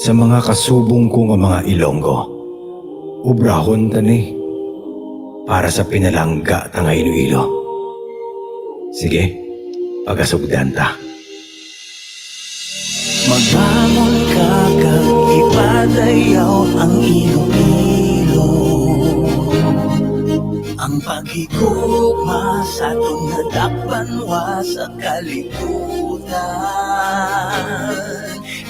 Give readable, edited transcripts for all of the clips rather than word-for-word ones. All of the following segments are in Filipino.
Sa mga kasubong ko nga mga Ilonggo, ubrahon tani para sa pinalangga ta nga Iloilo. Sige, pagasugdan ta. Magbangon ka kang ipadayaw ang Iloilo. Ang paghigugma sa itong nadakpanwa sa kalibutan.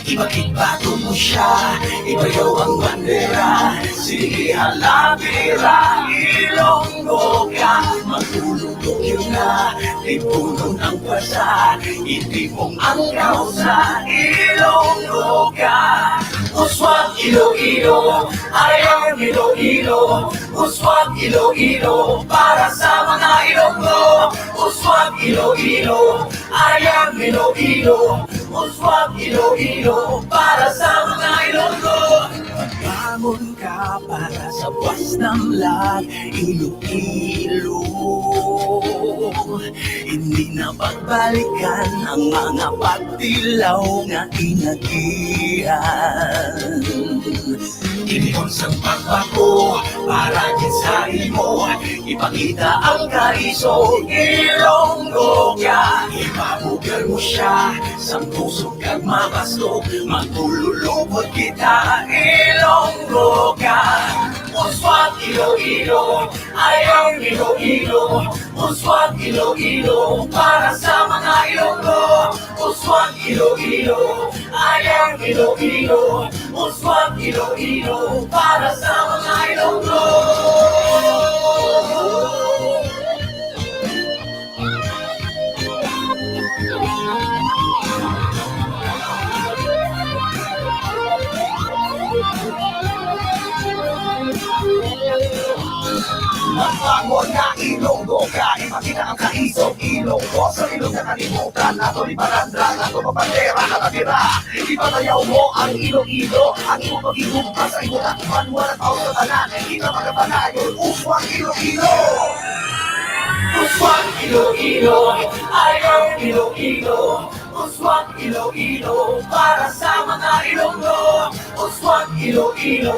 Ipagigbato mo siya, ibayaw ang bandera. Sige halapira, Ilonggo ka. Magulugog yun na, lipunon ang pwersa. Itipong ang kausa, Ilonggo ka. Uswag Iloilo, ayaw Iloilo. Uswag Iloilo, para sa mga Ilonggo. Uswag Iloilo, ayaw Iloilo. Uswag Iloilo, para sa mga Ilonggo. Magbangon ka para sa Bastamlag, Iloilo. Hindi na pagbalikan ang mga pagdilaw nga inagihan. Iniyon sa pagbago para din sa imo. Ipakita ang kaiso, Ilonggo ka. Ipabugal mo siya, sa puso kag mabastok. Magtululubot kita, Ilonggo ka. Uswag Iloilo, ayaw Iloilo. Uswag Iloilo, para sa mga Ilonggo. Uswag Iloilo, ayaw Iloilo. Uswag Iloilo, para sa mga Ilonggo. Magbangon na Ilonggo ka, ipakita ang kaisog Ilonggo sa ilog na kalimutan. Ato ni Palandra, ato pa bandera nakatira. Ipatayaw mo ang Iloilo, ang iyong pag-igugma sa iyong takpan. Walang tao sa tanan, kita magkapanayon. Uswag Iloilo. Uswag Iloilo, ayaw Iloilo. Uswag Iloilo, para sa mga Ilonggo. Uswag Iloilo,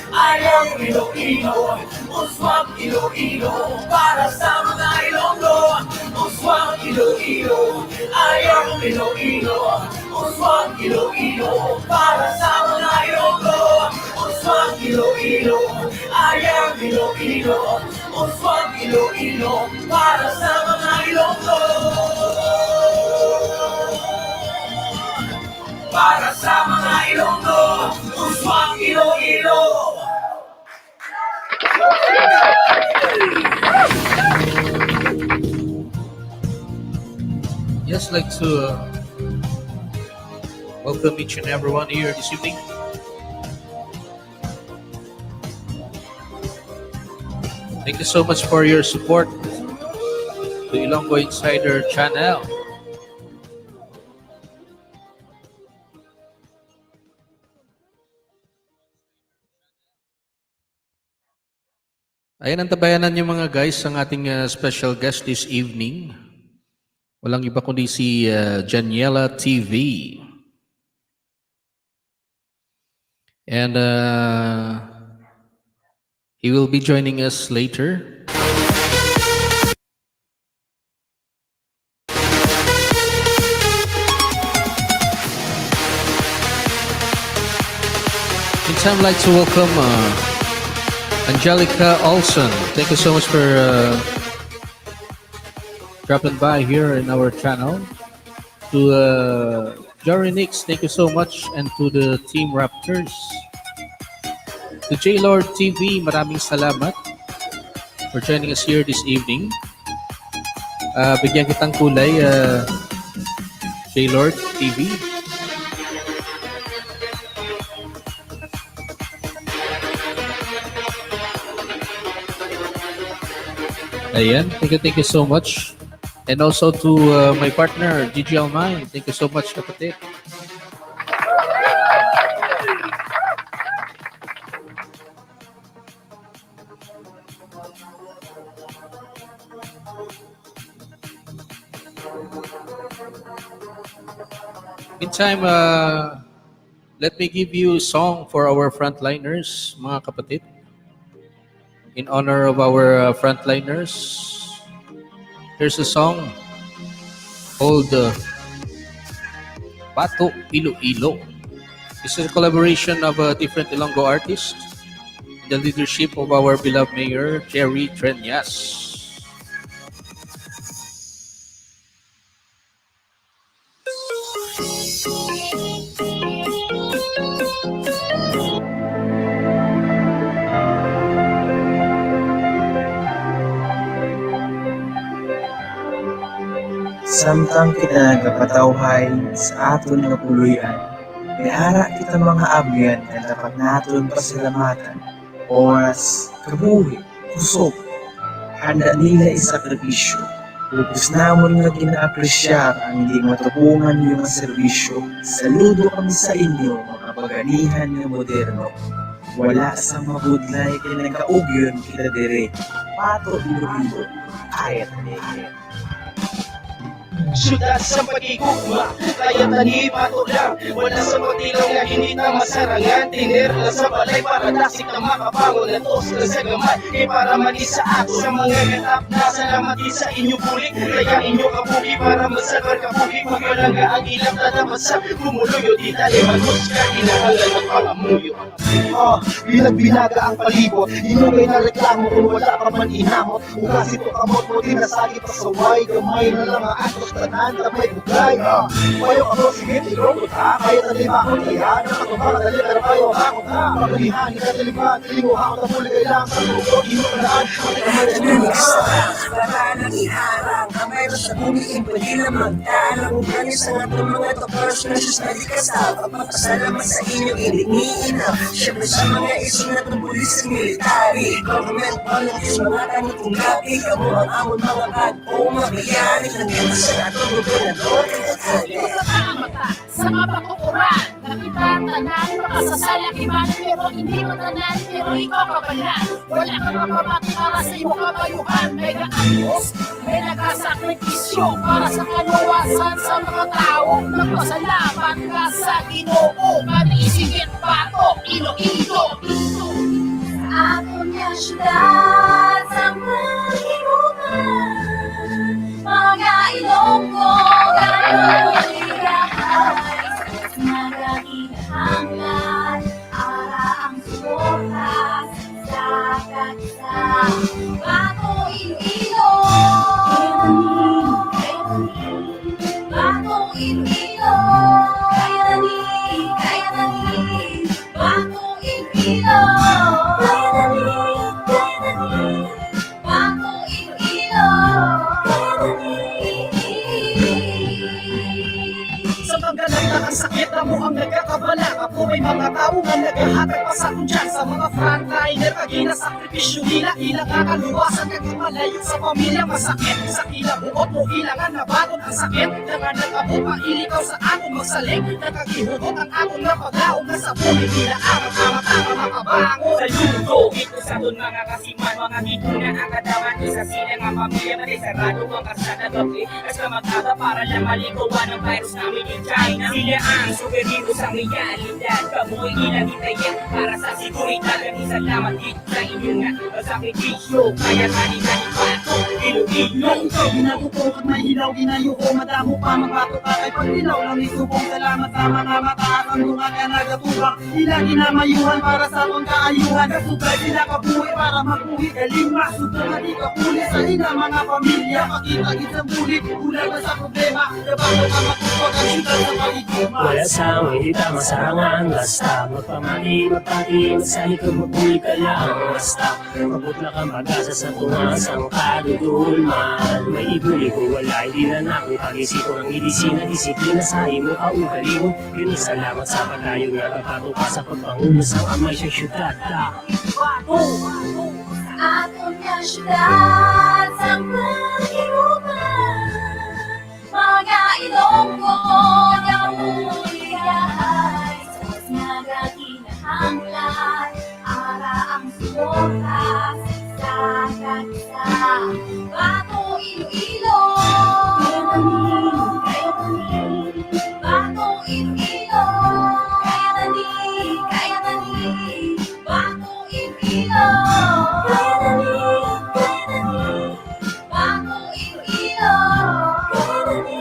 ayaw Iloilo. Uswag Iloilo, para sa mga Ilonggo. Uswag Iloilo, ayaw Iloilo. Uswag Iloilo, para sa mga Ilonggo. Uswag Iloilo, ayaw Iloilo. Uswag Iloilo, para sa mga Ilonggo. para sa mga Ilonggo, Uswang Iloilo. Just like to welcome each and everyone here this evening. Thank you so much for your support to Ilonggo Insider channel. Ayan, ang tabayanan niyo mga guys, ang ating special guest this evening. Walang iba kundi si Janiela TV. And he will be joining us later. Meantime, I'd like to welcome Angelica Olson. Thank you so much for dropping by here in our channel. To Jory Nix, thank you so much. And to the Team Raptors. To J-Lord TV, maraming salamat for joining us here this evening. Bigyan kitang kulay, J-Lord TV. Ayan, thank you so much. And also to my partner, Gigi Almay. Thank you so much, kapatid. Meantime, let me give you a song for our frontliners, mga kapatid. In honor of our frontliners, here's a song called Bato Iloilo. This is a collaboration of different Ilonggo artists in the leadership of our beloved Mayor, Jerry Trenyas. Samtang kita nagapatawhay sa aton nga puluyan, ihara kita mga abyan na dapat naton pasalamatan, oras, kabuhi, kusog, handa nila isakripisyo. Lubos namon nga ginaapresyar ang hindi matupungan yung mga serbisyo. Saludo kami sa inyo, mga paganihan nga moderno. Wala sa mabudlay kinagaugyon kita dire. Pato Iloilo, kayat nila. Syudad sa pagkikugma, kaya tanipato lang. Wala sa pagdilaw nga hindi na masarangan. Tiner lang sa balay para dasik na makapangon. Natos lang sa gamay, kay para manisa ako sa mga ganap na salamat din sa inyo bulik. Kaya inyo kabuhi para masabar kabuhi. Kung wala nga ang ilang tatapat sa bumuloyo. Di tali magos ka, inahangal ng pangamuyo. Binaga ang palibot, inugay na reklamo kung wala ka man inamot. Ugas ito kamot mo, di nasagi pa sa way. Gamay na lang ang atos tanan, tamay bugay. Payo ako, sige, tilong ta. Kaya talima ko kaya, nakatubang dali, pero payo ako ta. Pagalihan, ikatalima, tilingo ako na muli kailang sa lugo, ino ka naan. Baka nang iharang, kamay ba sa bumi, hindi na magtanong. Kung sa nga itong mga toppers na Diyos na di kasama. Magpasalamat sa inyo, iliniin na. Siyempre sa mga iso na itong pulis sa military. Government volunteers, mga kanitong gabi. Kamu ang amon mga bago, mabiyari. Nandito sa atong gobernador. Mata sa mga pagkukuran nakita tanan makasasalak pero hindi mo tanan pero ikaw kapanan wala kang mapapati para sa iyong kabayuhan may gaantos may nagasakripisyo para sa kaluwasan sa mga tao nagpasalamat ka sa Ginoo manisigit Bato Iloilo Aton nga syudad sa mga Ilonggo ganun nagaginahanglan ara ang suportas sa kanisa Bato Iloilo Bato Iloilo Galanda ang sakit na mo ang nagkakabala. Ako may mga tao nga naghahatag pa sa kung dyan. Sa mga frontliner, kagina sakripisyo nila. Ilang kakaluwasan kag malayo sa pamilya. Masakit sa kilabuot mo, ilangan na bagot ang sakit. Nagabo pa ilikaw sa atong magsaling. Nakagihugot ang atong napaglaog na sa buhay. Nila amat-amat makabango sa yugo. Dito sa doon mga kasiman, mga dito na ang katawan. Isa sila nga pamilya, matay sarado ang karsada doble. Kas na mag-aga para lang malikuan ng virus namin in China. Sila ang superhero sa realidad. Kabuhay ilang itayin para sa seguridad. Ang isalamat dito sa inyo nga sakripisyo. Kaya kani-kani pa ako, Iloilo. Ikaw ginagupo at may hilaw ginayuko. Madamo pa magbato ka kay pagdilaw lang isubong. Salamat sa mga mataas ang lunga kaya nagatubang. Ilang ginamayuhan para sa akong kaayuhan. Kasubay sila kabuhi para mabuhi. Galing masubong na di kapuli sa ina mga pamilya. Pakita-git sa bulit, ulang na sa problema. Nabago ka matupag ang syudad sa paliguma. Wala sa hindi tama sarangan. Basta magpamati, magpati, masalik kang mabuhay ka lang. Basta mabutla kang pag-asa sa tungas ang kadudulman. May ibuli ko wala, hindi na nakong pag-isip ng medisina, disiplina sa imo kaugali mo. Yun ang salamat sa paglayo nga kapato pa sa pagpangulo sa amay sa syudad. Aton nga syudad sa paghirupan, mga Ilonggo nga muliyahay, sos nga gaginahanglan, ara ang suportas sa kagisa. Bato Iloilo, kaya tani, Bato Iloilo, kaya tani, Bato Iloilo, kaya tani, Bato Iloilo, kaya tani.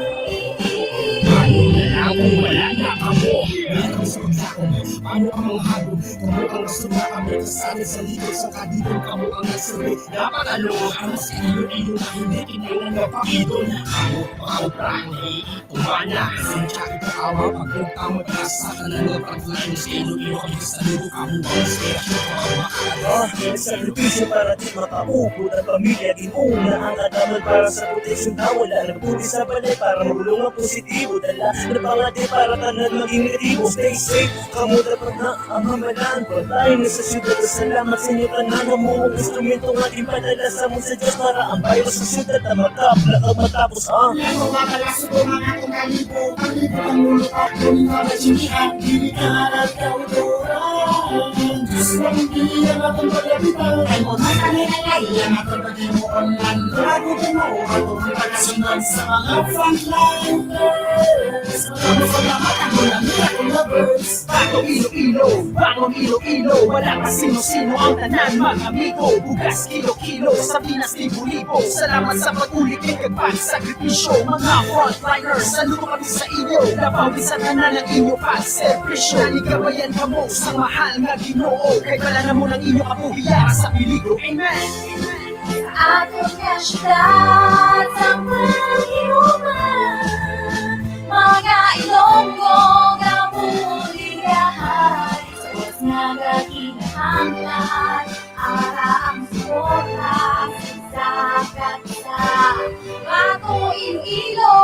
Ako wala na ako. Meron sa pagkako mo, paano ang mga hagod? Kamu ang gusto na kami kasali sa likod sa kadibong kamu ang nagsabi. Dapat alohan sa iyo na hindi kinailan na pakidol. Kamu pakaupani, umana. Sincha ipaawa pagpunta mo taas sa kanan ng paglain sa ilo kami sa luto kamu ang special kamu makalaga. Sakripisyo para di makaupod ang pamilya. Ginuna ang kadaman para sa proteksyon na wala. Nagputi sa balay para magulong ang positibo. Dala na pangati para kanan maging negatibo. Stay safe, kamu dapat na ang hamalan. Patayin na sa syudad. Salamat sa inyo tanan. Ang mga instrumento nga di padala sa mo sa Diyos para ang virus sa syudad na magkapla at matapos ang Ako nga pala sa mga atong kalibo. Kalibo ang mulo ka, kunin ka na sinihan. Dili ka na nagkauturan. Diyos lang hindi ang atong paglabitan. Ay mo man kami nalay, ang atong pag-imukan. Bago din mo, atong pagkasunod sa mga frontliners. Maraming salamat ang mga miracle lovers. Bagong Iloilo, bagong Iloilo. Wala pa sino-sino ang tanan, mga amigo. Bugas kilo-kilo, sa Pinas libo-libo. Salamat sa pag-ulit ng kagbag-sakripisyo. Mga frontliners, saludo kami sa inyo. Nabawi sa tanan ng inyo pag-servisyo. Naligabayan ka mo sa mahal nga Ginoo. Kay wala na mo ng inyo kabuhiya sa piligro. Amen! Aton nga syudad sa paghirupan, mga Ilonggo nga muliyahay, sos nga gaginahanglan, ara ang suportas sa kagisa. Bato Iloilo,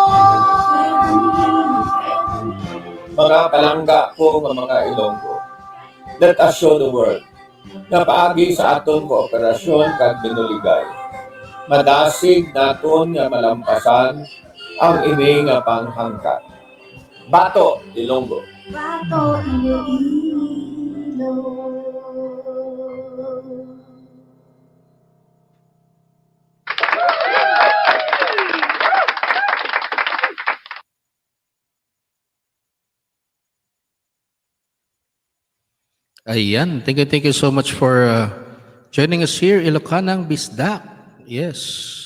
Mga palangga ko nga mga Ilonggo, let us show the world na paagi sa aton kooperasyon kag binuligay. Madasig naton nga malampasan ang ini nga panghangkat. Bato, Ilonggo. Bato Iloilo. Ayan, thank you so much for joining us here, Ilocanang Bisdak. Yes.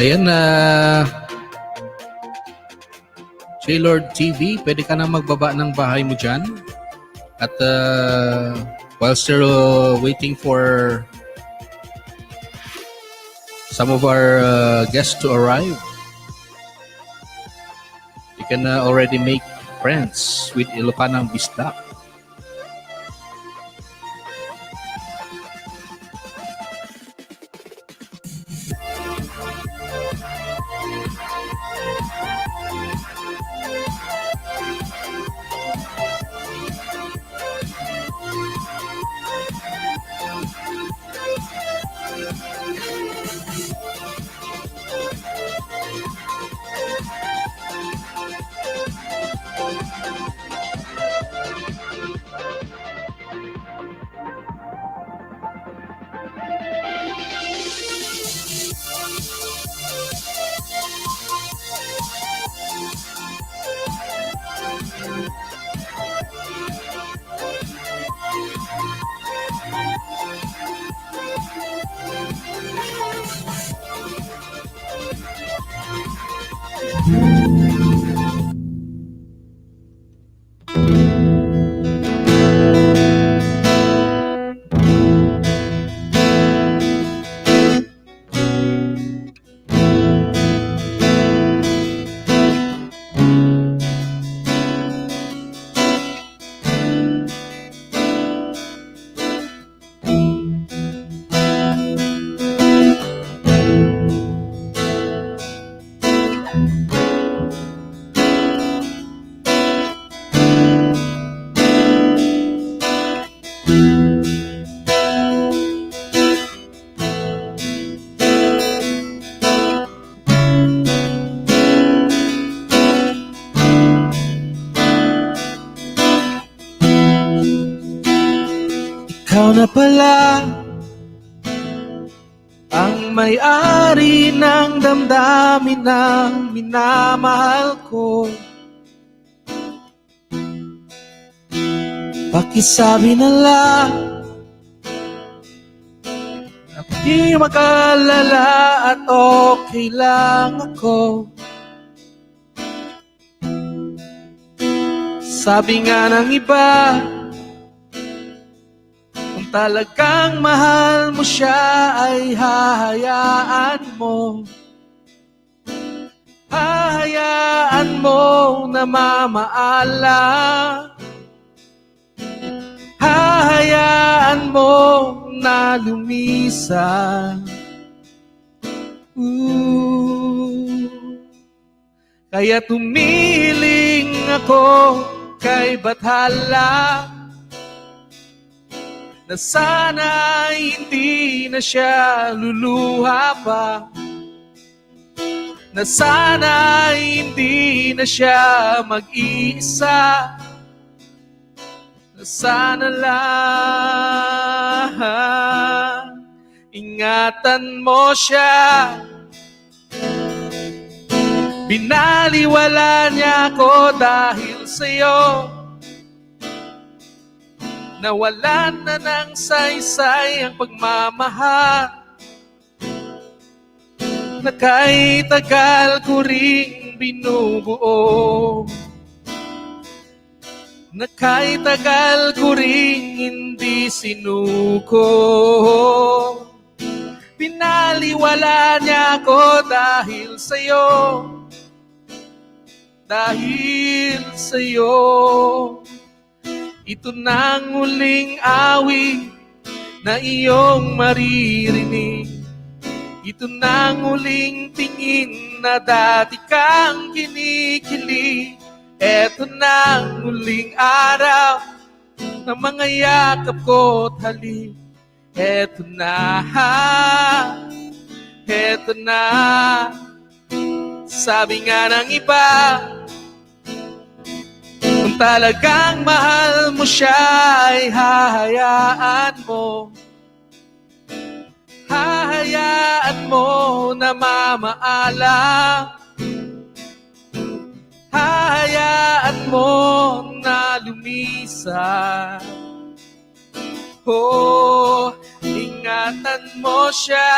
Ayan na. J-Lord TV, pwede ka na magbaba ng bahay mo dyan. At while still waiting for some of our guests to arrive, you can already make friends with Ilocanang Bisdak. Ikaw na pala ang may-ari ng damdamin ng minamahal ko. Pakisabi na lang na di mag-alala at okay lang ako. Sabi nga ng iba, talagang mahal mo siya ay hahayaan mo. Hahayaan mo na mamaala. Hahayaan mo na lumisan. Kaya tumiling ako kay Bathala na sana hindi na siya luluha pa, na sana hindi na siya mag-iisa, na sana lang ingatan mo siya. Binaliwala niya ako dahil sa'yo, nawalan na ng saysay ang pagmamahal na kahit tagal ko ring binubuo, na kahit tagal ko ring hindi sinuko. Pinaliwala niya ako dahil sa'yo, dahil sa'yo. Ito na ang huling awit na iyong maririnig. Ito na ang huling tingin na dati kang kinikilig. Ito na ang huling araw na mga yakap ko't halik. Ito na, ito na. Sabi nga ng iba, kung talagang mahal mo siya ay hahayaan mo. Hahayaan mo na mamaala. Hahayaan mo na lumisan. Oh, ingatan mo siya.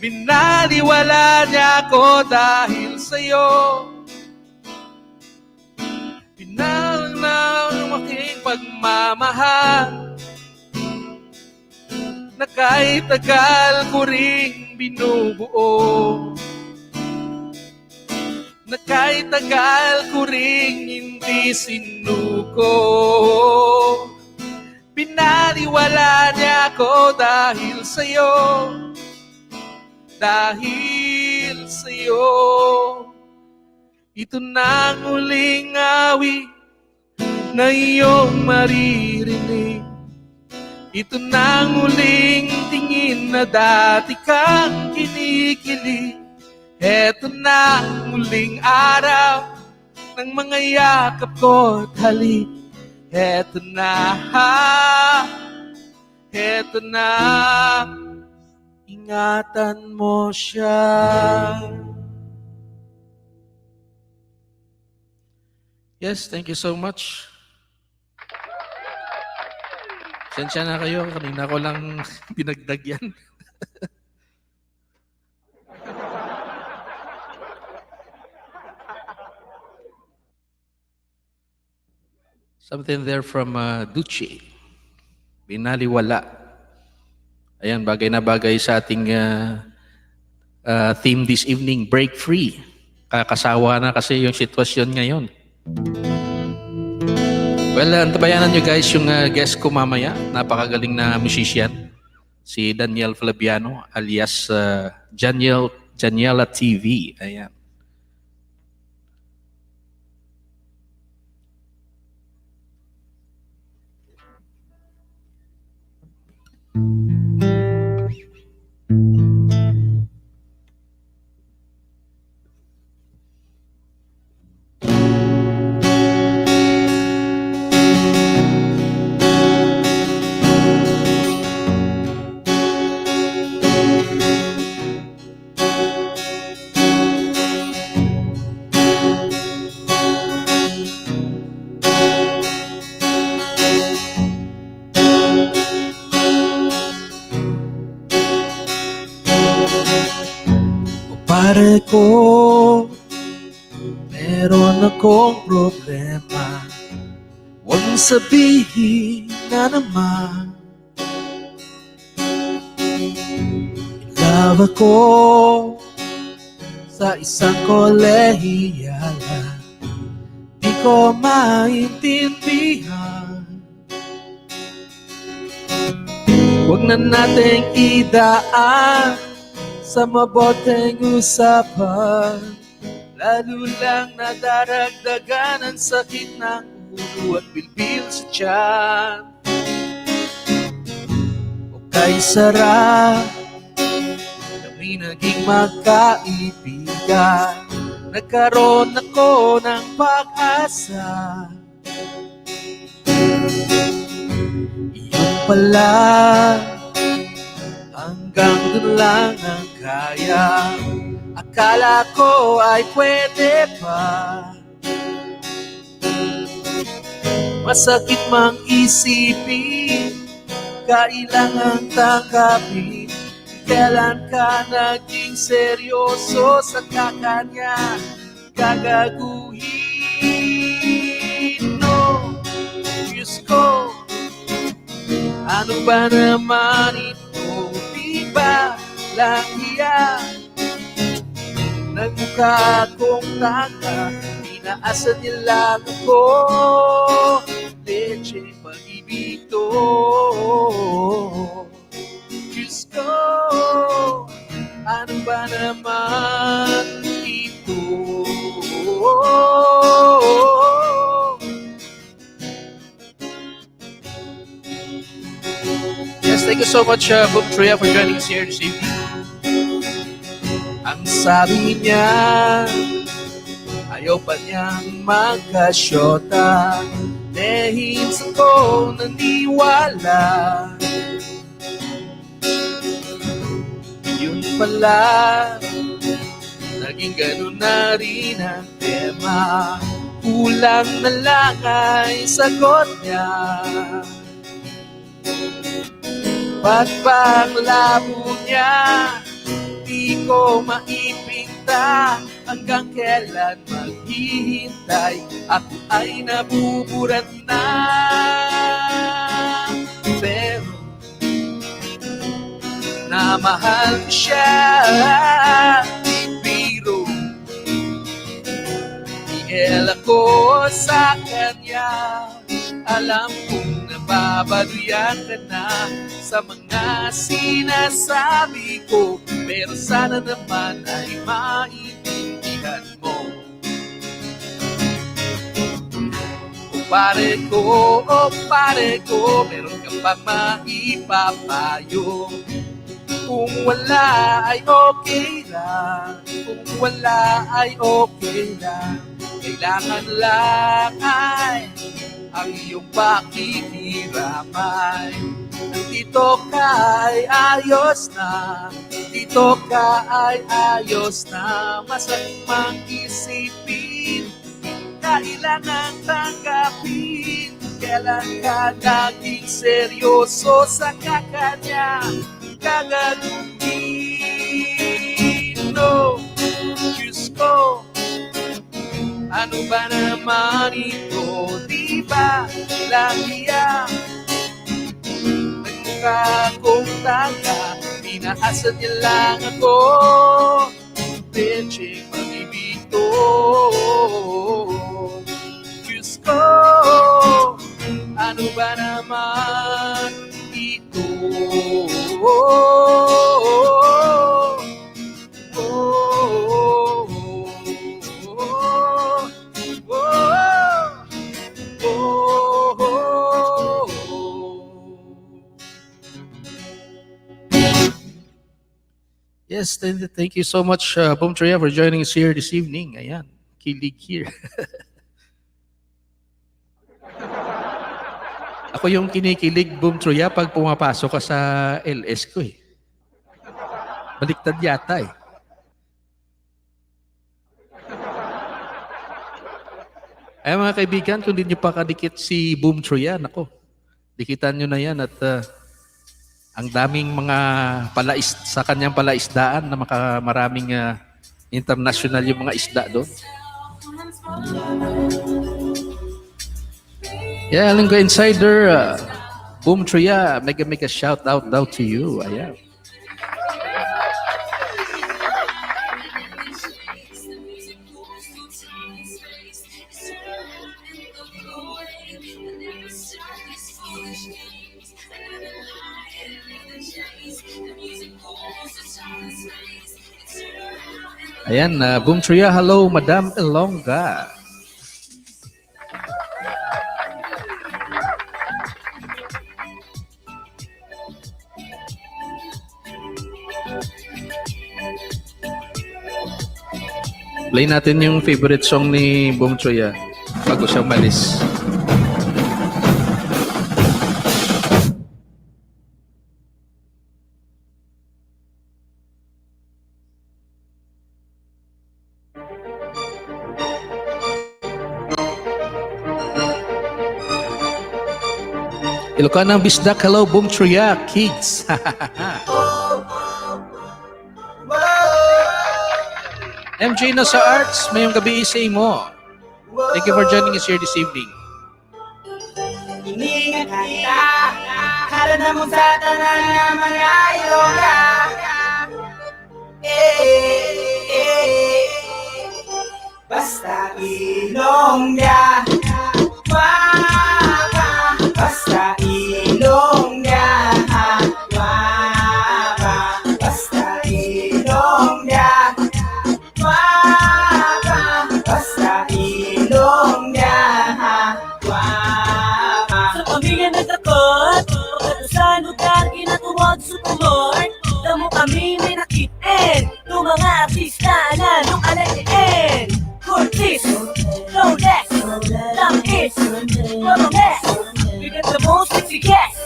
Binaliwala niya ako dahil sa'yo. Pinalang ng aking pagmamahal na kahit tagal ko ring binubuo, na kahit tagal ko ring hindi sinuko. Pinaniwala niya ako dahil sa'yo, dahil sa'yo. Ito na ang huling awit na iyong maririnig. Ito na ang huling tingin na dati kang kinikilig. Ito na ang huling araw ng mga yakap ko't halik. Ito na, ito na, ingatan mo siya. Yes, thank you so much. Sensya na kayo, kanina ko lang dinagdag yan. Something there from Duce. Binaliwala. Ayan, bagay na bagay sa ating theme this evening, break free. Kakasawa na kasi yung sitwasyon ngayon. Well, antabayanan nyo guys yung guest ko mamaya. Napakagaling na musician. Si Daniel Flaviano alias Janiela TV. Ayan. Pare ko, meron akong problema. Huwag mong sabihin na naman. In love ako sa isang kolehiyala. Di ko maintindihan. Huwag na nating idaan sa maboteng usapan, lalo lang nadaragdagan ang sakit ng ulo at bilbil sa tiyan. O kay sarap, kami naging magkaibigan, nagkaroon ako ng pag-asa. Iyong pala, hanggang dun lang ang kaya. Akala ko ay pwede pa. Masakit mang isipin, kailangang tanggapin. Kailan ka naging seryoso sa kakanya gagaguhin? No, Diyos ko, ano ba naman ito? Di ba lang iyan? Nagmukha akong tanga, inaasan nila ako. Leche pag-ibig to. Diyos ko, ano ba naman ito? Yes, thank you so much, Boom Tria, for joining us here this evening. Ang sabi niya, ayaw pa niyang magkasyota. Lehins ako naniwala. Yun pala, naging ganun na rin ang tema. Kulang na lang ay sagot niya. Ba't bang labo niya? Di ko maipinta hanggang kailan maghihintay. Ako ay nabuburat na, pero namahal ko siya. Biro dahil ako sa kanya. Alam kong nababaluyan ka na sa mga sinasabi ko, pero sana naman ay maintindihan mo. O pare ko, meron ka bang maipapayo? Kung wala ay okay lang, kung wala ay okay lang. Kailangan lang ay ang iyong pakikirapay. Nandito ka ay ayos na, dito ka ay ayos na. Masakit mang isipin, kailangan tanggapin. Kailan ka naging seryoso sa kakanya gagaluhin? No, Diyos ko, ano ba naman ito? Di ba lahiya? Nagmukha kong tanga, pinaasan niya lang ako. Peche, pag-ibig ko. Diyos ko, ano ba naman ito? Yes, thank you so much, Boom Tria, for joining us here this evening. Ayan, kilig here. Ako yung kinikilig, Boom Tria, pag pumapasok ka sa LS ko eh. Baliktad yata eh. Ay mga kaibigan, kung di nyo pa kadikit si Boom Tria, nako, dikitan nyo na yan at ang daming mga sa kanyang palaisdaan na maraming international yung mga isda doon. Yeah, Linggo Insider, Boom Tria, make a shout out daw to you. Ayan. Ayan, Boom Tria, hello, Madam Elonga. Play natin yung favorite song ni Boom Tria bago siya umalis. Ilocana Bisdak, hello, Boom Tria, kids. MJ na sa Arts, mayong gabi isay mo. Thank you for joining us here this evening. Iningat kita, harana mo sa tanan nga mga iloga. Basta ilongga, basta ilongga, basta ilongga, basta ilongga. Sa pamilya nagtakot, pagkata sa lugar kinatuwag support. Damo kami may nakitin, ng mga artista na nung alayin. Curtis, Rolex, Langis, Rolex. We get the most sexy guests.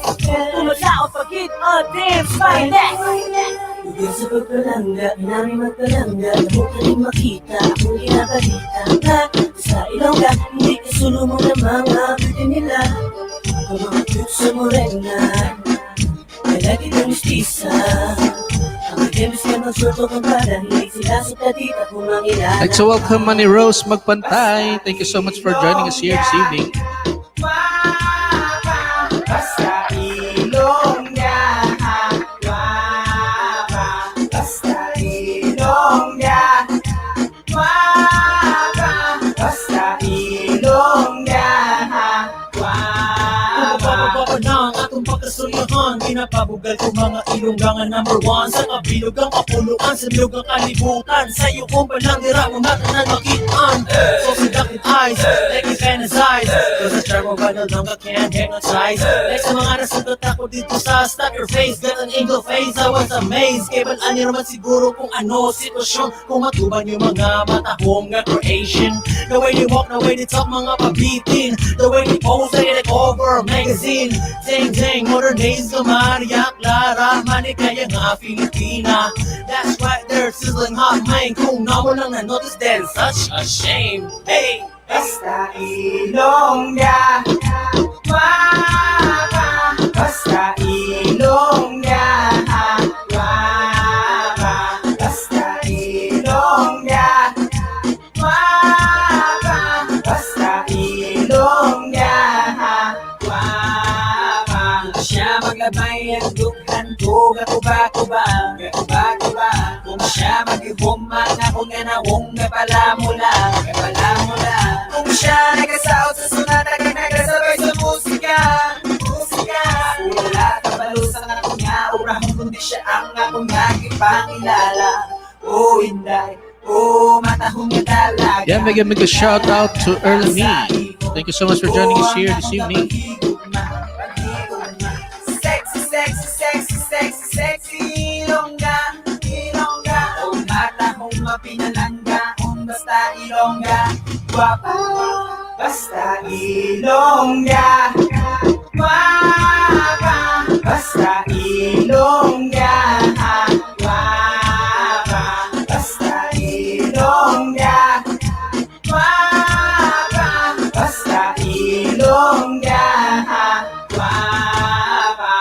Pumasao pag-hit of Tim's finest. Ugin sa pagpalangga, namin magpalangga. Damo ka rin makita, akong ginabalita. Na sa Ilongga, hindi kasulumong ng mga beauty nila. Ang mga cute sa morena, ay lagi ng mistisa. Ang Imbis ka ng short o kangkada, hilig sila sa tadita kung mangilala. Like to welcome Manny Rose Magpantay. Thank you so much for joining us here this evening. Basta Ilongga, basta Ilongga, basta Ilongga, Pababa na ang atong pagkasulyahan, pinapabugal ko mga Ilonggangan number 1 sa kabilog ang kapuluan, sa bilog ang kalibutan, sa iyo kong palandira mo matanan makitaan. So seductive eyes, like you fantasize, cause the charm of idol nang can't hypnotize. Like sa mga nasugat ako dito sa stop your face, got an angel face, I was amazed. Kaya ani naman siguro kung ano sitwasyon, kung matuban yung mga matahong nga creation. The way they walk, the way they talk, mga pabitin, the way they pose, they like over magazine. Dang dang, modern days ka Maria Clara, manikaya nga Filipina. That's right, they're sizzling hot, man. Kung na mo lang na-notice, then such a shame. Hey! basta Ilongga, basta Ilongga, basta Ilongga, basta Ilongga. Siya maglabay ang dukhan ko, gakuba-kuba, gakuba-kuba. Kung siya mag-ihumang ako nga nawong gapalamula, gapalamula. Kung siya nagasaot sa sunata, kang nagasabay sa musika, musika. Wala kabalusan ako nga, urahon kundi siya ang akong nagipangilala. Oh, inday, oh, matahong nga talaga. Yeah, mega shout out to Earl Me. Thank you so much for joining us here this evening. Sexy, sexy, sexy, sexy, sexy Ilongga, Ilongga. Kung matahong mapinalangga, kung basta Ilongga, guwapa, basta Ilongga, guwapa, basta Ilongga, guwapa, basta Ilongga, guwapa, basta Ilongga, guwapa.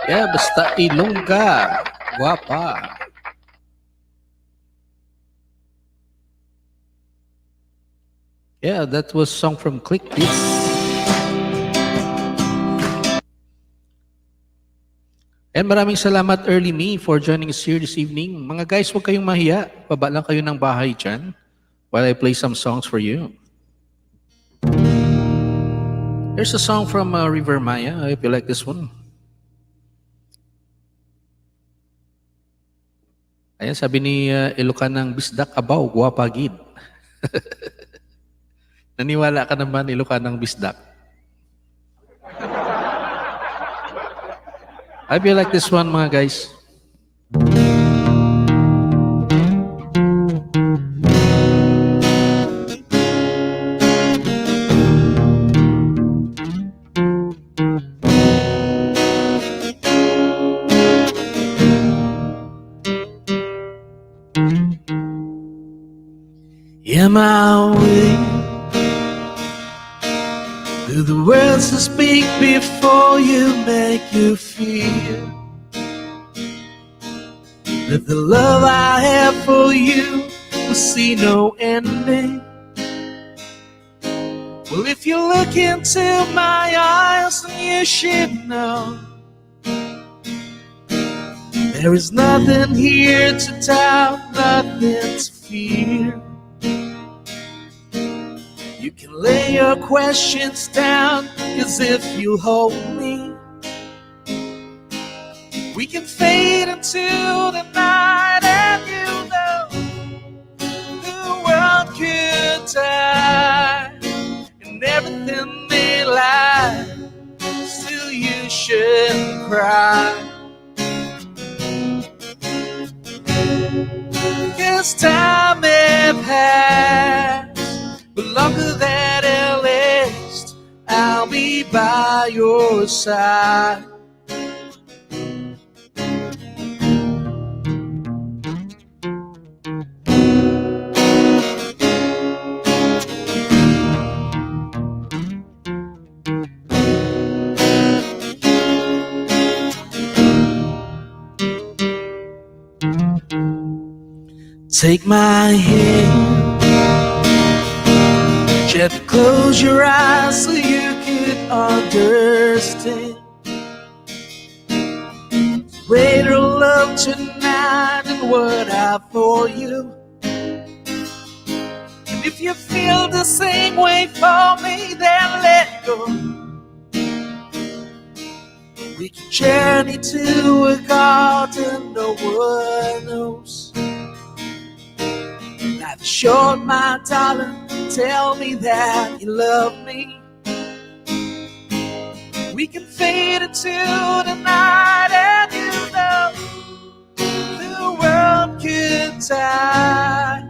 Yeah, basta Ilongga. Guapa. Yeah, that was song from Click This. And maraming salamat Early Me for joining us here this evening. Mga guys, huwag kayong mahiya. Baba lang kayo ng bahay dyan while I play some songs for you. Here's a song from River Maya. I hope you like this one. Ayan, sabi ni Ilocanang Bisdak, abaw, guwapa gid. Naniwala ka naman, Ilocanang Bisdak. I feel like this one, mga guys. Am I way do the words I speak before you make you feel that the love I have for you will see no ending? Well, if you look into my eyes, then you should know there is nothing here to doubt, nothing to fear. You can lay your questions down, 'cause if you hold me, we can fade into the night, and you know the world could die and everything may lie, still you shouldn't cry. 'Cause time may pass, but longer than at least I'll be by your side. Take my hand, just close your eyes so you could understand. Greater love tonight than what I for you. And if you feel the same way for me, then let go. We can journey to a garden no one knows. Life is short, my darling, tell me that you love me. We can fade into the night, and you know the world could die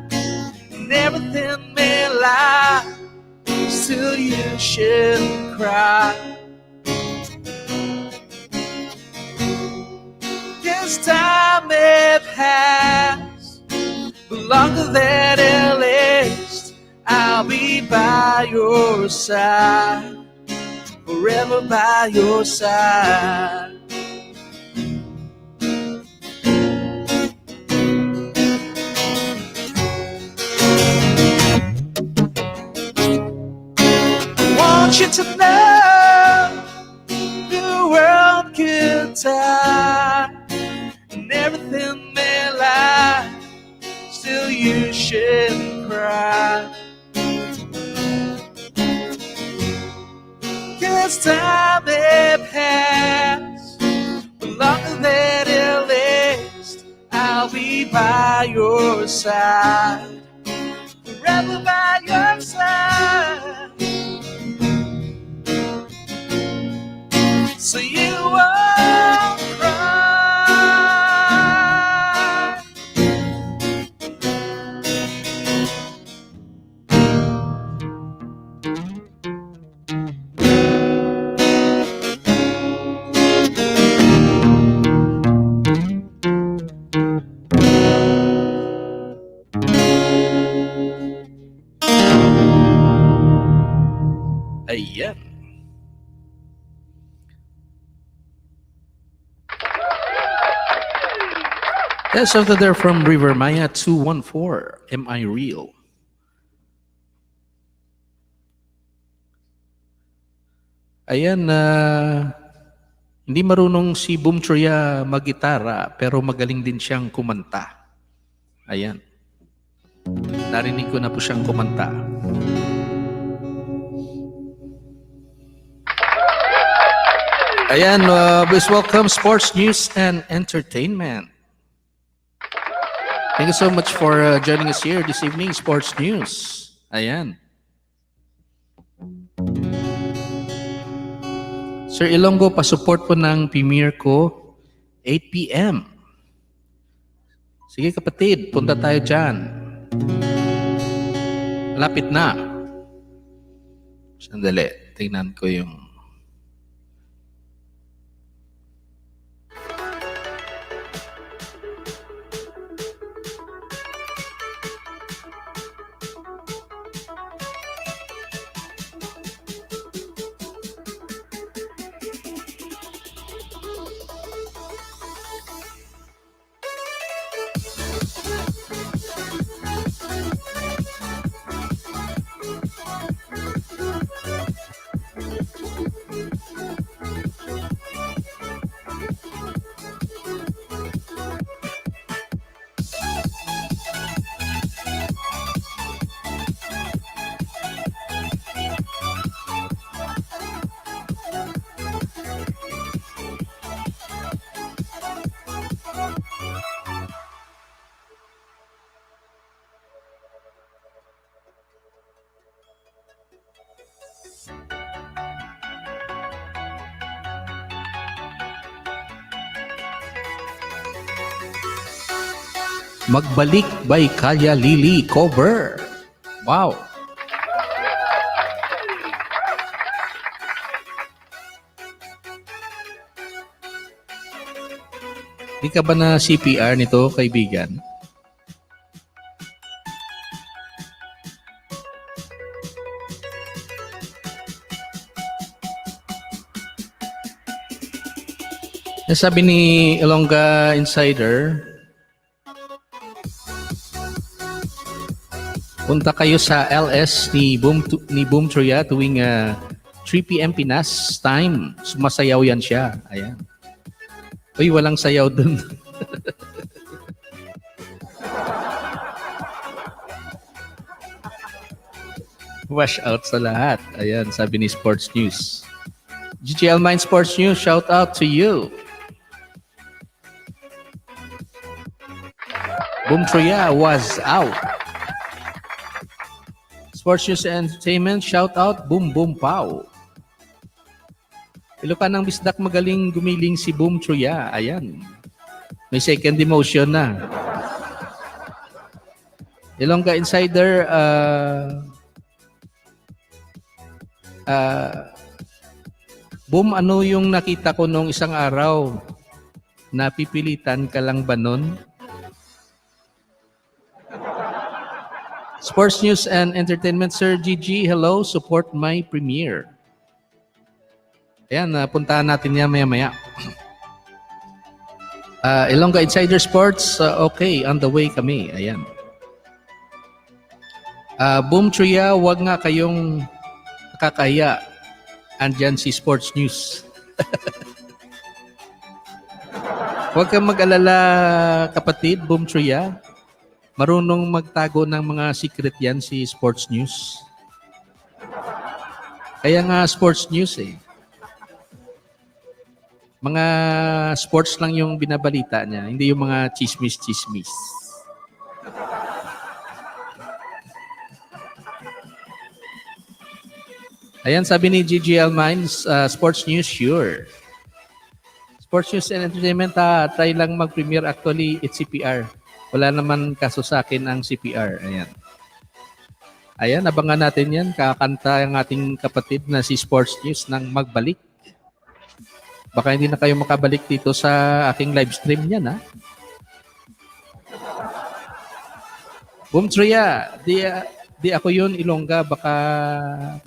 and everything may lie, still you shouldn't cry. 'Cause time may pass, but longer than it lasts, I'll be by your side, forever by your side. I want you to know the world could die and everything may lie, still you shouldn't cry. 'Cause time may pass, but longer than it lasts, I'll be by your side, forever by your side. So you won't cry. Ayan. That's something there from River Maya 214. Am I real? Ayan, hindi marunong si Boom Troya mag-gitara, pero magaling din siyang kumanta. Ayan. Narinig ko na po siyang kumanta. Ayan, please welcome Sports News and Entertainment. Thank you so much for joining us here this evening, Sports News. Ayan. Sir Ilonggo, pa-support po ng premiere ko, 8 p.m. Sige kapatid, punta tayo dyan. Malapit na. Sandali, tingnan ko yung... Magbalik by Kalya Lili cover. Wow. Di ka ba na CPR nito, kaibigan? Sabi ni Ilongga Insider, Punta kayo sa LS ni Boom Troya tuwing 3 p.m. Pinas time. Sumasayaw yan siya. Ayan. Uy, walang sayaw dun. Wash out sa lahat. Ayan, sabi ni Sports News. GGL Mind Sports News, shout out to you. Boom Troya was out. Sports News and Entertainment, shout out Boom Boom Pow. Ilocanang Bisdak, magaling gumiling si Boom Troya. Ayan. May second demotion na. Ilongga Insider, Boom, ano yung nakita ko nung isang araw? Napipilitan ka lang ba nun? Sports News and Entertainment, Sir GG, hello, support my premiere. Ayan, puntahan natin yan maya-maya. Ilongga Insider Sports, okay, on the way kami. Ayan. Boom Troya, wag nga kayong nakakaya. Andyan si Sports News. Huwag kang mag-alala, kapatid, Boom Troya. Marunong magtago ng mga secret yan si Sports News. Kaya nga Sports News eh. Mga sports lang yung binabalita niya, hindi yung mga chismis-chismis. Ayan, sabi ni GGL Minds, Sports News, sure. Sports News and Entertainment, try lang mag-premiere. Actually, it's CPR. Wala naman kaso sa akin ang CPR. Ayan. Ayan, abangan natin yan. Kakanta ang ating kapatid na si Sports News nang magbalik. Baka hindi na kayo makabalik dito sa aking live stream niyan, ha? Boom Troya, di ako yun, Ilongga, baka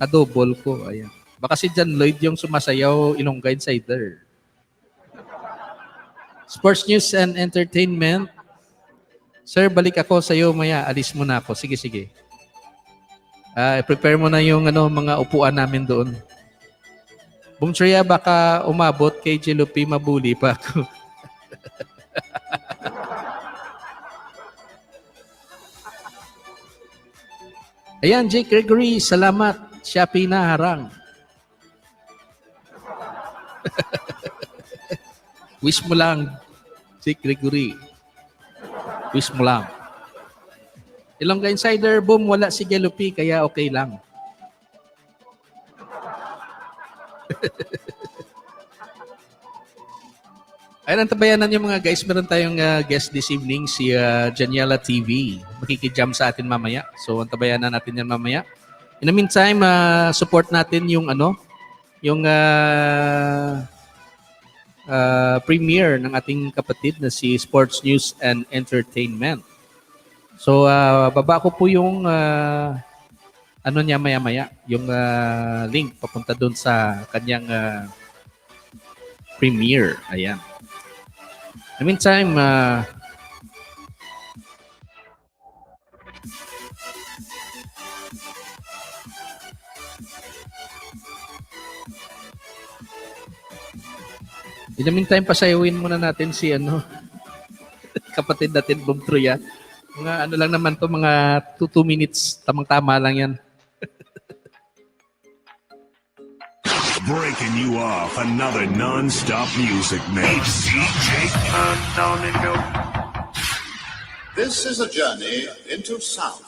kadobol ko. Ayan. Baka si John Lloyd yung sumasayaw, Ilongga Insider. Sports News and Entertainment. Sir, balik ako sa iyo maya. Alis mo na ako. Sige, sige. Prepare mo na yung mga upuan namin doon. Boom Troya, baka umabot kay Jelupi, mabuli pa ako. Ayan, Jake Gregory, salamat. Shopee na harang. Wish mo lang, Jake Gregory. Wish mo lang. Ilongga Insider, Boom, wala si Jelupi, kaya okay lang. Ayun, ang tabayanan yung mga guys. Meron tayong guest this evening, si Janiela TV. Makikijam sa atin mamaya. So, ang tabayanan natin yan mamaya. In the meantime, support natin yung premiere ng ating kapatid na si Sports News and Entertainment. So, baba ko po yung niya maya-maya, yung link papunta doon sa kanyang premiere. Ayan. In the meantime, pasayawin muna natin si kapatid natin, Boom Troya. Mga lang naman to, mga 2 minutes, tamang-tama lang yan. Breaking you off another non-stop music mix. DJ This is a journey into sound.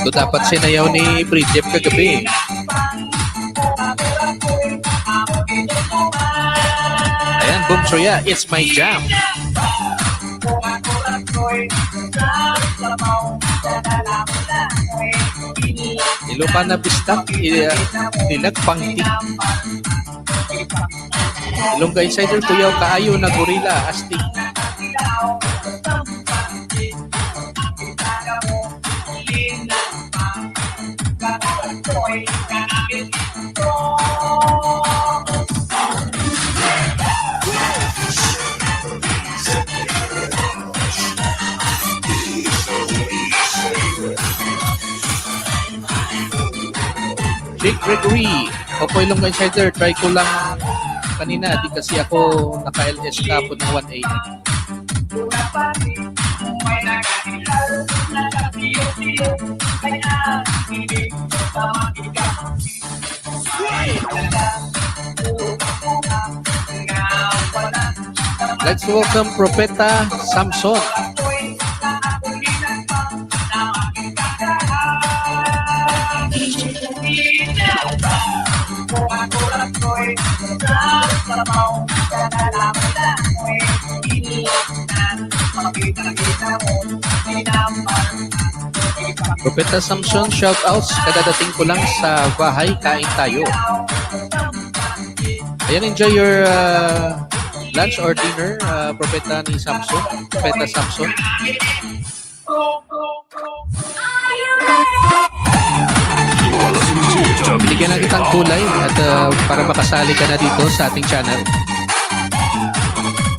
Ito dapat sinayaw ni Bridget kagabi. Ayan, Boom Choya, it's my jam. Ilupa na pistak, ilag pangti. Ilongga Insider, Kuyaw Kaayo na Gorilla, Asti. Jake Gregory, Opo Ilongga Insider, try ko lang kanina, di kasi ako naka-LS kapon ng 1 a.m. Let's welcome Propeta Samson. Propeta Samson, shoutouts. Kadadating ko lang sa bahay, kain tayo. Ayan, enjoy your lunch or dinner, Propeta ni Samson. Propeta Samson. Binigyan na kitang kulay at para makasali ka na dito sa ating channel.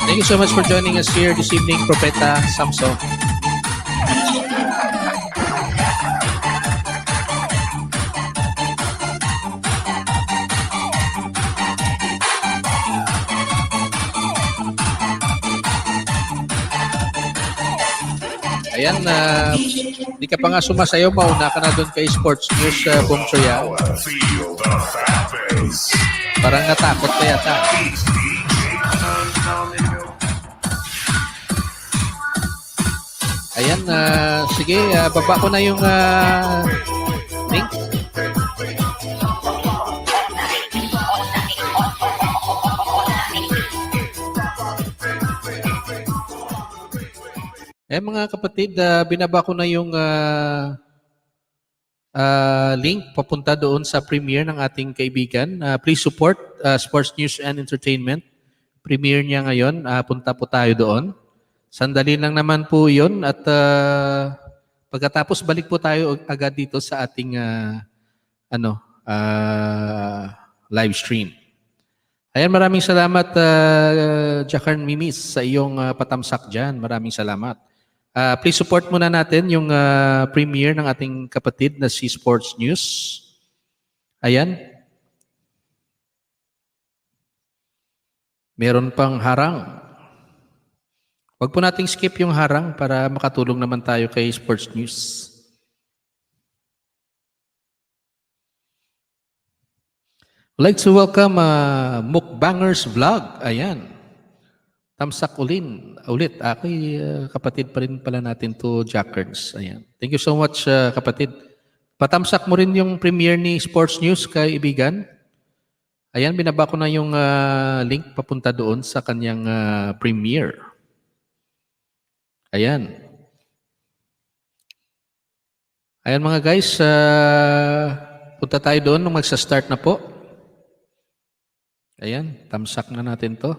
Thank you so much for joining us here this evening, Propeta Samson. Ayan, di ka pa nga sumasayaw, mauna ka na doon kay Sports News, Boom Choya. Parang natakot ka yata. Ayan, sige, baba ko na yung link. Mga kapatid, binaba ko na yung link papunta doon sa premiere ng ating kaibigan. Please support Sports News and Entertainment. Premiere niya ngayon. Punta po tayo doon. Sandali lang naman po yun. At pagkatapos balik po tayo agad dito sa ating live stream. Ayan, maraming salamat Jacarn Mimis sa iyong patamsak dyan. Maraming salamat. Please support muna natin yung premiere ng ating kapatid na si Sports News. Ayan. Meron pang harang. Huwag po nating skip yung harang para makatulong naman tayo kay Sports News. I'd like to welcome Mukbangers Vlog. Ayan. Tamsak ulit. Ako'y kapatid pa rin pala natin to Jackards. Ayan. Thank you so much, kapatid. Patamsak mo rin yung premiere ni Sports News, kaibigan. Ayan, binaba ko na yung link papunta doon sa kanyang premiere. Ayan. Ayan mga guys, punta tayo doon nung magsa-start na po. Ayan, tamsak na natin to.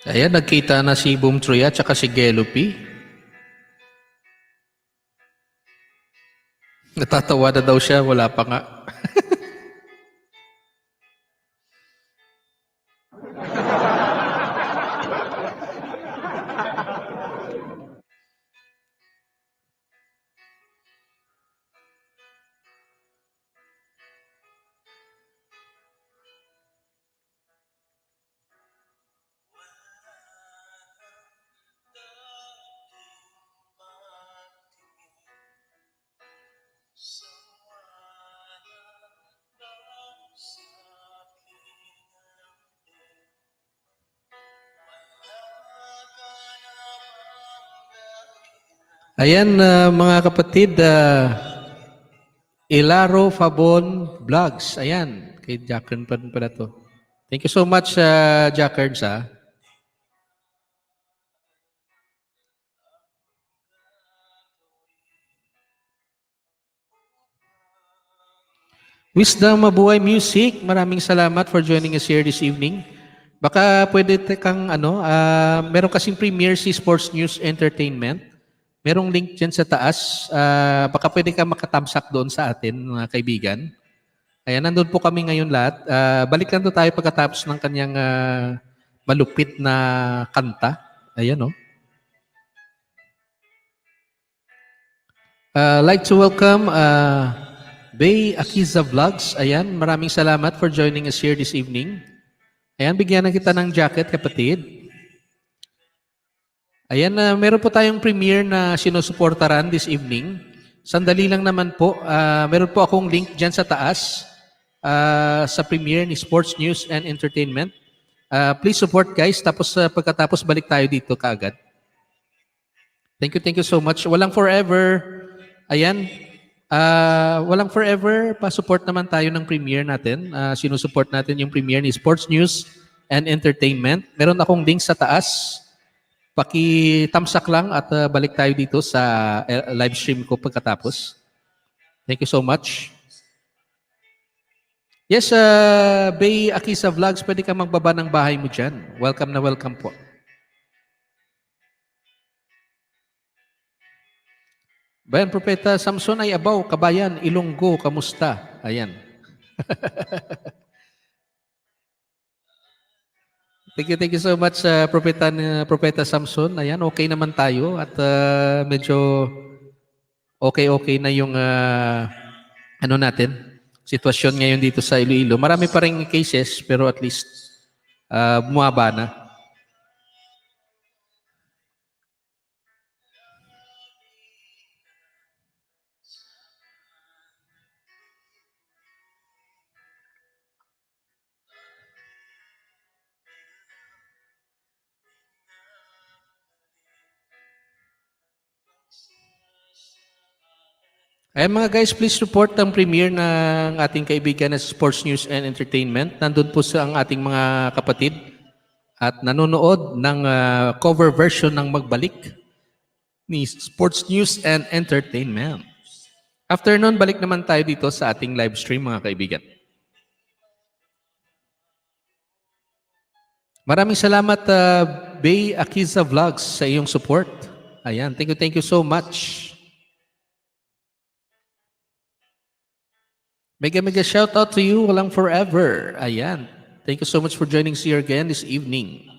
Ayan, nagkita na si Boom Troy at saka si Gelopi. Natatawa na daw siya, wala pa nga. Ayan, mga kapatid, Ilaro Fabon Vlogs. Ayan, kay Jackern pa rin pala to. Thank you so much, Jackern, sa. Wisdom Mabuhay Music, maraming salamat for joining us here this evening. Baka pwede kang meron kasing premiere si Sports News Entertainment. Merong link dyan sa taas. Baka pwede ka makatamsak doon sa atin, mga kaibigan. Ayan, nandun po kami ngayon lahat. Balik lang to tayo pagkatapos ng kanyang malupit na kanta. Ayan, no? Like to welcome Bay Akiza Vlogs. Ayan, maraming salamat for joining us here this evening. Ayan, bigyan na kita ng jacket, kapatid. Ayan, meron po tayong premiere na sinusuportaran this evening. Sandali lang naman po. Meron po akong link dyan sa taas sa premiere ni Sports News and Entertainment. Please support, guys. Tapos pagkatapos balik tayo dito kaagad. Thank you so much. Walang forever. Ayan. Walang forever. Pa-support naman tayo ng premiere natin. Sinusupport natin yung premiere ni Sports News and Entertainment. Meron akong link sa taas. Paki-tamsak lang at balik tayo dito sa live stream ko pagkatapos. Thank you so much. Yes, Bay Akisa Vlogs, pwede ka magbaba ng bahay mo dyan. Welcome na welcome po. Bayan Propeta Samson ay abaw, kabayan, Ilonggo, kamusta? Ayan. Thank you so much, Propeta Samson. Ayan, okay naman tayo at medyo okay na yung natin, sitwasyon ngayon dito sa Iloilo. Marami pa rin cases pero at least bumaba na. Ayan mga guys, please support ang premiere ng ating kaibigan na Sports News and Entertainment. Nandun po sa ang ating mga kapatid at nanonood ng cover version ng Magbalik ni Sports News and Entertainment. After nun, balik naman tayo dito sa ating live stream mga kaibigan. Maraming salamat Bay Akiza Vlogs sa iyong support. Ayan, thank you so much. Mega shout out to you, walang forever. Ayan. Thank you so much for joining us here again this evening.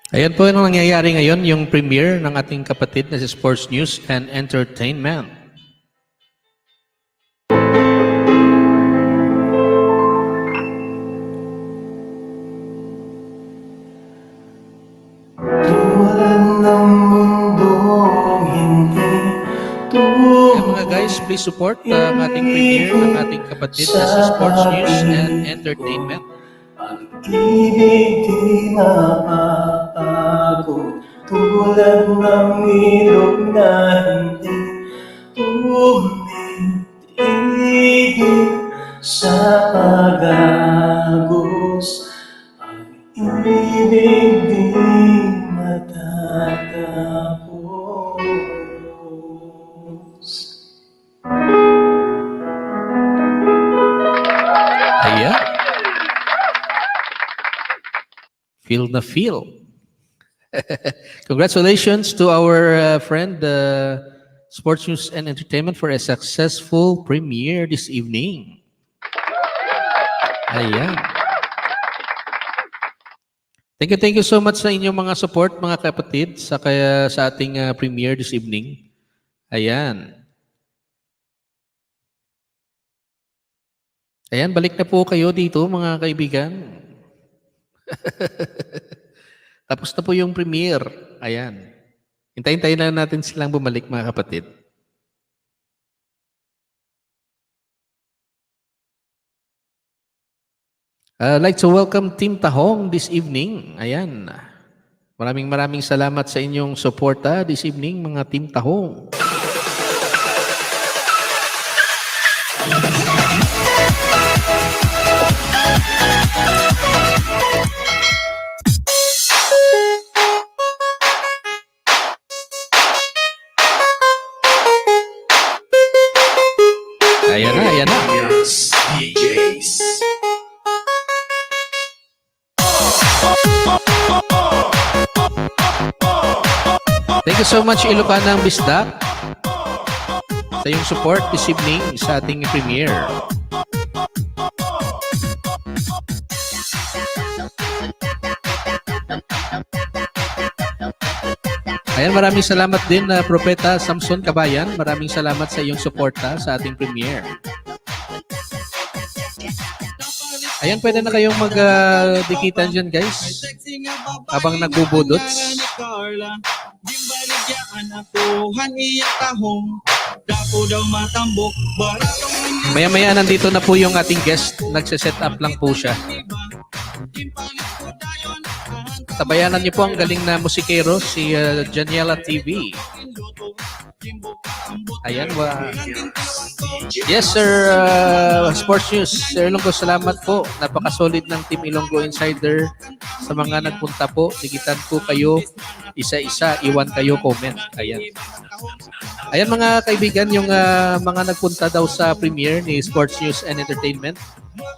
Ayan po yung nangyayari ngayon, yung premiere ng ating kapatid na si Sports News and Entertainment. please support ang ating premiere ng ating kapatid na si Sports News and Entertainment. Pag-ibig di mapapagod, tulad ng ilog na hindi tumitigil sa pag-agos. Pag-ibig di matatapos. Ayan. Feel na feel. Congratulations to our friend, Sports News and Entertainment, for a successful premiere this evening. Ayan. Thank you so much sa inyong mga support, mga kapatid, sa ating premiere this evening. Ayan. Ayan, balik na po kayo dito, mga kaibigan. Tapos na po yung premiere. Ayan. Hintayin lang natin silang bumalik, mga kapatid. I'd like to welcome Team Tahong this evening. Ayan. Maraming salamat sa inyong suporta this evening, mga Team Tahong. Ayan na. Yes, DJs. Thank you so much, Ilocanang Bisdak, sa iyong support this evening sa ating premiere. Ayan, maraming salamat din na Propeta Samson Kabayan. Maraming salamat sa iyong suporta sa ating premiere. Ayan, pwede na kayong mag-dikitan dyan, guys, habang nagbubudots. Maya-maya nandito na po yung ating guest. Nagsiset up lang po siya. Tabayanan niyo po ang galing na musikero, si Janiela TV. Ayan, yes, sir, Sports News. Sir Ilonggo, salamat po. Napaka-solid ng Team Ilonggo Insider. Sa mga nagpunta po, digitan po kayo. Isa-isa, iwan kayo comment. Ayan. Ayan, mga kaibigan, yung mga nagpunta daw sa premiere ni Sports News and Entertainment,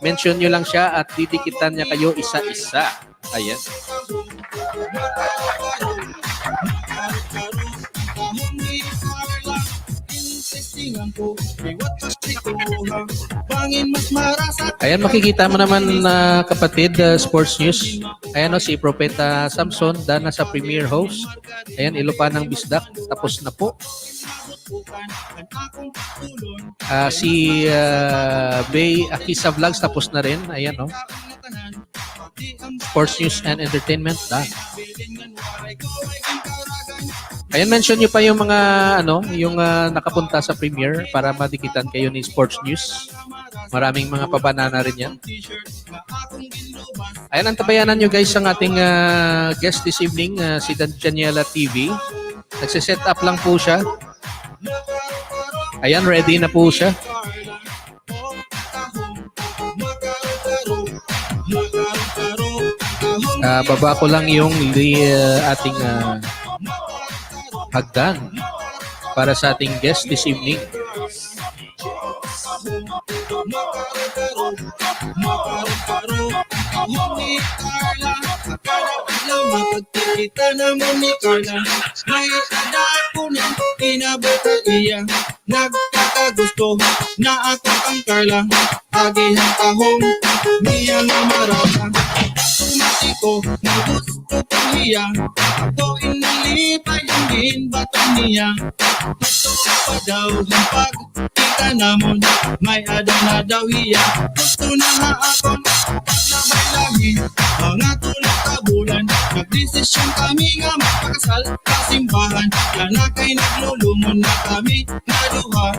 mention nyo lang siya at didikitan niya kayo isa-isa. Ayan. Ayan, makikita mo naman na kapatid, Sports News. Ayan, si Propeta Samson, Dana sa premiere host. Ayan, Ilocanang Bisdak, tapos na po. Si Bay Akisa Vlogs, tapos na rin. Ayan, no? Sports News and Entertainment. Ayan, mention nyo pa yung mga yung nakapunta sa premiere para madikitan kayo ni Sports News. Maraming mga pabanana rin yan. Ayan, antabayanan nyo guys ang ating guest this evening, si Janiela TV. Nagsiset up lang po siya. Ayan, ready na po siya. Baba ko lang yung ating hagdan para sa ating guest this evening. Mapagkikita naman ni Carla, may adako ng inabuta iya. Nagkakagusto na ako ang Carla, agihang tahong niya na marama. Tumatiko na gusto kong hiya, ako inalipay ang ginbatang niya. Gusto pa daw ang pagkita namon, may ada na daw hiya. Gusto na nga ako na may langit, mga tulad kabulan. Nagdesisyon kami nga magpakasal sa simbahan. Kana kay naglulumon na kami na duha.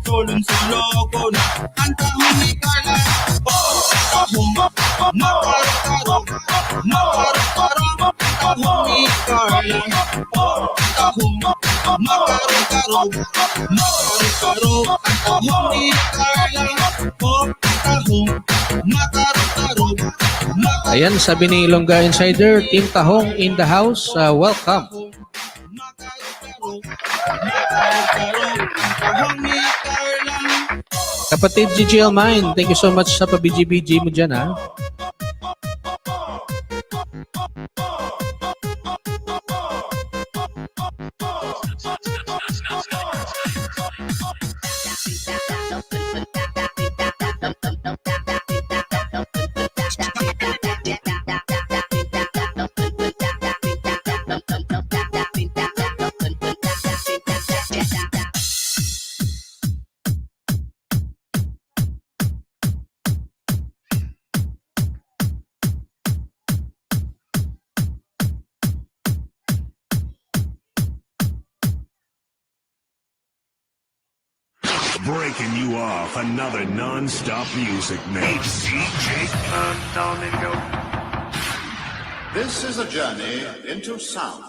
Solong-solo ko na ang tahong ni Carla. Tahong makarong-karong, makarong-karong, tahong ni Carla. Tahong makarong-karong, makarong-karong, ang tahong ni Carla. Tahong makarong-karong. Ayan, sabi ni Ilongga Insider, Team Tahong in the house, welcome. Kapatid GGL Mine, thank you so much sa pa-BGBG mo dyan, ha? Breaking you off another non-stop music mix. This is a journey into sound.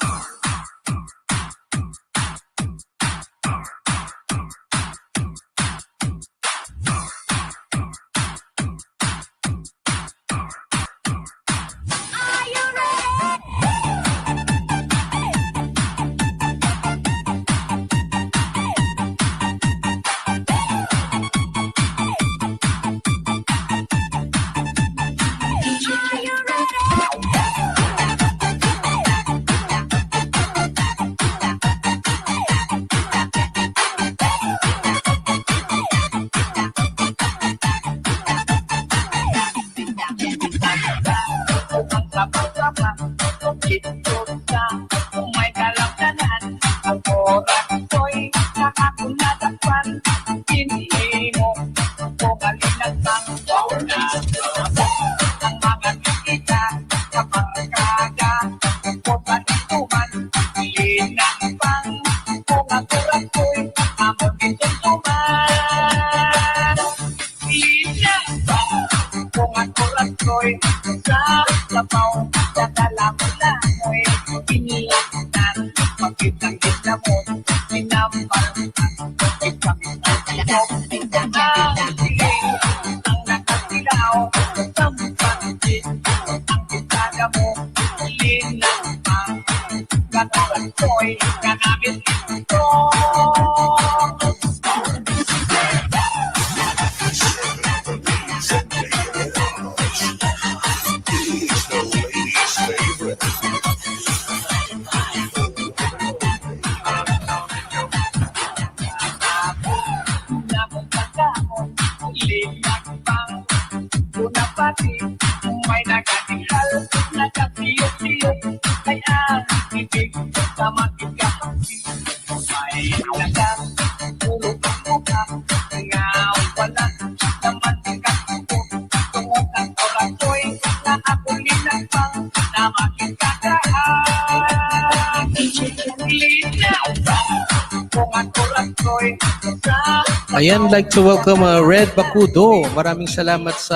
Ayan, like to welcome Red Bakudo. Maraming salamat sa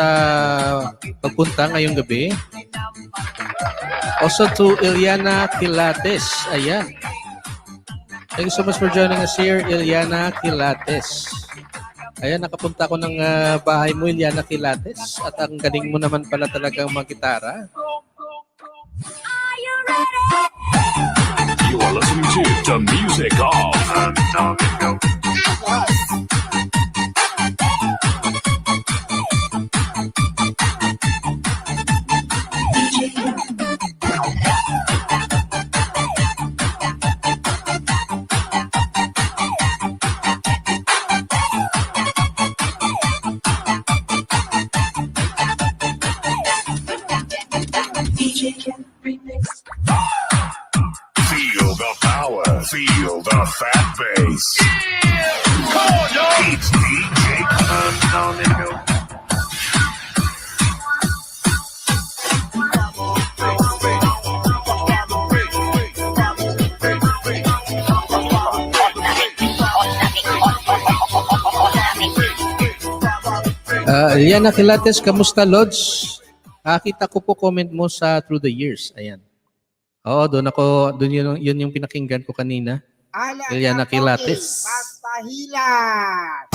pagpunta ngayong gabi. Also to Ilyana Kilates. Ayan. Thank you so much for joining us here, Ilyana Kilates. Ayan, nakapunta ko ng bahay mo, Ilyana Kilates. At ang galing mo naman pala talagang mag-gitara. You are listening to the music of Feel the power, feel the fat bass. Come on, y'all. Eliana Quilates, kamusta, Lods? Kita ko po comment mo sa Through the Years. Ayan. Oo, doon yun yung pinakinggan ko kanina. Eliana Quilates. Pastahilan!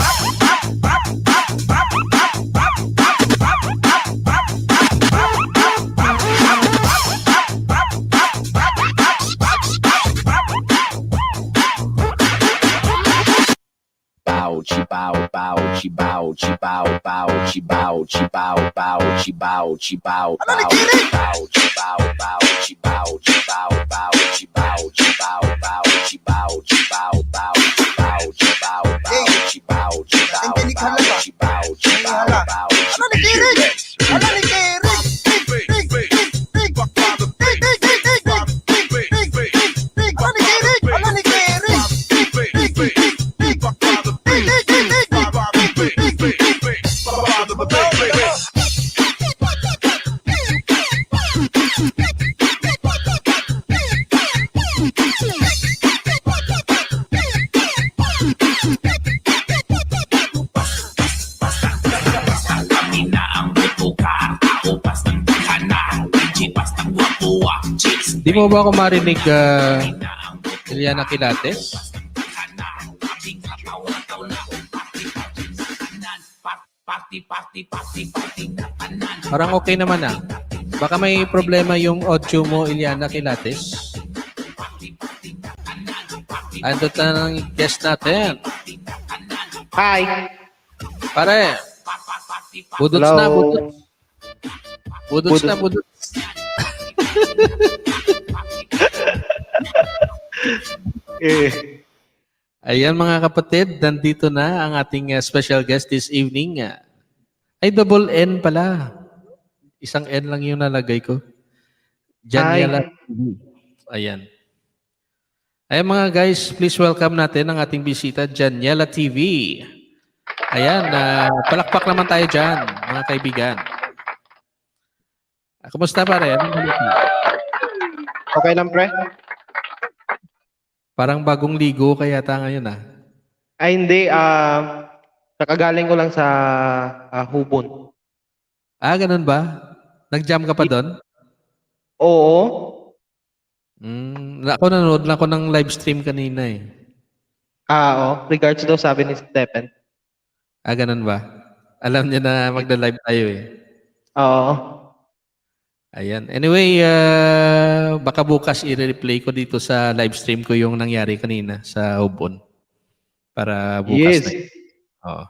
Bow, chi bow, bow, chi bow, chi bow, bow, chi bow, chi bow, bow, chi bow, chi bow, bow, bow, chi bow, bow, chi bow, chi bow, bow, chi bow, chi bow, bow, chi bow, chi bow, bow, bow, chi bow, bow, chi bow, chi bow, bow, chi bow, chi bow, bow. Ano ni Kirig? Ano ni Kirig? Di mo ba ako marinig, Eliana Quilates? Parang okay naman ah. Baka may problema yung audio mo, Eliana Quilates. Andot na ng guest natin. Hi! Pare, budots na, budots. Budots na, budots. Ayan mga kapatid, nandito na ang ating special guest this evening. Ay, double N pala. Isang N lang yung nalagay ko. Janiela TV. Ayan. Ayan mga guys, please welcome natin ang ating bisita, Janiela TV. Ayan, palakpak naman tayo dyan, mga kaibigan. Kumusta pare? Okay lang, pre? Parang bagong ligo kaya yata ngayon ah. Ay, hindi. Nakagaling ko lang sa Hubon. Ganun ba? Nag-jam ka pa doon? Oo. Ako nanood lang ako ng live stream kanina eh. Oo. Regards daw sabi ni Stephen. Ganun ba? Alam niya na magda-live tayo eh. Oo. Ayan. Anyway, baka bukas i-replay ko dito sa live stream ko yung nangyari kanina sa Ubon. Para bukas na. Oo.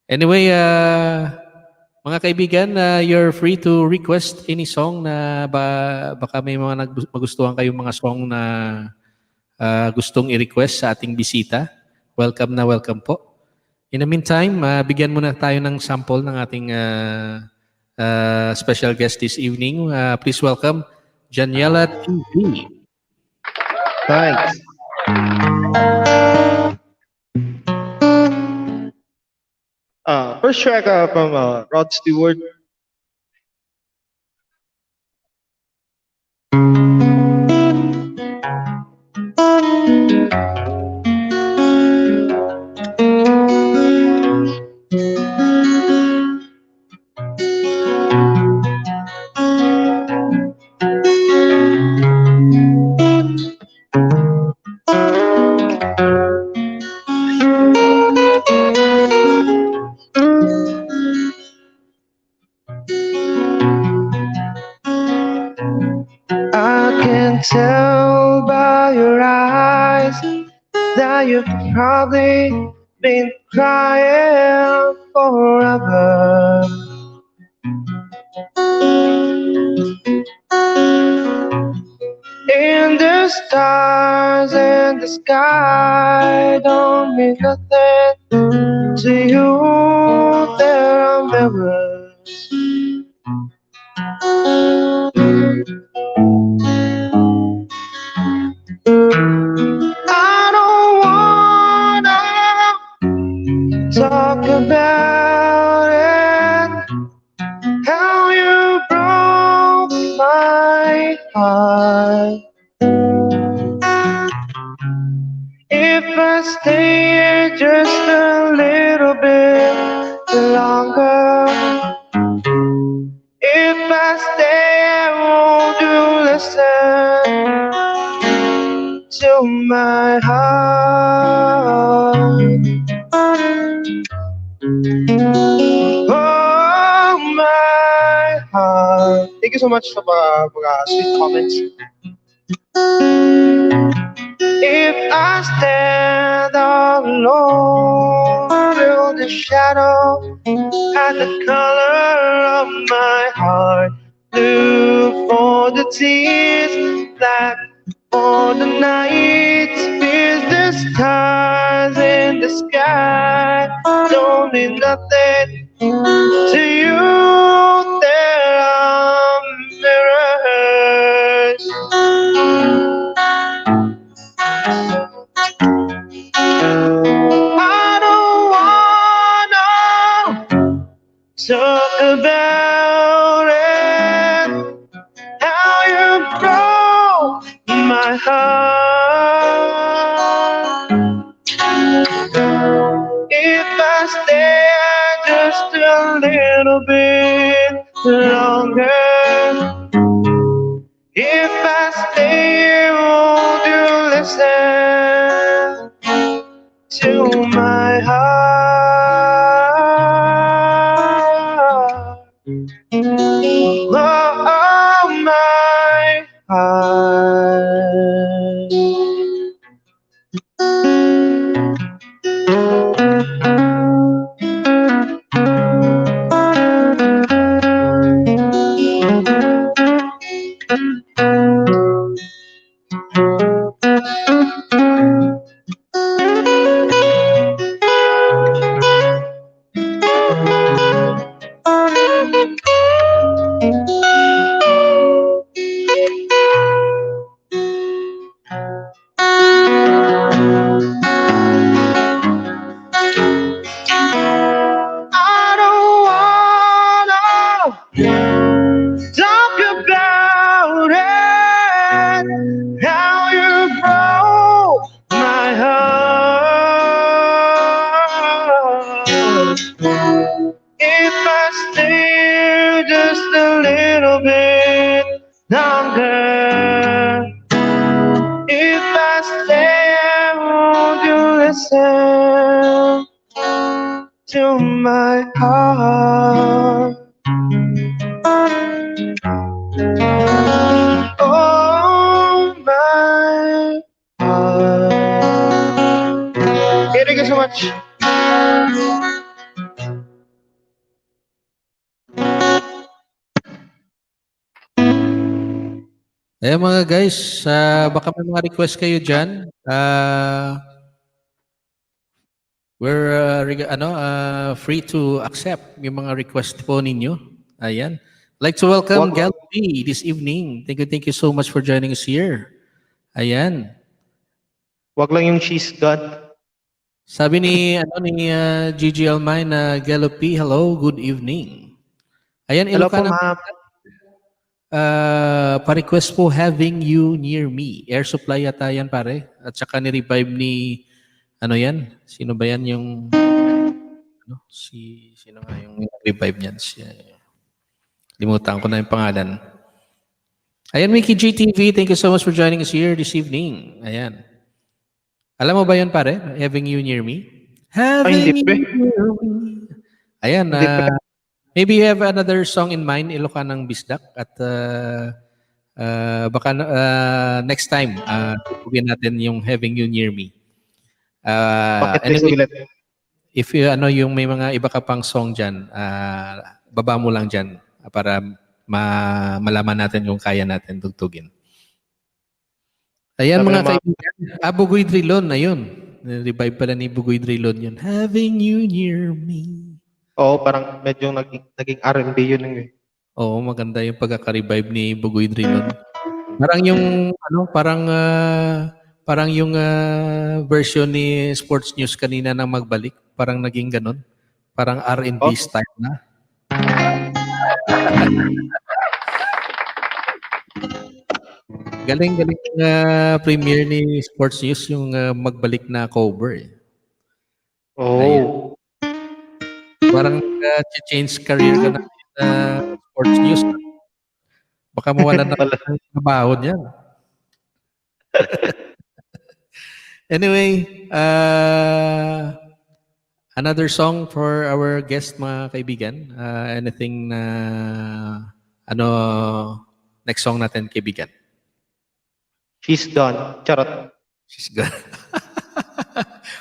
Anyway, mga kaibigan, you're free to request any song na baka may mga magustuhan kayong mga song na gustong i-request sa ating bisita. Welcome na welcome po. In the meantime, bigyan muna tayo ng sample ng ating special guest this evening. Please welcome Janiela TV. Thanks. First track from Rod Stewart. Tell by your eyes that you've probably been crying forever. In the stars and the sky don't mean nothing to you. There are mirrors. I don't wanna talk about it, how you broke my heart. If I stay here just a little bit longer, my heart. Oh, my heart. Thank you so much sa mga sweet comments. If I stand alone, will the shadow and the color of my heart blue for the tears, black for the night, is the stars in the sky don't mean nothing to you. There are mirrors. I don't wanna talk about it, how you broke my heart. If I stay just a little bit longer, if I stay, won't you listen to my heart? Oh, my heart. I don't wanna talk about it, how you broke my heart. If I stay just a little bit longer, if I stay, won't you listen to my heart? Oh, my heart. Okay, thank you so much. Mga guys, baka may mga request kayo dyan. We're free to accept yung mga request po ninyo. Ayan. Like to welcome Galaxy this evening. Thank you so much for joining us here. Ayan. Wag lang yung cheese god. Sabi ni Gigi Almay na Galaxy, hello, good evening. Ayan, Hello po, Ilocana. ma'am. Pa-request po having you near me. Air supply yata yan pare. At saka ni-revive ni Sino ba yan yung sino nga yung revive niyan? Limutan ko na yung pangalan. Ayan, Mickey GTV, thank you so much for joining us here this evening. Ayan. Alam mo ba yun pare? Having you near me? Having you near me. Ayan, maybe you have another song in mind, Ilocanang Bisdak, at baka next time, tugin natin yung Having You Near Me. Anyway, if you yung may mga iba ka pang song dyan, baba mo lang dyan para malaman natin yung kaya natin tugtugin. Ayan mga kaibigan, Bugoy Drilon, ayun. Revive pala ni Bugoy Drilon yun. Having You Near Me. Oo, parang medyo naging R&B yun eh. Oo, maganda yung pagkaka-revive ni Bugoy Drilon. Parang yung parang yung version ni Sports News kanina na magbalik, parang naging ganun. Parang R&B style na. Galing premiere ni Sports News yung magbalik na cover eh. Oh. Parang change career ka na Sports News. Baka mawala na ng trabaho niyan. Anyway, another song for our guest, mga kaibigan. Anything na, next song natin, kaibigan? She's gone. Charot. She's gone.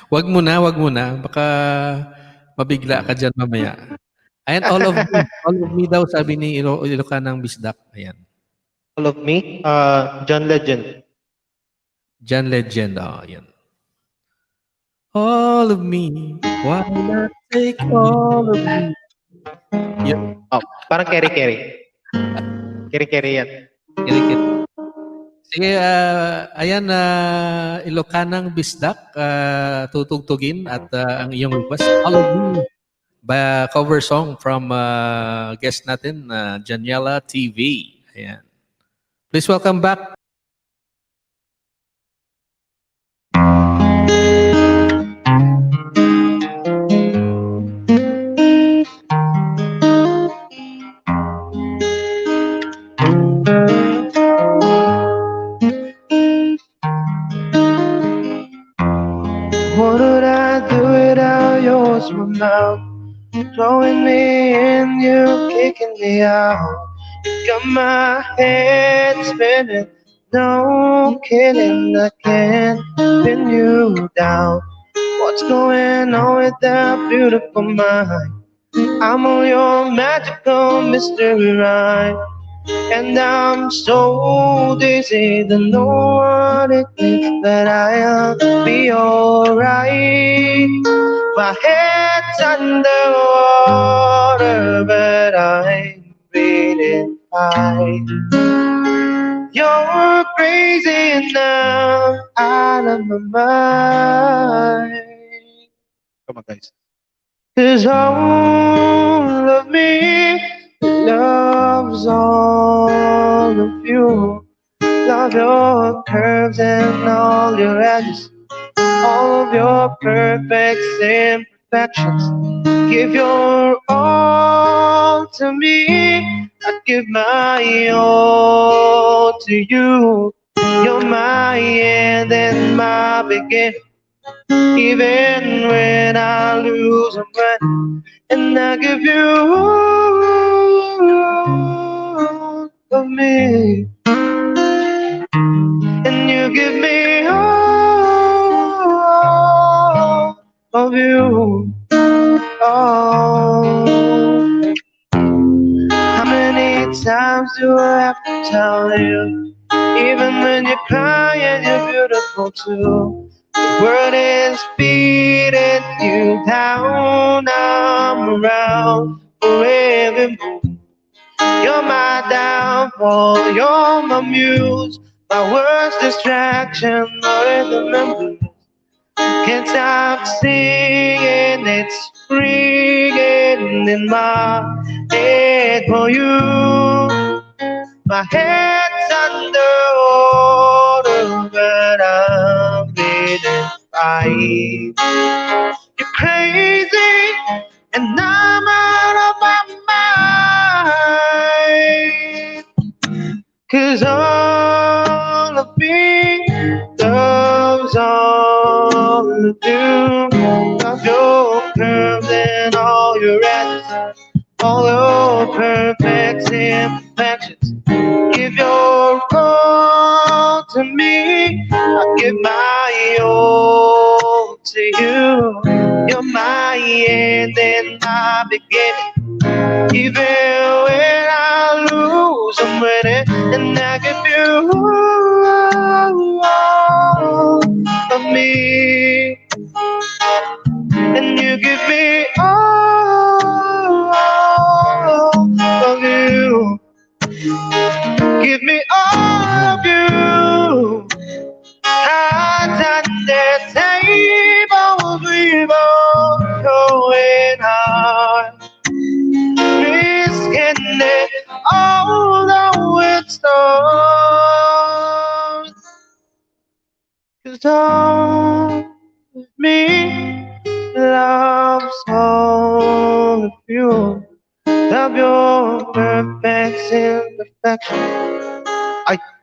Wag mo na. Baka mabigla ka dyan mamaya. Ayan, all of me daw, sabi ni Ilocanang Bisdak. Ayan. All of me? John Legend. John Legend, ayan. All of me, why not take all of me? Yun. Oh, parang Kerry. Kerry yan. Kirikit. Sige, ayan, Ilocanang Bisdak, tutugtugin at ang iyong request, All of Me, by cover song from guest natin, Janiela TV. Ayan. Please welcome back. What would I do without yours, my mouth? Throwing me in, you kicking me out. Got my head spinning, no kidding, I can't pin you down. What's going on with that beautiful mind? I'm on your magical mystery ride. And I'm so dizzy, don't know what it is, but I'll be alright. My head's underwater, but I'm breathing fine. You're crazy and I'm out of my mind. Come on, guys. 'Cause all of me loves all of you. Love your curves and all your edges, all of your perfect imperfections. Give your all to me, I give my all to you. You're my end and my beginning. Even when I lose, I'm winning, and I give you all of me, and you give me all of you. Oh, how many times do I have to tell you? Even when you're crying, you're beautiful too. The world is beating you down. I'm around for every move. You're my downfall, you're my muse, my worst distraction, rhythm and blues. Can't stop singing, it's ringing in my head for you. My head's underwater, but I'm breathing fine. You're crazy, and I'm out of my mind. 'Cause all of me loves all of you. Love your curves and all your edges, all your perfect imperfections. Give your all to me, I give my all to you. You're my end and my beginning. Even when I lose, I'm winning, and I give you all of me, and you give me all of you. Give me all of you. Cards on the table, we both going hard, risking it all though it's done. 'Cause all of me loves all of you. Love your perfect imperfection.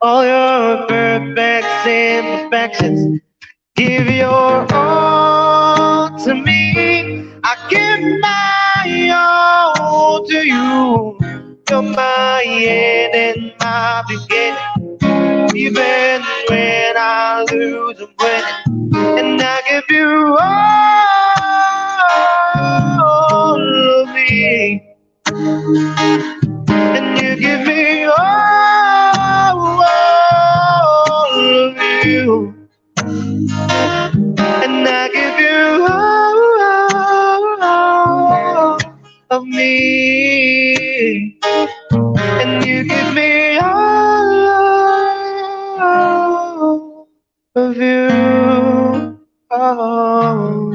All your perfect imperfections. Give your all to me. I give my all to you. You're my end and my beginning. Even when I lose, I'm winning. And I give you all of me. And you give me all of you. And I give you all of me. And you give me all of you. Oh.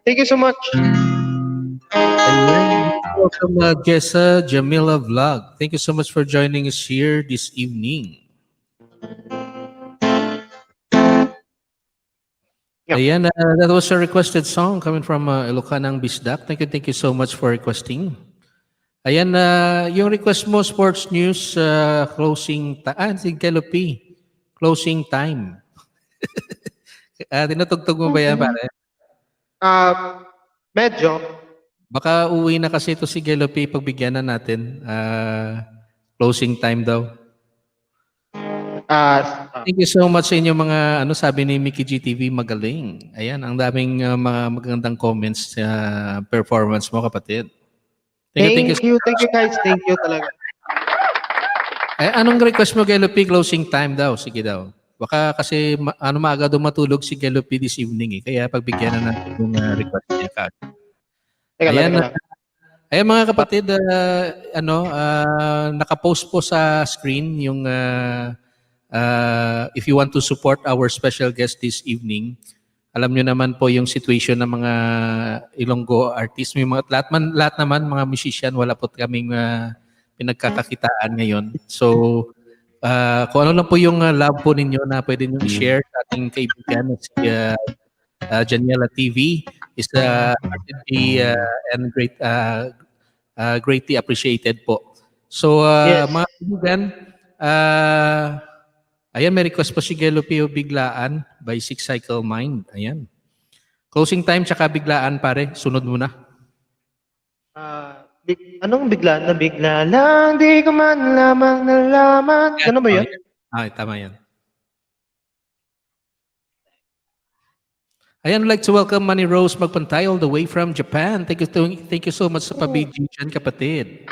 Thank you so much. Welcome, Jessa Jamila Vlog. Thank you so much for joining us here this evening. Ayan, that was a requested song coming from Ilocanang Bisdak. Thank you so much for requesting. Ayan, yung request mo, sports news, closing time. Si Kelopi, closing time. Tinutugtog mo ba yan, pare? Medyo. Baka uwi na kasi ito si Kelopi, pagbigyan na natin. Closing time daw. Thank you so much sa inyong mga, sabi ni Mickey GTV, magaling. Ayan, ang daming mga magandang comments sa performance mo, kapatid. Thank you guys. Thank you talaga. Anong request mo, Kelopi? Closing time daw. Sige daw. Baka kasi maaga daw matulog si Kelopi this evening. Kaya pagbigyan na natin yung request niya. Ayan, ayan mga kapatid, nakapost po sa screen yung if you want to support our special guest this evening. Alam nyo naman po yung situation ng mga Ilonggo artists. May mga, lahat naman mga musician, wala po kaming pinagkakakitaan ngayon. So, kung ano lang po yung love po ninyo na pwede nyo i-share sa ating kaibigan si Janiela TV is and greatly appreciated po. So, mga kaibigan, ayan, may request po si Kelopi Biglaan by Six Cycle Mind. Ayan. Closing time tsaka biglaan, pare. Sunod muna. Anong bigla na bigla lang, di ko man lamang nalaman. Ano ba yun? Tama yan. Ayan, I'd like to welcome Manny Rose Magpantay all the way from Japan. Thank you so much sa pabidyo dyan, kapatid.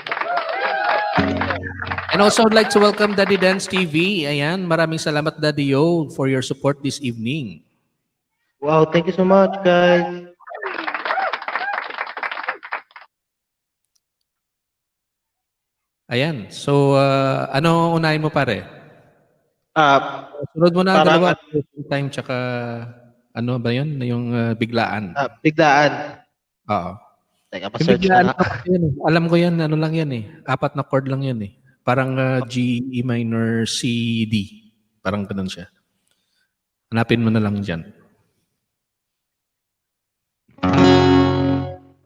And also, I'd like to welcome Daddy Dance TV. Ayan, maraming salamat, Daddy Yo, for your support this evening. Wow, thank you so much, guys. Ayan, so ano unahin mo, pare? Sunod mo na dalawa. Time tsaka ano ba yun? Yung biglaan. Biglaan. Oo. Teka, pa-search na nga. Alam ko yan, ano lang yan eh. 4 na chord lang yan eh. Parang G, E minor, C, D. Parang ganun siya. Hanapin mo na lang dyan.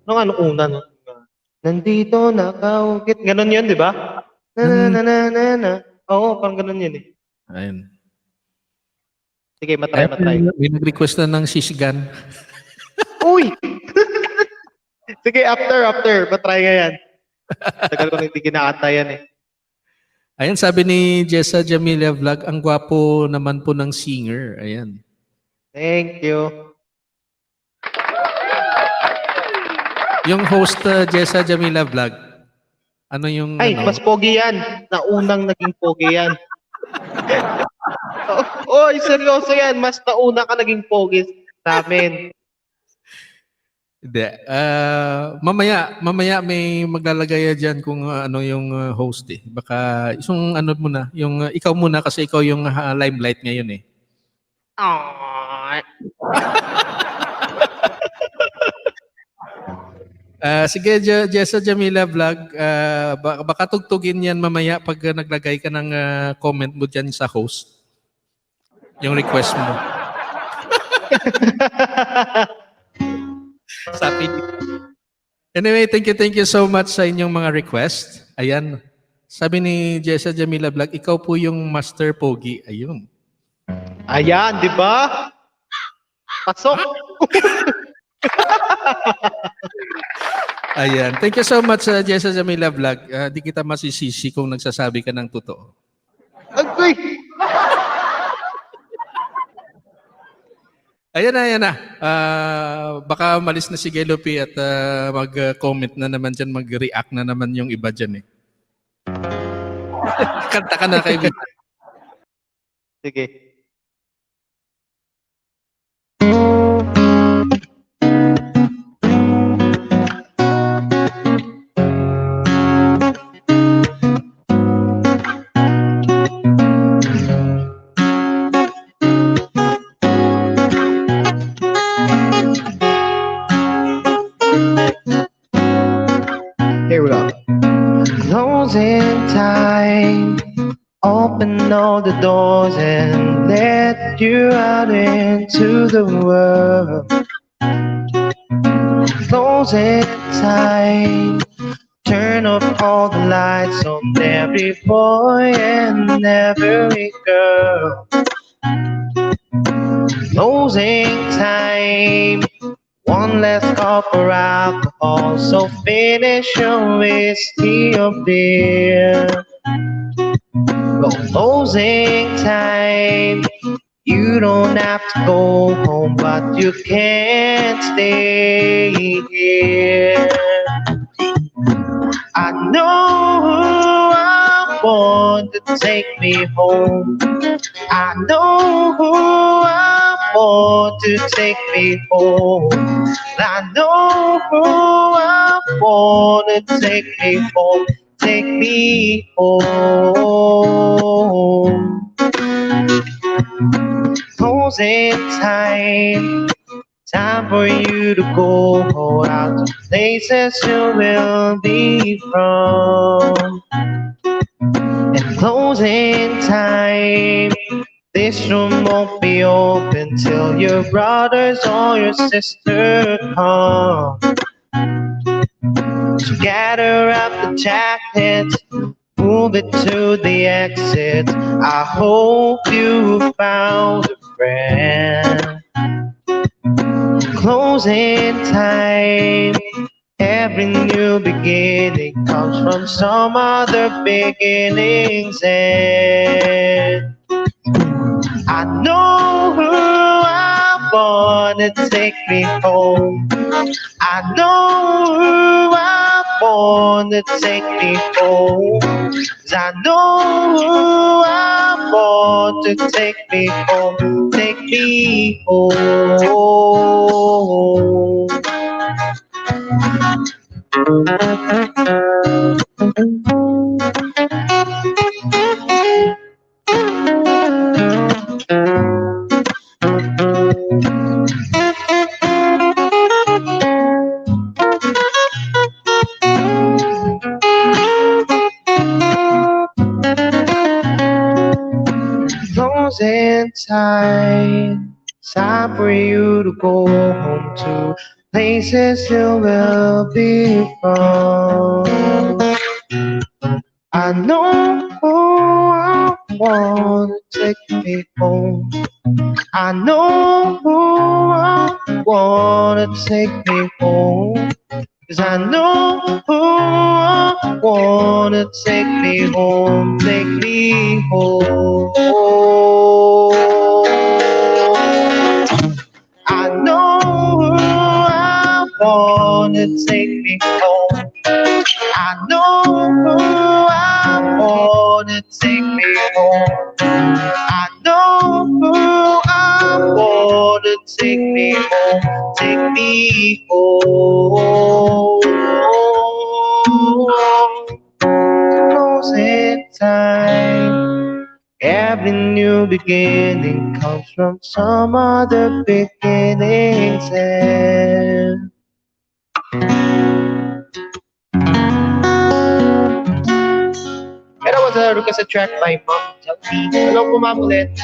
Ano una, no? Nandito, nakaukit. Ganon yun, di ba? Na. Oo, parang ganon yun eh. Ayun. Sige, matry. May nag-request na ng sisigan. Uy! Sige, after. Matry nga yan. Tagal ko nang hindi kinakanta yan eh. Ayan, sabi ni Jessa Jamila Vlog, ang gwapo naman po ng singer. Ayan. Thank you. Yung host Jessa Jamila Vlog, ano yung... Ay, mas pogi yan. Naunang naging pogi yan. Oy, seryoso yan. Mas nauna ka naging pogi sa amin. Hindi. Mamaya may maglalagay dyan kung ano yung host eh. Baka isang ano muna, yung ikaw muna kasi ikaw yung limelight ngayon eh. Sige, Jessa Jamila Vlog, baka tugtugin yan mamaya pag naglagay ka ng comment mo dyan sa host. Yung request mo. Sabi. Anyway, thank you so much sa inyong mga request. Ayan. Sabi ni Jessa Jamila Vlog, ikaw po yung Master Pogi. Ayun. Ayan, di ba? Pasok! Ayan. Thank you so much, Jessa Jamila Vlog. Di kita masisisi kung nagsasabi ka ng totoo. Agoy! Ayan na. Baka malis na si Gelopi at mag-comment na naman dyan, mag-react na naman yung iba dyan eh. Kanta ka na, kaibigan. Sige. Here we go. Closing time. Open all the doors and let you out into the world. Closing time. Turn off all the lights on every boy and every girl. Closing time. One less cup of alcohol, so finish your whiskey or beer. Closing time. You don't have to go home, but you can't stay here. I know who I want to take me home. I know who I want to take me home. I know who I want to take me home. Take me home. Closing time. Time for you to go out to places you will be from. And closing time. This room won't be open till your brothers or your sister come. So gather up the jackets, move it to the exit. I hope you found a friend. Closing time. Every new beginning comes from some other beginning's end. I know who I want to take me home. I know who I want to take me home. 'Cause I know who I want to take me home. Take me home. Closing time. Time for you to go home to places you will be from. I know who I want to take me home. I know who I want to take me home. 'Cause I know who I want to take me home. Take me home. I know who I want to take me home. I know who I want to take me home. I know who I want to take me home. Take me home. Closing time. Every new beginning comes from some other beginning's end. That was a requested track by Mom Chelsea. Hello po, Ma'am, ulit.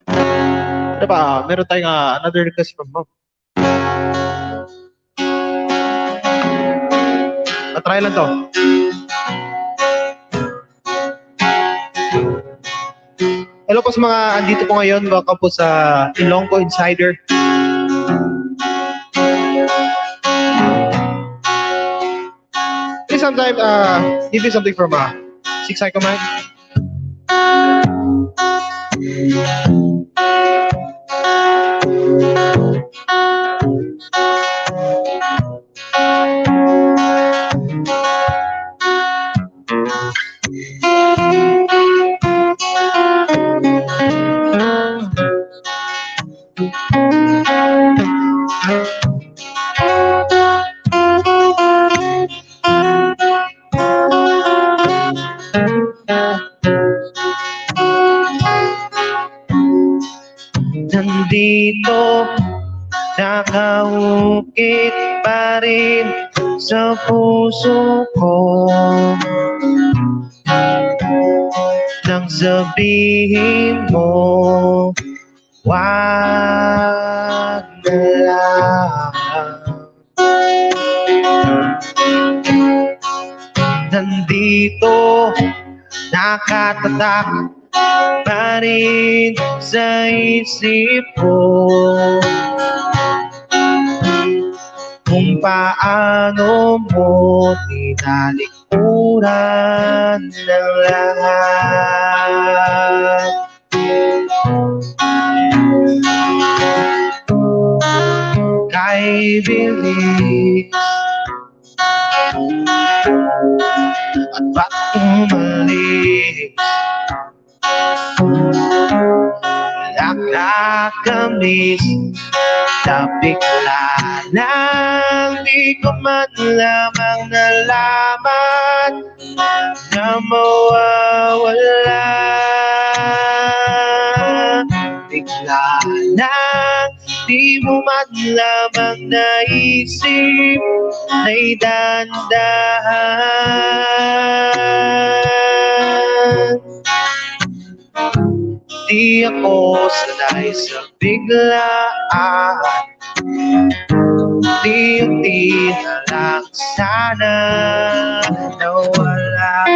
Ano ba? Meron tayong another request from Mom. Try lang to. Hello po sa mga andito po ngayon. Welcome po sa Ilonggo Insider. Please sometime give me something from Six Psycho Man. Nandito, nakaukit pa rin sa puso ko. Nang sabihin mo, wag na lang. Nandito, nakatatak pa rin sa isip ko kung paano mo tinalikuran ng lahat. Kay bilis at ba't umalis? Nakakamiss na bigla lang, di ko man lamang nalaman na mawawala. Bigla lang, di mo man lamang naisip na idandahan. Di ako sanay sa biglaan, di na lang sana nawala.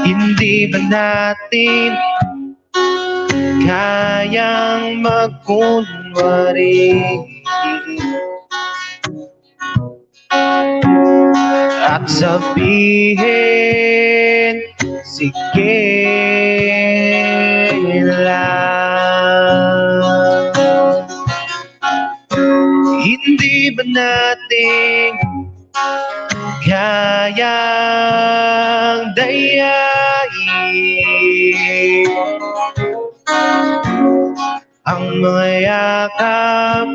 Hindi ba natin kayang magkunwari at sabihin, sige lang? Hindi ba natin kayang dayain ang mga yakap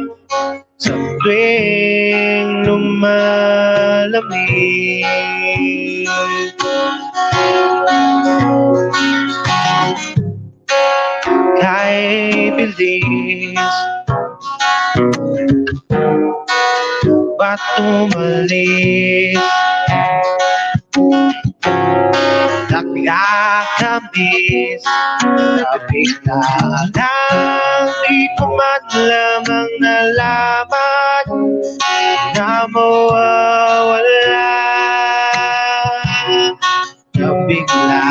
sa tuwing lumalamig? Kahit bilis, ba't umalis? Nakakamiss na bigla lang, di ko man lamang nalaman na mawawala. Na bigla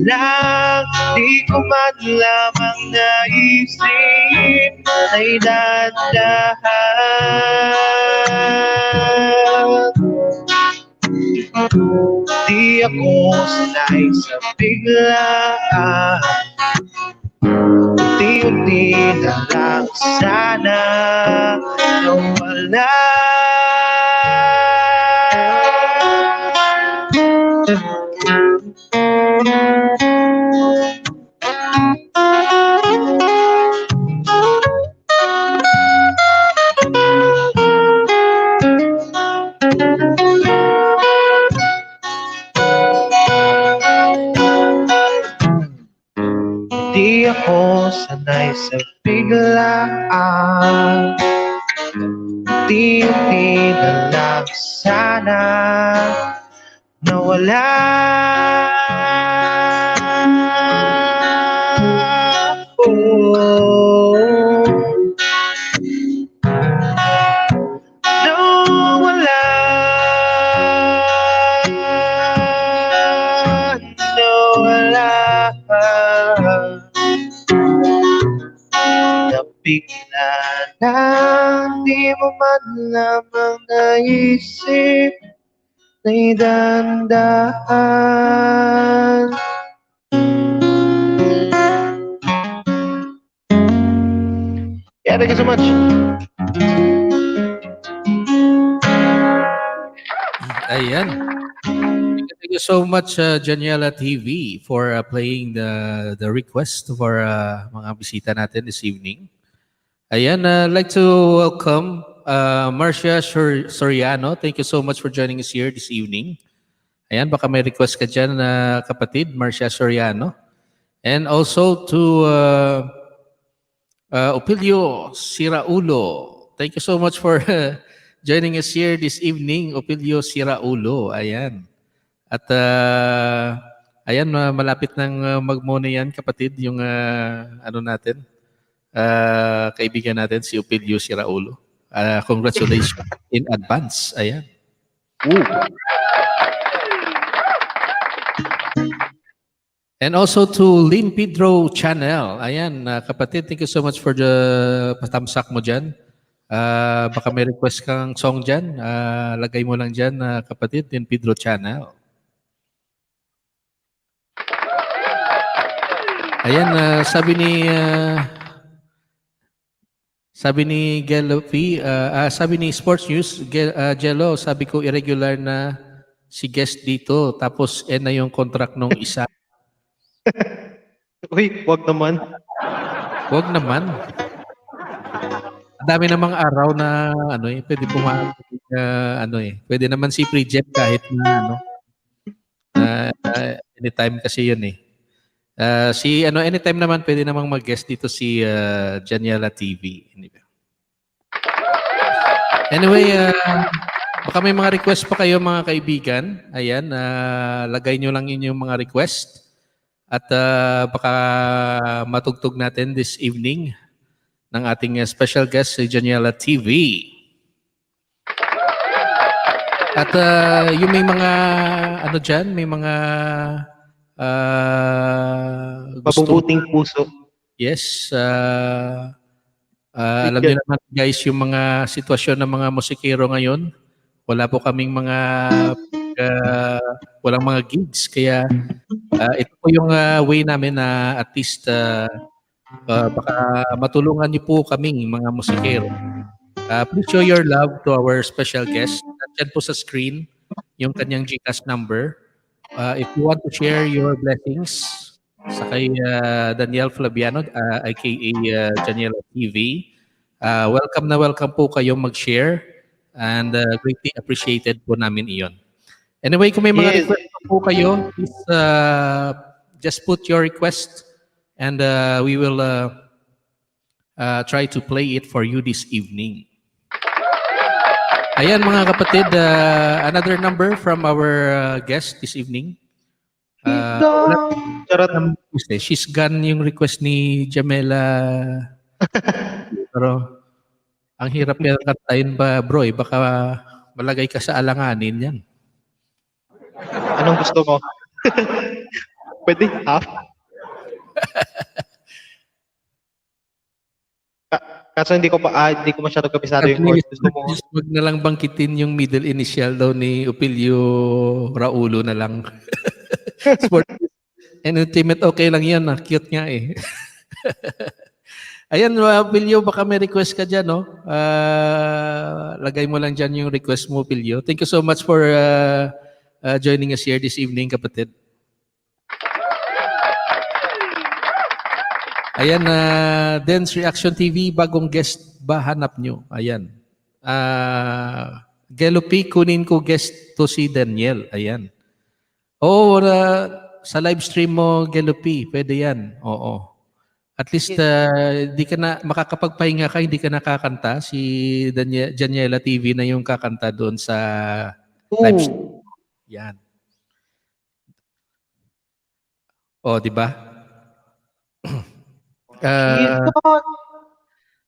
lang, di ko man lamang naisip na idandahan. Di ako sanay sa biglaan, unti-unti na lang sana nawala. Di ako sanay sa biglaan, unti-unti na lang sana nawala. Nawala, nawala, nabigla lang, di mo man lamang naisip na idandaan. Yeah, thank you so much. Ayan. Thank you so much, Janiela TV, for playing the request for mga bisita natin this evening. Ayan, I'd like to welcome Marcia Soriano. Thank you so much for joining us here this evening. Ayan, baka may request ka dyan, kapatid, Marcia Soriano. And also to Opilio Siraulo. Thank you so much for joining us here this evening, Opilio Siraulo. Ayan. At ayan, malapit nang magmuna yan, kapatid, yung ano natin, kaibigan natin, si Opilio Siraulo. Congratulations in advance. Ayan. And also to Lynn Pedro Channel. Ayan, kapatid, thank you so much for the patamsak mo dyan. Baka may request kang song dyan. Lagay mo lang dyan, kapatid, Lynn Pedro Channel. Ayan, sabi ni Gelo P, sabi ni Sports News, Jello, sabi ko irregular na si guest dito. Tapos na yung contract nung isa. Uy, wag naman. Wag naman. Ang dami namang araw na pwede pumasok pwede naman si Pre-Jet kahit na anytime kasi yun eh. Anytime naman pwede namang mag-guest dito si Janiela TV. Anyway, baka may mga request pa kayo mga kaibigan. Ayan, lagay nyo lang inyong mga request. At baka matugtog natin this evening ng ating special guest si Janiela TV. At yung may mga dyan, may mga mabubuting puso. Yes. Alam niyo naman guys, yung mga sitwasyon ng mga musikero ngayon, wala po kaming walang mga gigs. Kaya ito po yung way namin na at least baka matulungan niyo po kaming mga musikero. Please show your love to our special guest. Nandiyan po sa screen yung kanyang GCash number. If you want to share your blessings sa kay Daniel Flaviano, aka Janiela TV, welcome na welcome po kayo mag-share and greatly appreciated po namin iyon. Anyway, kung may mga request po kayo, please just put your request and we will try to play it for you this evening. Ayan mga kapatid, another number from our guest this evening. She's gone yung request ni Jamela. Pero ang hirap yan kantayin ba bro, baka malagay ka sa alanganin yan. Anong gusto mo? Pwede half? Kaso hindi ko masyado kabisado yung chords. Gusto mo? Wag na lang bangkitin yung middle initial daw ni Opilio Raulo na lang. Sport and Ultimate, okay lang yan. Cute nga eh. Ayan, Opilio, baka may request ka dyan, no? Lagay mo lang dyan yung request mo, Opilio. Thank you so much for joining us here this evening, kapatid. Ayan, Dance Reaction TV, bagong guest ba hanap nyo? Ayan. Gelopi, kunin ko guest to si Daniel. Ayan. Oo, sa live stream mo, Gelopi, pwede yan. Oo. At least di ka na makakapagpahinga ka, hindi ka nakakanta. Si Janiela TV na yung kakanta doon sa live stream. Yan. O, di ba?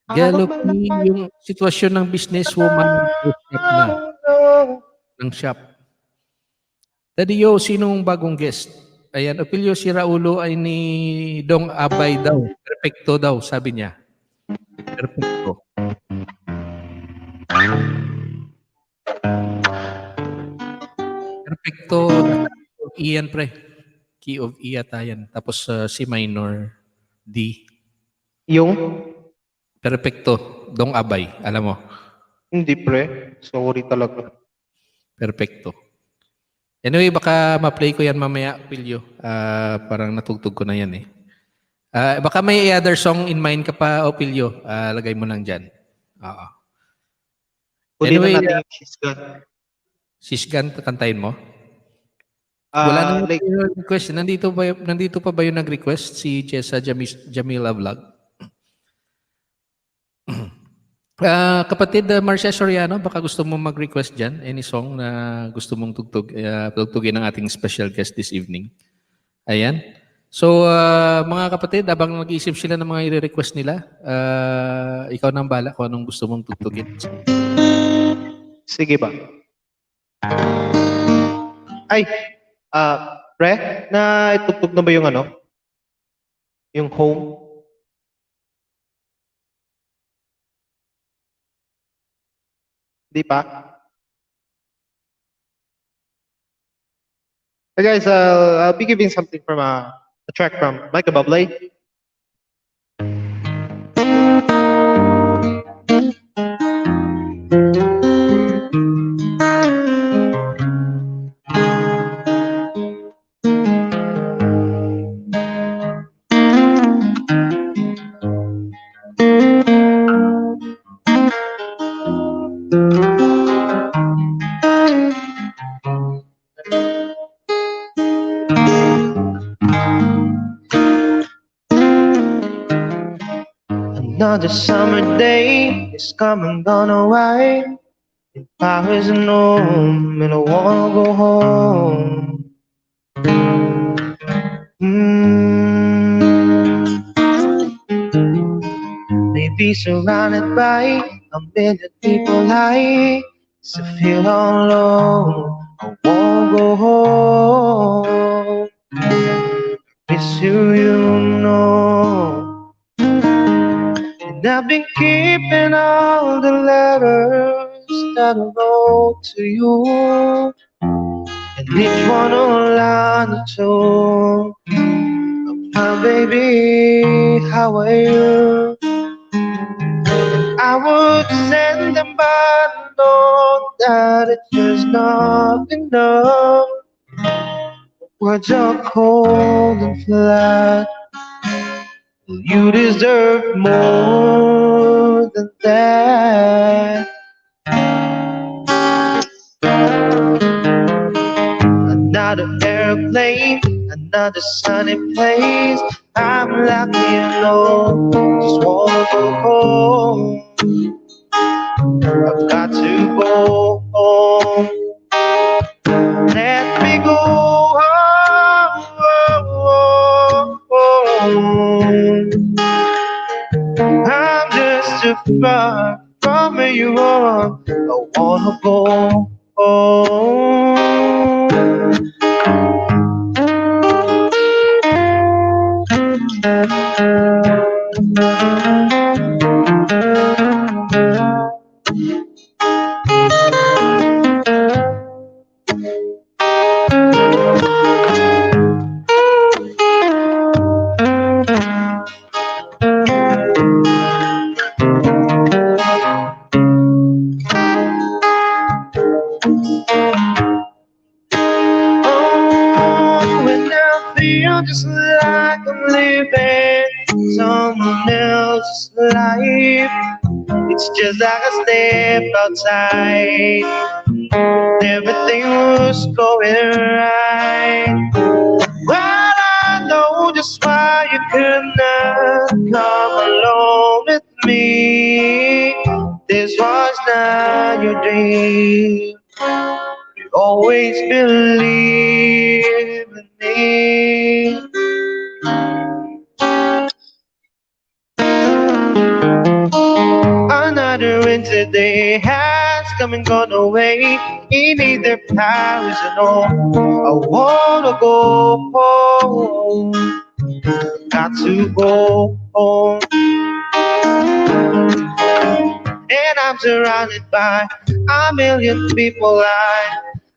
Galloping yung sitwasyon ng businesswoman ng shop. Daddy Yo, sinong bagong guest? Ayan, Opilio, si Raulo ay ni Dong Abay daw. Perfecto daw, sabi niya. Perfecto. Perfecto. Ian, pre. Key of E ata yan. Tapos C minor, D. Yung? Perfecto. Dong Abay. Alam mo? Hindi, pre. Sorry talaga. Perfecto. Anyway, baka ma-play ko yan mamaya, Pilyo. Parang natugtog ko na yan eh. Baka may other song in mind ka pa, Pilyo. Lagay mo lang dyan. Oo. Anyway, natin yung Shisgan. Shisgan, kantahin mo? Wala na request. Nandito pa ba yung nag-request? Si Jessa Jamila Vlog. Kapatid Marcia Soriano, baka gusto mo mag-request dyan? Any song na gusto mong tugtugin ng ating special guest this evening? Ayan. So, mga kapatid, habang nag-iisip sila ng mga i-request nila, ikaw nang bala kung anong gusto mong tugtugin. Sige ba? Ay, pre, na itugtog na ba yung ano? Yung home? Di pa? Hey guys, I'll be giving something from a track from Micah Bublé. Another summer day is come and gone away. If I was an home and I wanna go home. Maybe surrounded by a million people, I still feel all alone. I won't go home. Miss you, you know. And I've been keeping all the letters that I wrote to you, and each one a line or two. My baby, how are you? I would send them, but I know that it's just not enough. Words are cold and flat. You deserve more than that. Another airplane, another sunny place. I'm lucky, you know, just wanna go home. I've got to go home. Let me go home. I'm just too far from where you are. I wanna go home. Just like I'm living someone else's life. It's just like I stepped outside, everything was going right. Well, I know just why you could not dream. You always believe in me. Another winter day has come and gone away in either Paris or no. I wanna go home, got to go home. And I'm surrounded by a million people.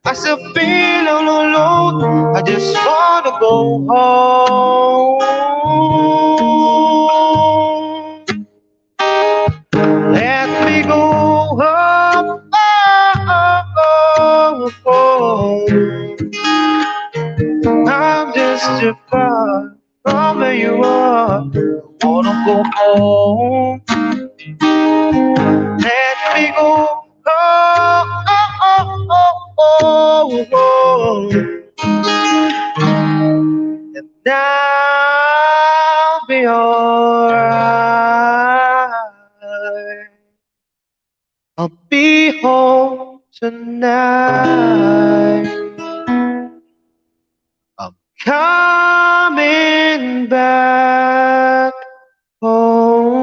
I still feel all alone. I just wanna go home. Let me go home. I'm just too far from where you are. I wanna go home. Let me go home. And I'll be alright. I'll be home tonight. I'm coming back home.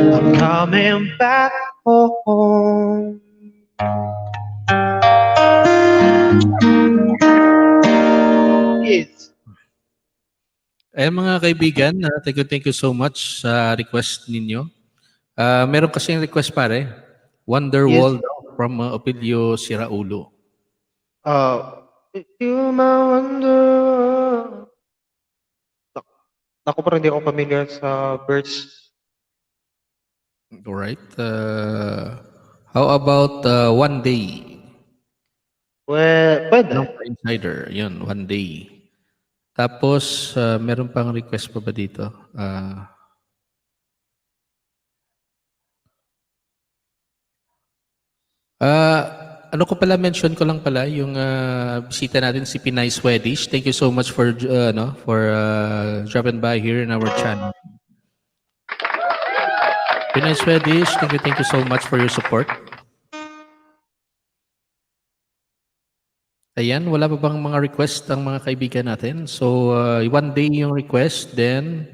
I'm coming back home. Yes. Ayan mga kaibigan, thank you so much sa request ninyo. Meron kasing request pare, Wonderwall daw from Opilio Siraulo. You my wonder. Ako parang hindi ako familiar sa verse. Alright. How about One Day? Well, pwede. Insider, yun, One Day. Tapos, meron pang request pa ba dito? Ano ko pala, mention ko lang pala yung bisita natin si Pinay Swedish. Thank you so much for dropping by here in our channel. Pinay Swedish, thank you so much for your support. Ayan, wala pa bang mga request ang mga kaibigan natin? So, One Day yung request, then,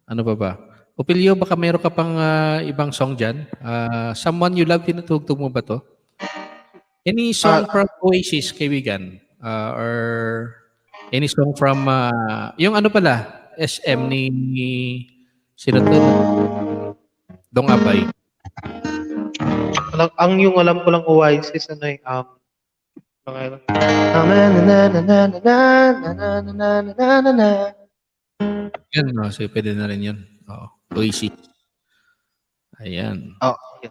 ano ba? Opilio, baka meron ka pang ibang song dyan? Someone You Love, tinutugtog mo ba to? Any song from Oasis, kaibigan? Or any song from, yung ano pala, SM ni sino to? Dong Abay. Ang yung alam ko lang Oasis, ano eh, Yan, no? So, pwede na rin yun. Oo. Oasis. Ayan. yeah.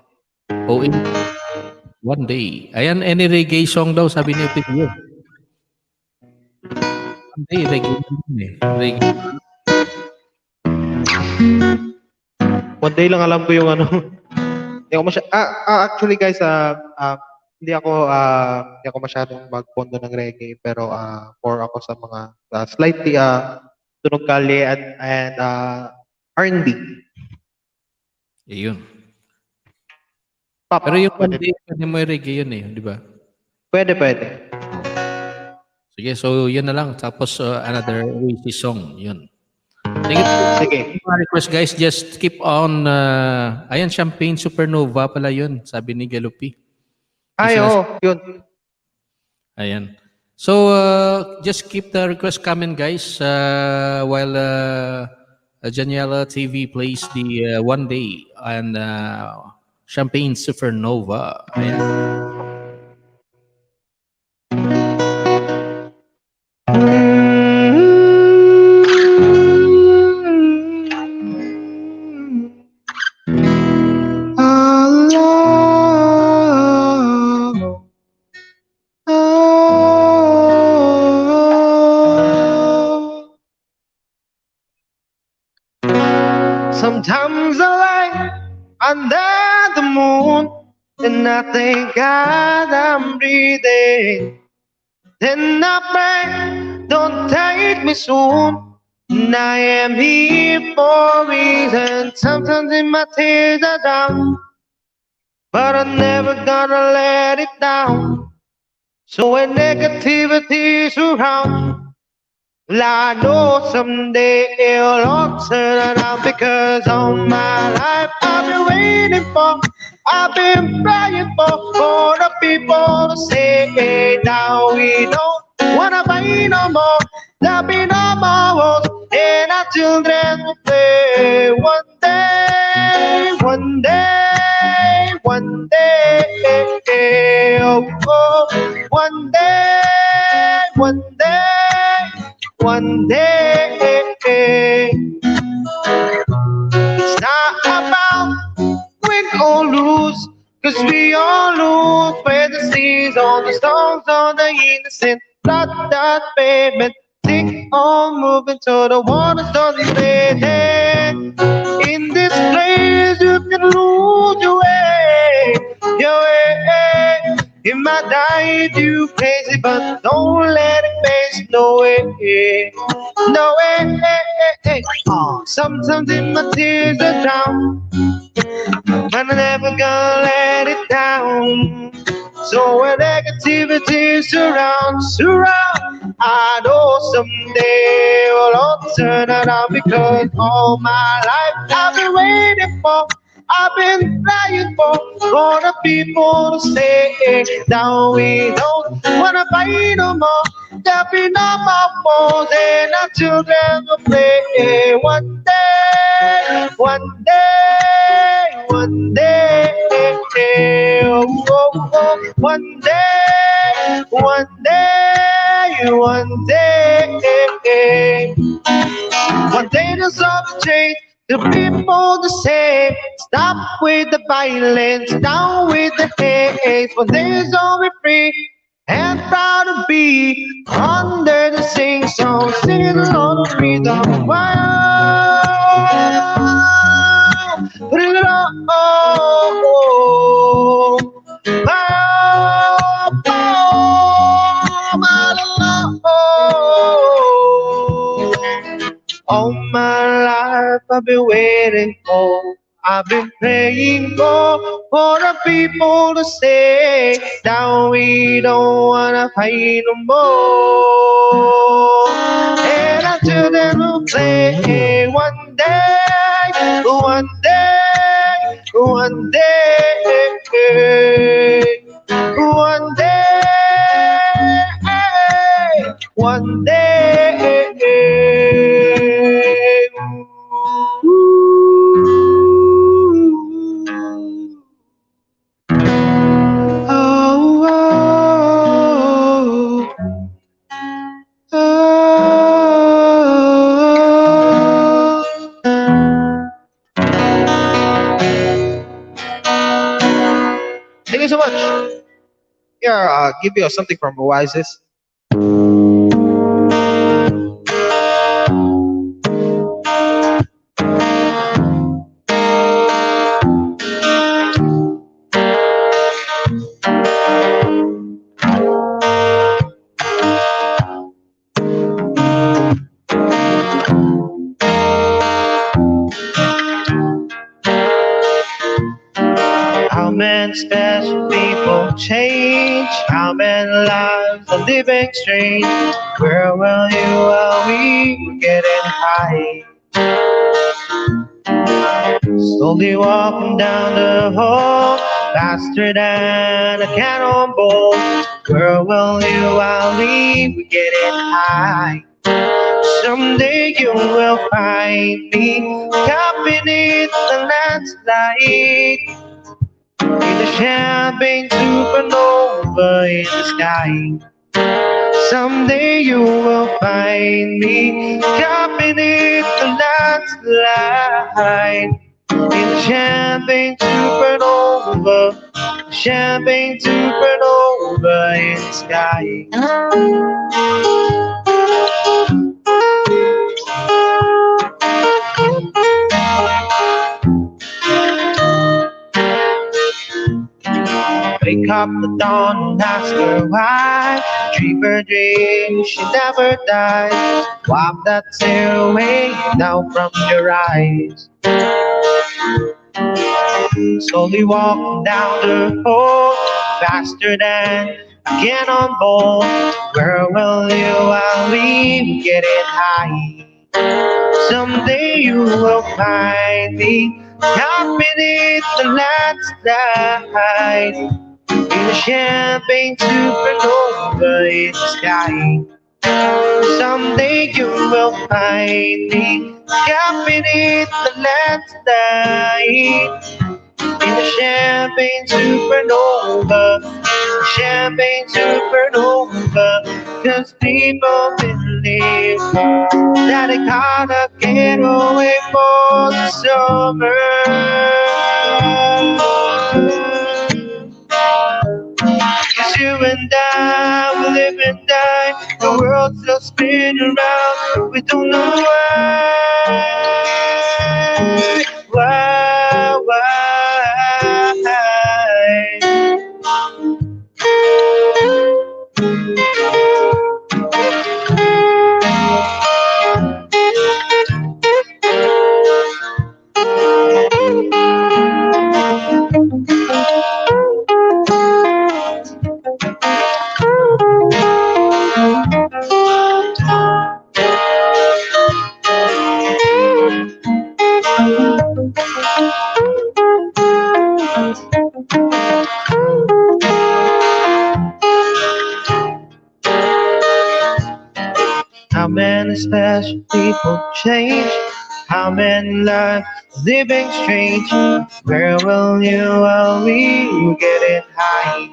One Day. Ayan, any reggae song daw, sabi ni Opilio. One Day, reggae. Reggae. One Day lang alam ko yung ano. Hindi ako actually guys, hindi ako masyadong magpondo ng reggae, pero more ako sa mga slightly tunog kali and R&B. Ayun. Pop. Pero yung One Day, pwede mo yung reggae yun di ba? Pwede. Sige, so yun na lang. Tapos another Oasis song, yun. Sige. Mga request guys, just keep on, ayan, Champagne Supernova pala yun, sabi ni Galupi. Yun. Ayan. So, just keep the request coming guys, while Janiela TV plays the One Day and Champagne Supernova. Ayan. Sometimes I lie under the moon and I thank God I'm breathing. Then I pray, don't take me soon. And I am here for a reason. Sometimes in my tears are down, but I'm never gonna let it down. So when negativity surrounds, well, I know someday it'll all turn around because all my life I've been waiting for, I've been praying for the people to say, hey, now we don't wanna fight no more. There'll be no more wars, and our children will play one day, one day, one day, oh, oh, one day, one day. One day, it's not about win or lose, cause we all lose when the seas on the stones on the innocent blood that pavement. Think on moving to the waters doesn't fade. In this place you can lose your way, your way. You might die you crazy, but don't let it face no way, no way. Sometimes in my tears are drown, but I'm never gonna let it down. So when negativity surrounds, I know someday we'll all turn around because all my life I've been waiting for, I've been crying for the people to say, now we don't wanna fight no more. There'll be no more wars and our children will play one day, one day, one day, oh, oh, oh. One day, one day, one day. One day there's all change. The people the same. Stop with the violence, down with the hate. One day is all we free and proud to be under the sing song, singing along the freedom. Wow, put it on. All my life I've been waiting for, I've been praying for the people to say that we don't wanna fight no more. And until then we'll play one day, one day, one day, one day, one day. Thank you so much. Here, I'll give you something from Oasis. How many special people change? How many lives are living strange? Where will you while we were getting high? Slowly walking down the hall, faster than a cannonball. Where will you while we were getting high? Someday you will find me caught beneath the landslide, in the champagne supernova in the sky. Someday you will find me caught beneath the landslide, in the champagne supernova, champagne supernova in the sky. wake up the dawn and ask her why. Dream her dream, she never dies. Wipe that tear away now from your eyes. Slowly walking down the road, faster than I can on board. Where will you and we getting high? Someday you will find me up beneath the last light, in a champagne supernova in the sky. Someday you will find me up beneath the last light, in a champagne supernova, champagne supernova. 'Cause people believe that I gotta get away for the summer. 'Cause you and I will live and die, the world's still spinning around, we don't know why. How many special people change? How many lives living strange? Where will you and we get it high?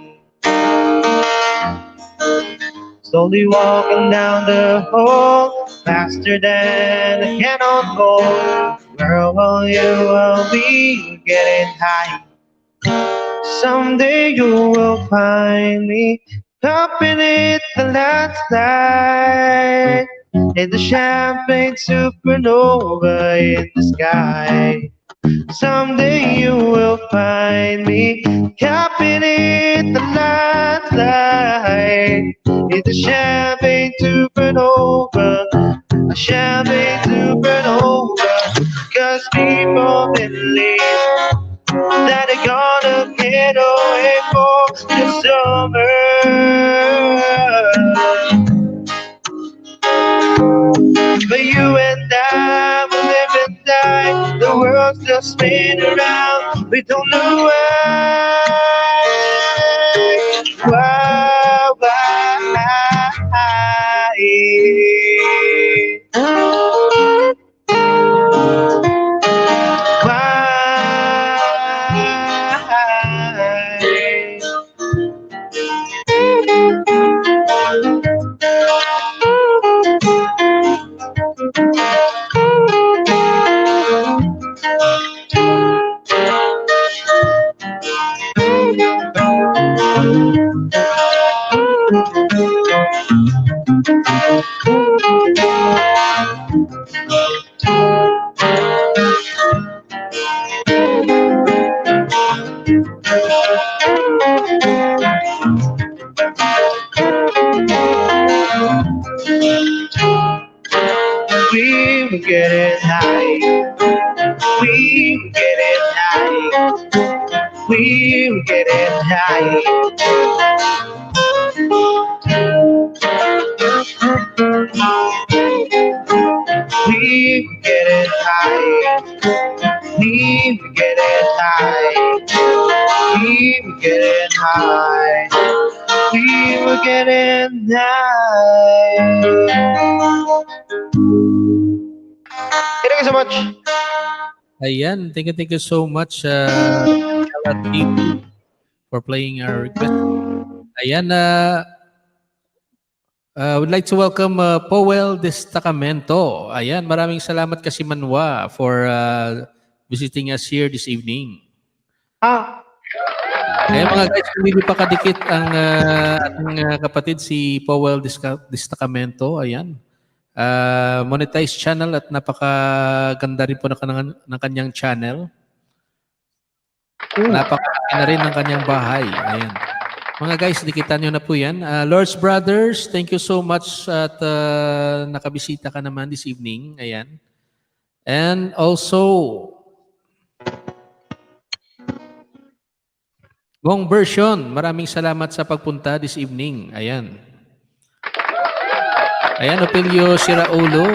Slowly walking down the hall, faster than a cannon ball. Where will you and we get it high? Someday you will find me up beneath the last light, in the champagne supernova in the sky. Someday you will find me up beneath the last light, in the champagne supernova, a champagne supernova. 'Cause people believe that they're gonna get away for the summer. But you and I will live and die, the world's still spinning around, we don't know we were getting high, we were getting high, we were getting high. We were getting high, we were getting high, we were getting high, we were getting high. Thank you so much. Ayan, thank you so much, Kala TV, for playing our request. Ayan, would like to welcome Powell Destacamento. Ayan, maraming salamat kasi Manwa for visiting us here this evening. Ayan mga guys, kung hindi pa kadikit ang ating kapatid si Powell Destacamento. Ayan. Monetized channel at napakaganda rin po ng kanyang channel. Napakaganda na rin ng kanyang bahay. Ayan. Mga guys, nakita nyo na po yan. Lord's Brothers, thank you so much at nakabisita ka naman this evening. Ayan. And also, Gong Version, maraming salamat sa pagpunta this evening. Ayan. Ayan, Opelio Siraulo.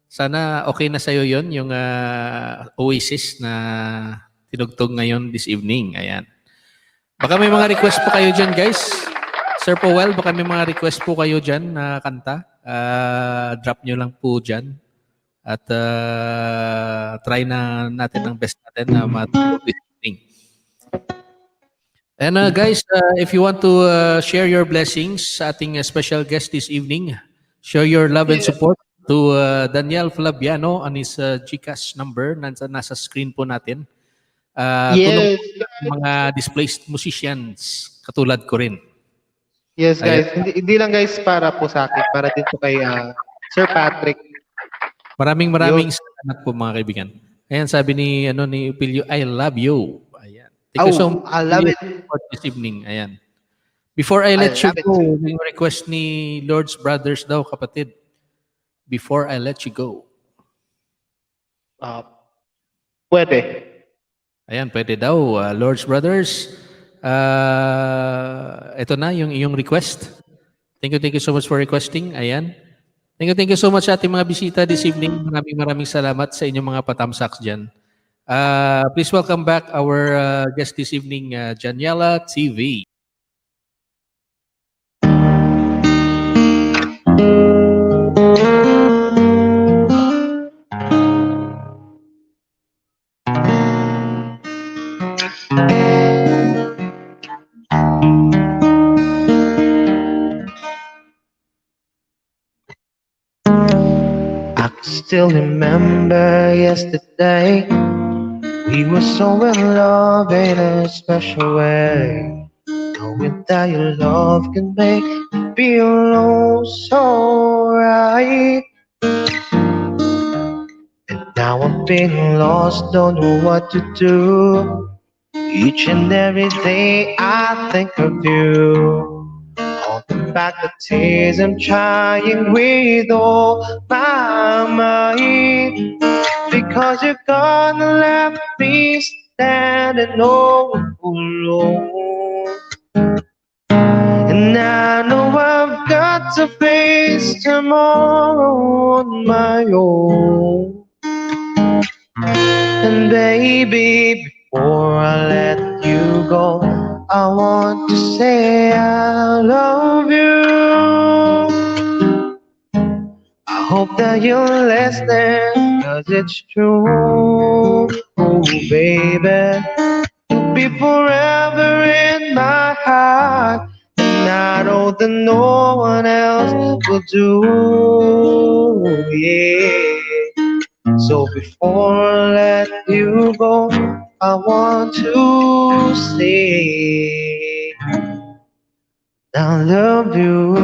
Sana okay na sa'yo yon yung Oasis na tinugtog ngayon this evening. Ayan. Baka may mga request po kayo dyan, guys. Sir Powell, baka may mga request po kayo dyan na kanta. Drop nyo lang po dyan. At try na natin ang best natin na matulog this evening. And guys, if you want to share your blessings sa ating special guest this evening, show your love and support to Daniel Flaviano on his GCash number. Nasa screen po natin. Tulong mga displaced musicians katulad ko rin. Yes, guys. Hindi lang guys para po sa akin, para din po kay Sir Patrick. Maraming salamat po mga kaibigan. Ayan, sabi ni Upilio, I love you. Ayan. Thank you so much. I love it. For this evening. Ayan. Before I let you go, yung request ni Lord's Brothers daw, kapatid. Before I let you go. Pwede. Ayan, pwede daw. Lord's Brothers, ito na yung iyong request. Thank you so much for requesting. Ayan. Thank you so much sa ating mga bisita this evening. Maraming salamat sa inyong mga patamsaks dyan. Please welcome back our guest this evening, Janiela TV. I still remember yesterday. We were so in love in a special way. Knowing that your love can make me feel so right. And now I'm feeling lost, don't know what to do. Each and every day I think of you. Holding back the tears, I'm trying with all my might. Because you're gonna let me standing all alone. And I know I've got to face tomorrow on my own. And baby, before I let you go, I want to say I love you. I hope that you're listening, 'cause it's true. Oh baby, you'll be forever in my heart. And I know that no one else will do. Yeah. So before I let you go, I want to say I love you.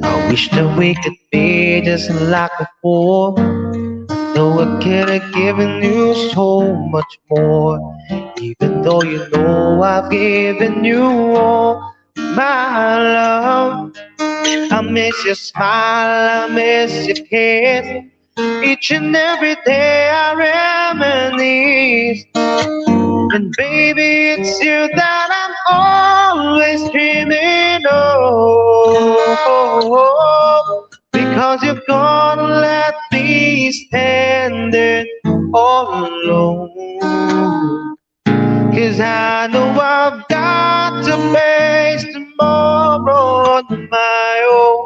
I wish that we could be just like before. Though I could have given you so much more. Even though you know I've given you all my love. I miss your smile, I miss your kiss. Each and every day I reminisce. And baby, it's you that I'm always dreaming of. Because you're gonna let me stand there all alone. 'Cause I know I've got to face tomorrow on my own.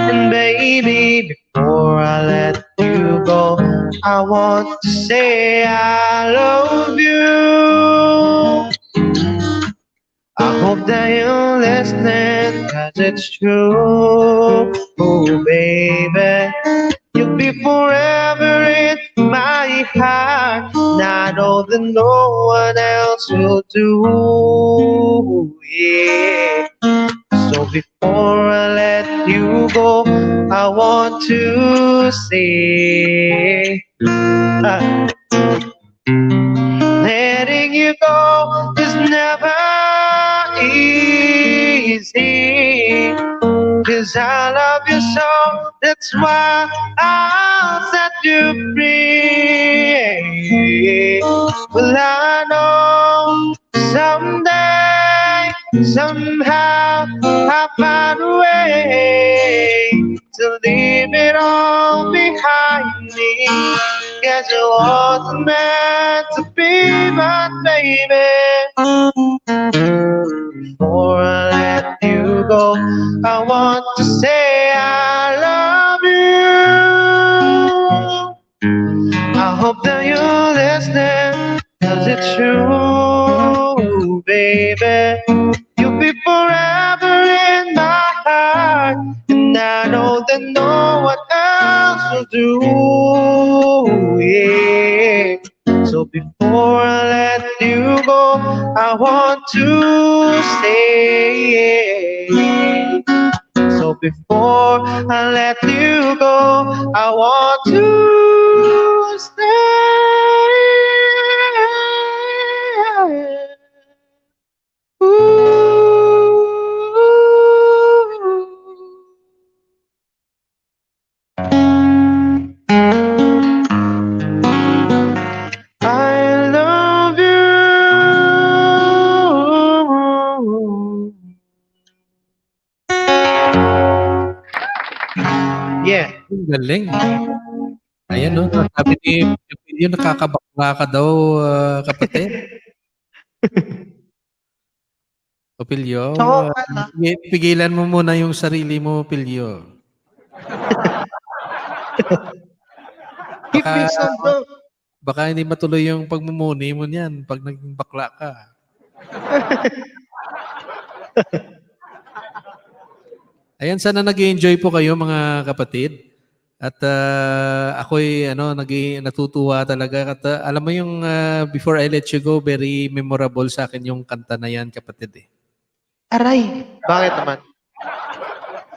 And baby, before I let you go, I want to say I love you. I hope that you're listening, 'cause it's true. Oh baby, you'll be forever in my heart. And I know that no one else will do. Yeah. So before I let you go, I want to say. Letting you go is never easy. 'Cause I love you so, that's why I'll set you free. Well, I know someday, somehow, I'll find a way to leave it all behind me. Guess it wasn't meant to be, my baby. Before I let you go, I want to say I love you. I hope that you're listening, 'cause it's true, baby. You'll be forever in my heart, and I know that no one else will do, yeah. So before I let you go, I want to stay. So before I let you go, I want to stay. I love you. Yeah. Ang galing. Ayan, no? Sabi ni Pilyo, nakakabakla ka daw, kapatid. O Pilyo, pigilan mo muna yung sarili mo, Pilyo. Baka hindi matuloy yung pagmumuni mo niyan pag naging bakla ka. Ayan, sana nag-enjoy po kayo mga kapatid. At ako'y natutuwa talaga. At alam mo yung Before I Let You Go, very memorable sa akin yung kanta na yan, kapatid. Aray, bakit naman?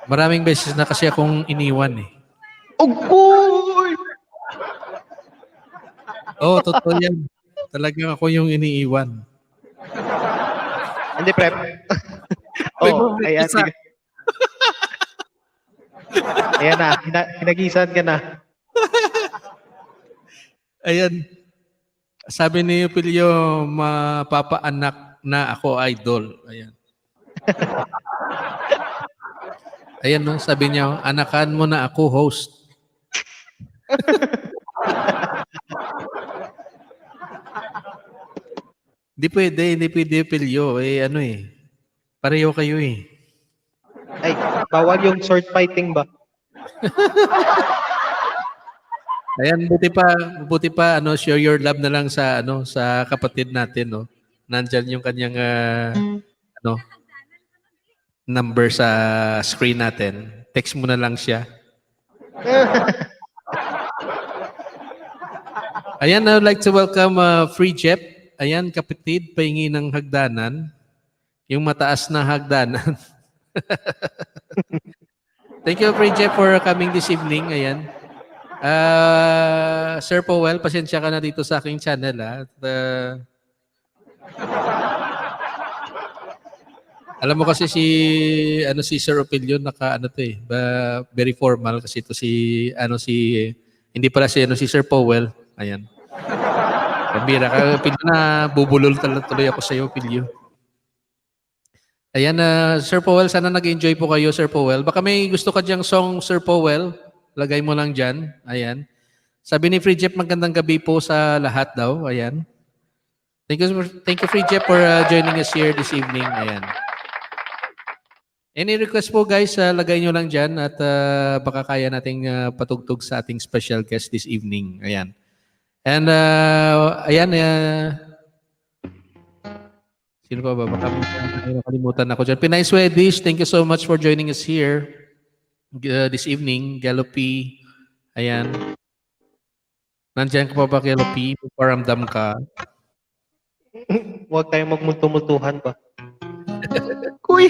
Maraming beses na kasi akong iniwan eh. Ugoy! Oo, totoo yan. Talagang ako yung iniiwan. Hindi, prep. Oh, ayan. Sige. Ayan na, hinagisan ka na. Ayan. Sabi ni Pilyo, mapapaanak na ako idol. Ayan. Ayan, no? Sabi niya, anakan mo na ako host. Hindi pwede Pilyo. Pareho kayo eh. Ay, bawal yung sword fighting ba? Ayan, buti pa share your love na lang sa sa kapatid natin, no. Nandiyan yung kanyang number sa screen natin. Text mo na lang siya. Ayan, I would like to welcome Free Jep. Ayan, kapatid, pahingi ng hagdanan. Yung mataas na hagdanan. Thank you, Free Jep, for coming this evening. Ayan. Sir Powell, pasensya ka na dito sa aking channel. At, alam mo kasi si Sir Opilio very formal kasi ito hindi pala si Sir Powell. Ayan. Pambira ka, Opilio, na bubulol tuloy ako sa iyo, Opilio. Ayan, Sir Powell, sana nag-enjoy po kayo, Sir Powell. Baka may gusto ka diyang song, Sir Powell. Lagay mo lang dyan. Ayan. Sabi ni Free Jep, magandang gabi po sa lahat daw. Ayan. Thank you, Free Jep, for joining us here this evening. Ayan. Any request po, guys, lagay nyo lang dyan at baka kaya nating patugtog sa ating special guest this evening. Ayan. And, ayan, sino pa ba? Baka nakalimutan ako dyan. Pinay Swedish, thank you so much for joining us here this evening. Galopi, ayan. Nandiyan ka pa ba, Galopi? Paramdam ka. Huwag tayong magmulto-multuhan ba? Kuy!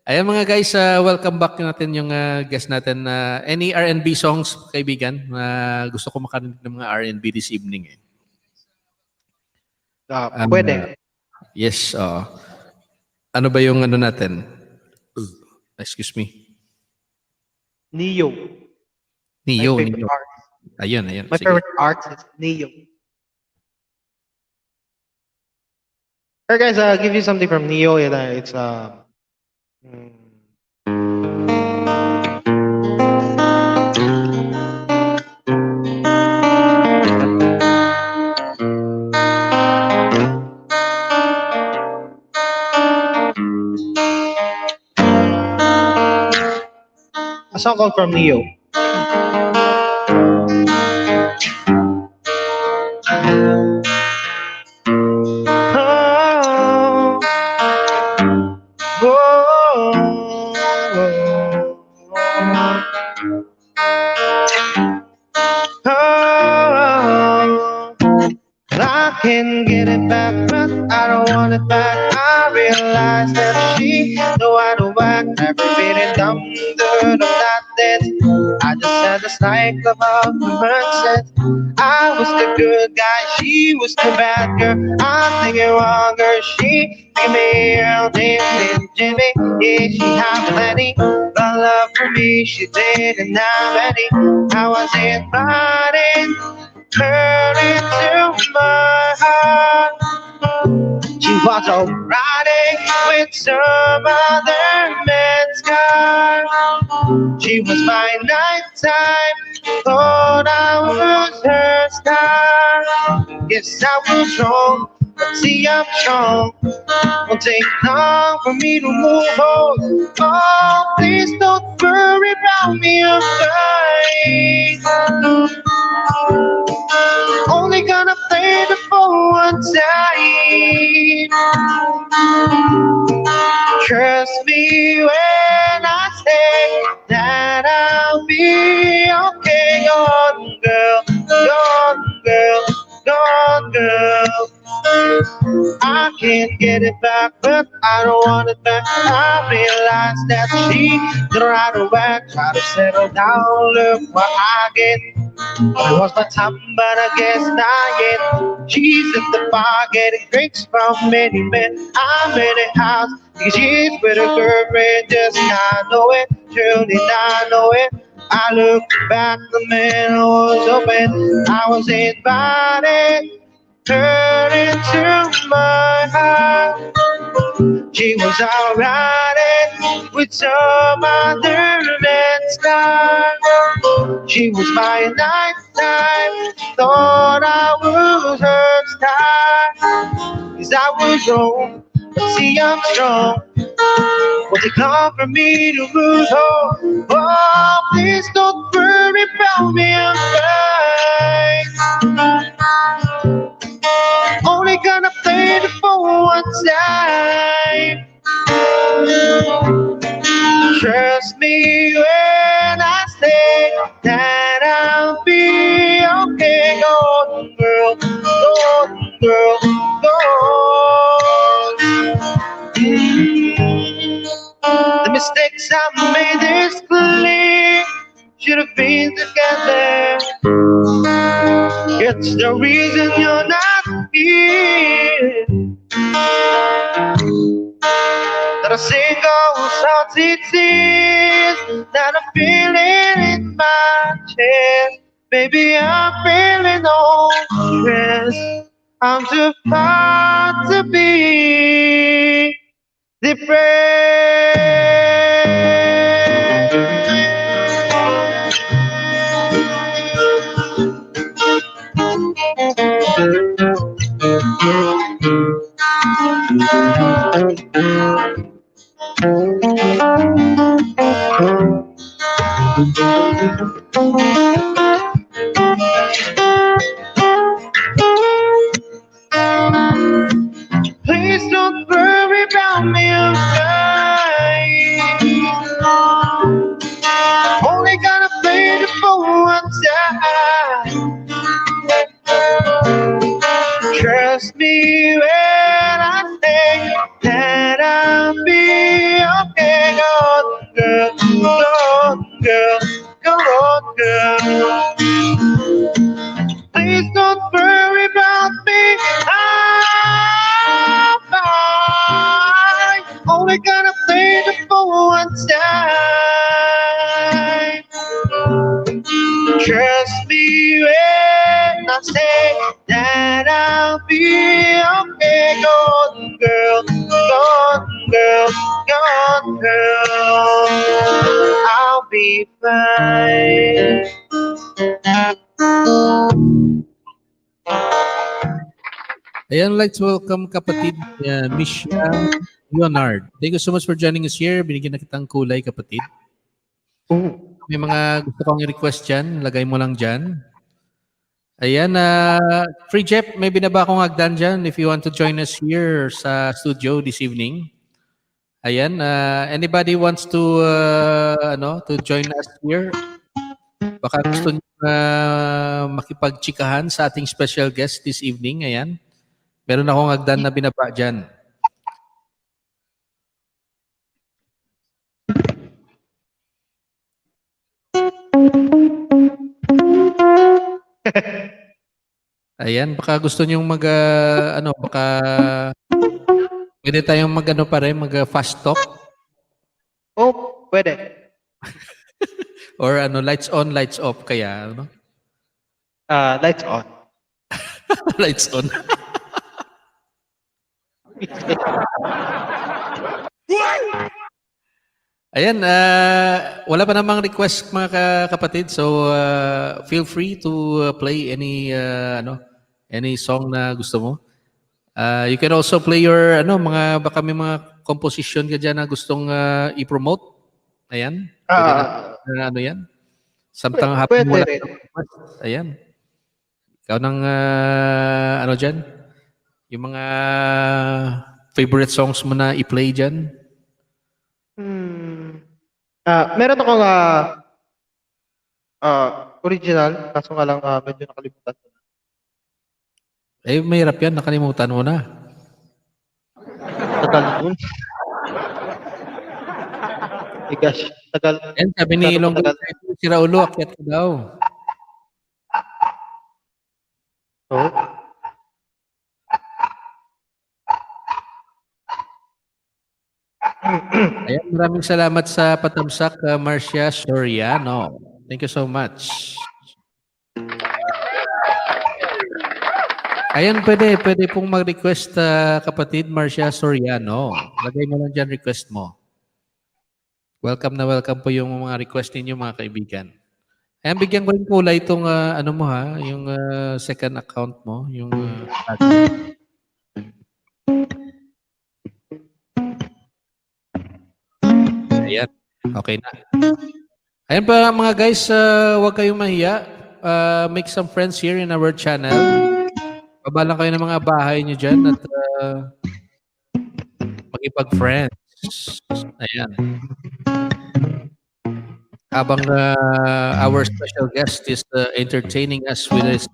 Ayan mga guys, welcome back natin yung guest natin. Any R&B songs, kaibigan? Gusto ko makarinig ng mga R&B this evening. Pwede. Yes. Ano ba yung ano natin? Excuse me. Neo. Neo. My favorite Neo. artist. Ayun. My Sige. favorite artist, Neo. Alright guys, I'll give you something from Neo. It's a song called From Neo. I can get it back, but I don't want it back. I realize that she know how to act. Every minute dumb, I'm not dead. I just had a cycle of nonsense. I was the good guy, she was the bad girl. I'm thinking wronger, she gave me her name, Jimmy. Yeah, she had plenty of love for me. She didn't have any. I was inviting her into my heart. She was all riding with some other man's car. She was my nighttime, thought I was her star. Yes, I was wrong, but see I'm strong. Won't take long for me to move on. Oh, please don't worry about me, I'm fine. Only gonna play the for one time. Trust me when I say that I'll be okay. Gone girl, gone girl, gone girl. I can't get it back, but I don't want it back. I realize that she tried to act, try to settle down. Look what I get. I lost my time, but I guess not yet. She's at the bar getting drinks from many men. I'm in the house because she's with her girlfriend. Just not know it, truly not know it. I look back, the man was open. I was invited her into my heart. She was alright with some other man's car. She was my nighttime, thought I was her star. 'Cause I was wrong, but see I'm strong. Won't take long for me to lose hope. Oh, please don't worry about me, I'm fine. Only gonna play the for one time. Trust me when I say that I'll be okay. Golden girl, golden girl, golden. The mistakes I made is clear. Should have been together. It's the reason you're not here. That a single salty tears that I'm feeling in my chest. Baby, I'm feeling no stress. I'm too far to be depressed. Please don't worry about me, I'm fine. Only gonna play the for one time. Trust me when I say that I'll be okay. only gonna play the for one time. Trust me when I say that I'll be okay. Golden girl, golden girl, golden girl, I'll be fine. Ayan, I'd like to welcome kapatid Misha Leonard. Thank you so much for joining us here. Binigyan na kitang kulay, kapatid. May mga gusto kong i-request dyan. Lagay mo lang dyan. Ayan, Free Jeff, may binaba akong hagdan dyan if you want to join us here sa studio this evening. Ayan, anybody wants to to join us here? Baka gusto niyo makipagchikahan sa ating special guest this evening. Ayan. Meron akong hagdan na binaba dyan. Ayan, baka gusto niyong baka pwede tayong mag-fast talk. Oh, pwede. Or lights on, lights off kaya, ano? Lights on. Lights on. Ayan, wala pa namang request mga kapatid. So, feel free to play any song na gusto mo. You can also play your baka may mga composition ka dyan na gustong i-promote. Ayan. Pwede yan. Samtang happy mo lang. Ayan. Ikaw ng dyan? Yung mga favorite songs mo na i-play dyan? Meron akong original, kaso nga lang medyo nakalimutan. Mahirap yan. Nakalimutan mo na. Tagal dun. Gosh, tagal. Yan, sabi ni Ilong, si Raulo, akyat ko daw. Oh. Ayan, maraming salamat sa patamsak, Marcia Soriano. Thank you so much. Ayan, pwede pong mag-request, kapatid Marcia Soriano. Lagay mo lang dyan request mo. Welcome na welcome po yung mga request ninyo, mga kaibigan. Ayan, bigyan ko rin kulay itong yung second account mo, yung ayan, okay na. Ayan pa mga guys, huwag kayong mahiya. Make some friends here in our channel. Baba lang kayo ng mga bahay nyo dyan at magipag-friends. Ayan. Habang our special guest is entertaining us with his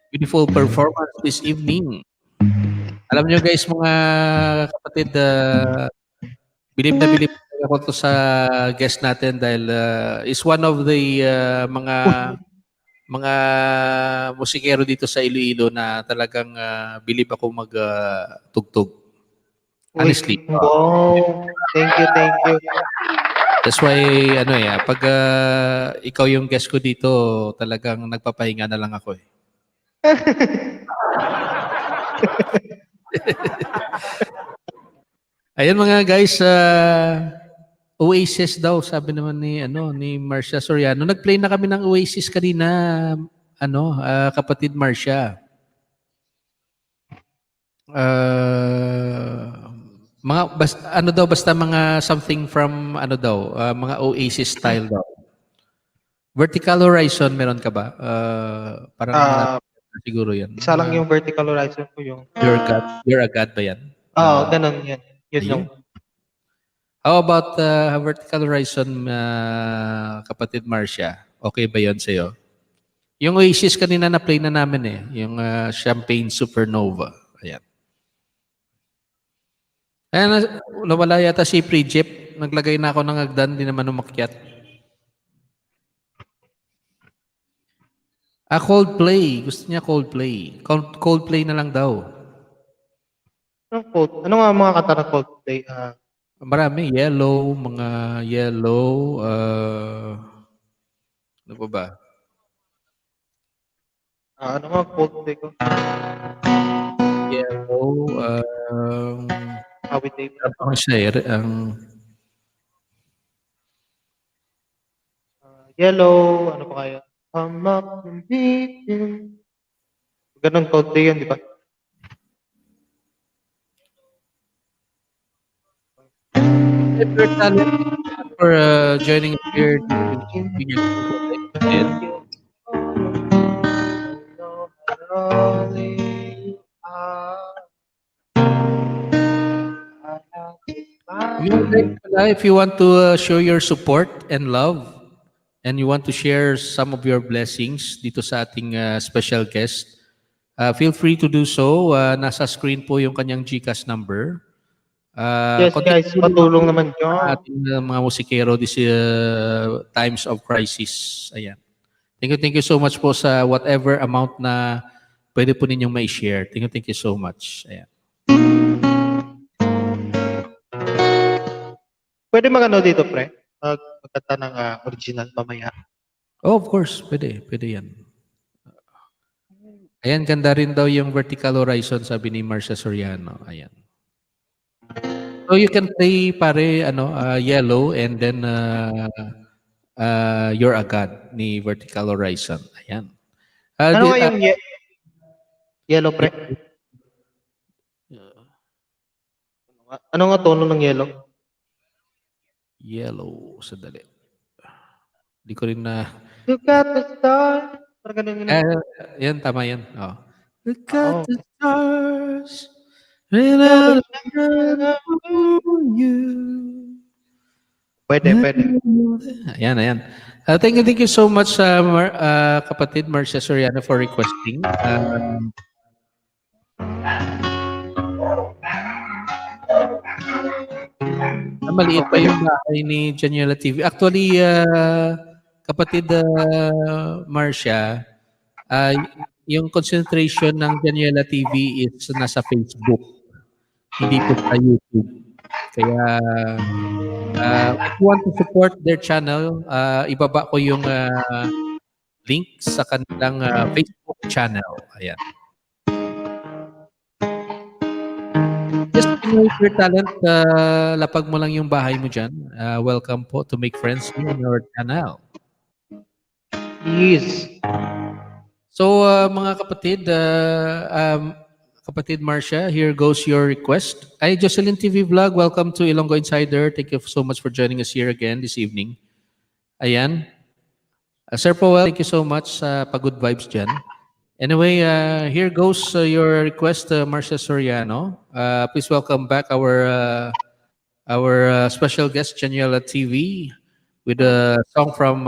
beautiful performance this evening. Alam nyo guys, mga kapatid, bilib na bilib ako to sa guest natin dahil is one of the mga musikero dito sa Iloilo na talagang bilib ako magtugtog. Honestly. Wow. Thank you. That's why, pag ikaw yung guest ko dito, talagang nagpapahinga na lang ako eh. Ayan mga guys, Oasis daw, sabi naman ni Marcia Soriano. Nag-play na kami ng Oasis kanina, kapatid Marcia. Basta mga something from mga Oasis style daw. Vertical Horizon, meron ka ba? Parang siguro yan. Isa lang yung Vertical Horizon ko yung... You're a God ba yan? Ganun yan. Yun yung... How about Vertical Horizon, kapatid Marcia? Okay ba yun sa'yo? Yung Oasis kanina na play na namin eh. Yung Champagne Supernova. Ayan. Ayan, nawala yata si Prijip. Naglagay na ako ng hagdan, di naman umakyat. Coldplay. Gusto niya Coldplay. Coldplay na lang daw. Anong cold? Ano nga ang mga kanta ng Coldplay? Marami. Yellow, mga Yellow. Ano pa ba? Ano nga ang Coldplay ko? Yellow. Awit David. Ang share. Yellow. Ano pa kaya? Come up and beating. Ganun Coldplay yan, di ba? For joining us here. If you want to show your support and love and you want to share some of your blessings dito sa ating special guest, feel free to do so. Nasa screen po yung kanyang GCash number. Yes guys, patulong naman dyan. Ating mga musikero this times of crisis. Ayan. Thank you so much po sa whatever amount na pwede po ninyong may share. Thank you so much. Ayan. Pwede magano dito, pre? Magkanta ng original mamaya. Oh, of course. Pwede yan. Ayan, ganda rin daw yung Vertical Horizon, sabi ni Marcia Soriano. Ayan. So you can play pare Yellow and then You're a God ni Vertical Horizon. Ayan. Ano nga yung Yellow, pre? Ano nga tono ng Yellow? Yellow, sadali. Di ko rin na... Look at the stars. Parang ganun yun. Yan, tama yan. Oh. Look at the stars. When I look for you. Pwede. Ayan. Thank you so much, kapatid Marcia Soriano, for requesting. Maliit pa yung bahay ni Janiela TV. Actually, kapatid Marcia, yung concentration ng Janiela TV is nasa Facebook. Hindi po sa YouTube. Kaya, if you want to support their channel, ibaba ko yung link sa kanilang Facebook channel. Ayan. Just if your talent, lapag mo lang yung bahay mo dyan. Welcome po to make friends here in our channel. Yes. So, mga kapatid, kapatid Marcia, here goes your request. Ay, Jocelyn TV Vlog, welcome to Ilonggo Insider. Thank you so much for joining us here again this evening. Ayan. Sir Powell, thank you so much sa pag-good vibes dyan. Anyway, here goes your request, Marcia Soriano. Please welcome back our special guest, Janiela TV, with a song from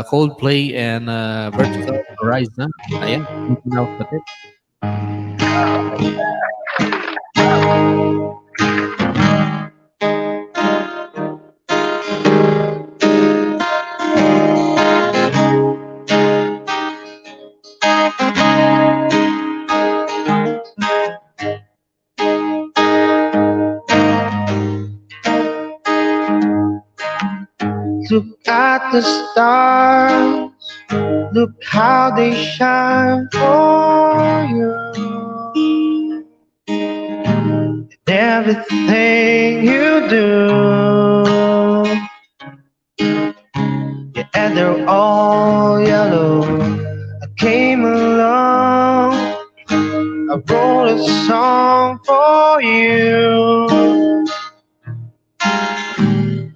Coldplay and Vertical Horizon. Ayan, now kapatid. Look at the stars, look how they shine for you. And everything you do, yeah, and they're all yellow. I came along, I wrote a song for you.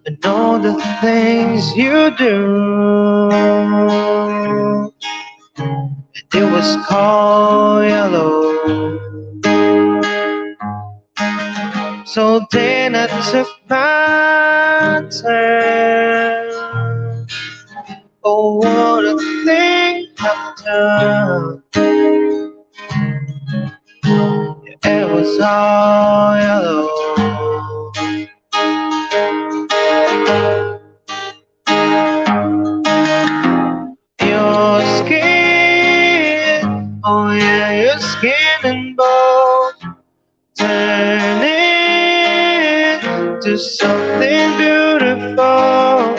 And all the things you do, and it was called Yellow. So then I took my turn. Oh, what a thing I've done. It was all yellow. Your skin, oh yeah, your skin and bone. to something beautiful.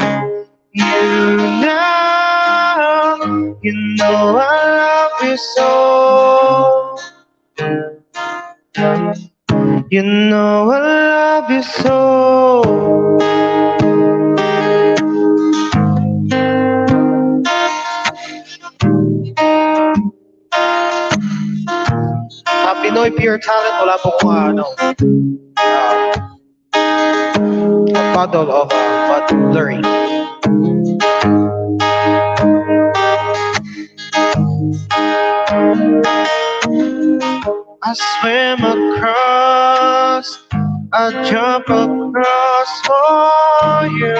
You know I love you so. You know I love you so. Pinoy Pure Talent, wala po kung a bottle of but blurry. I swim across, I jump across for you.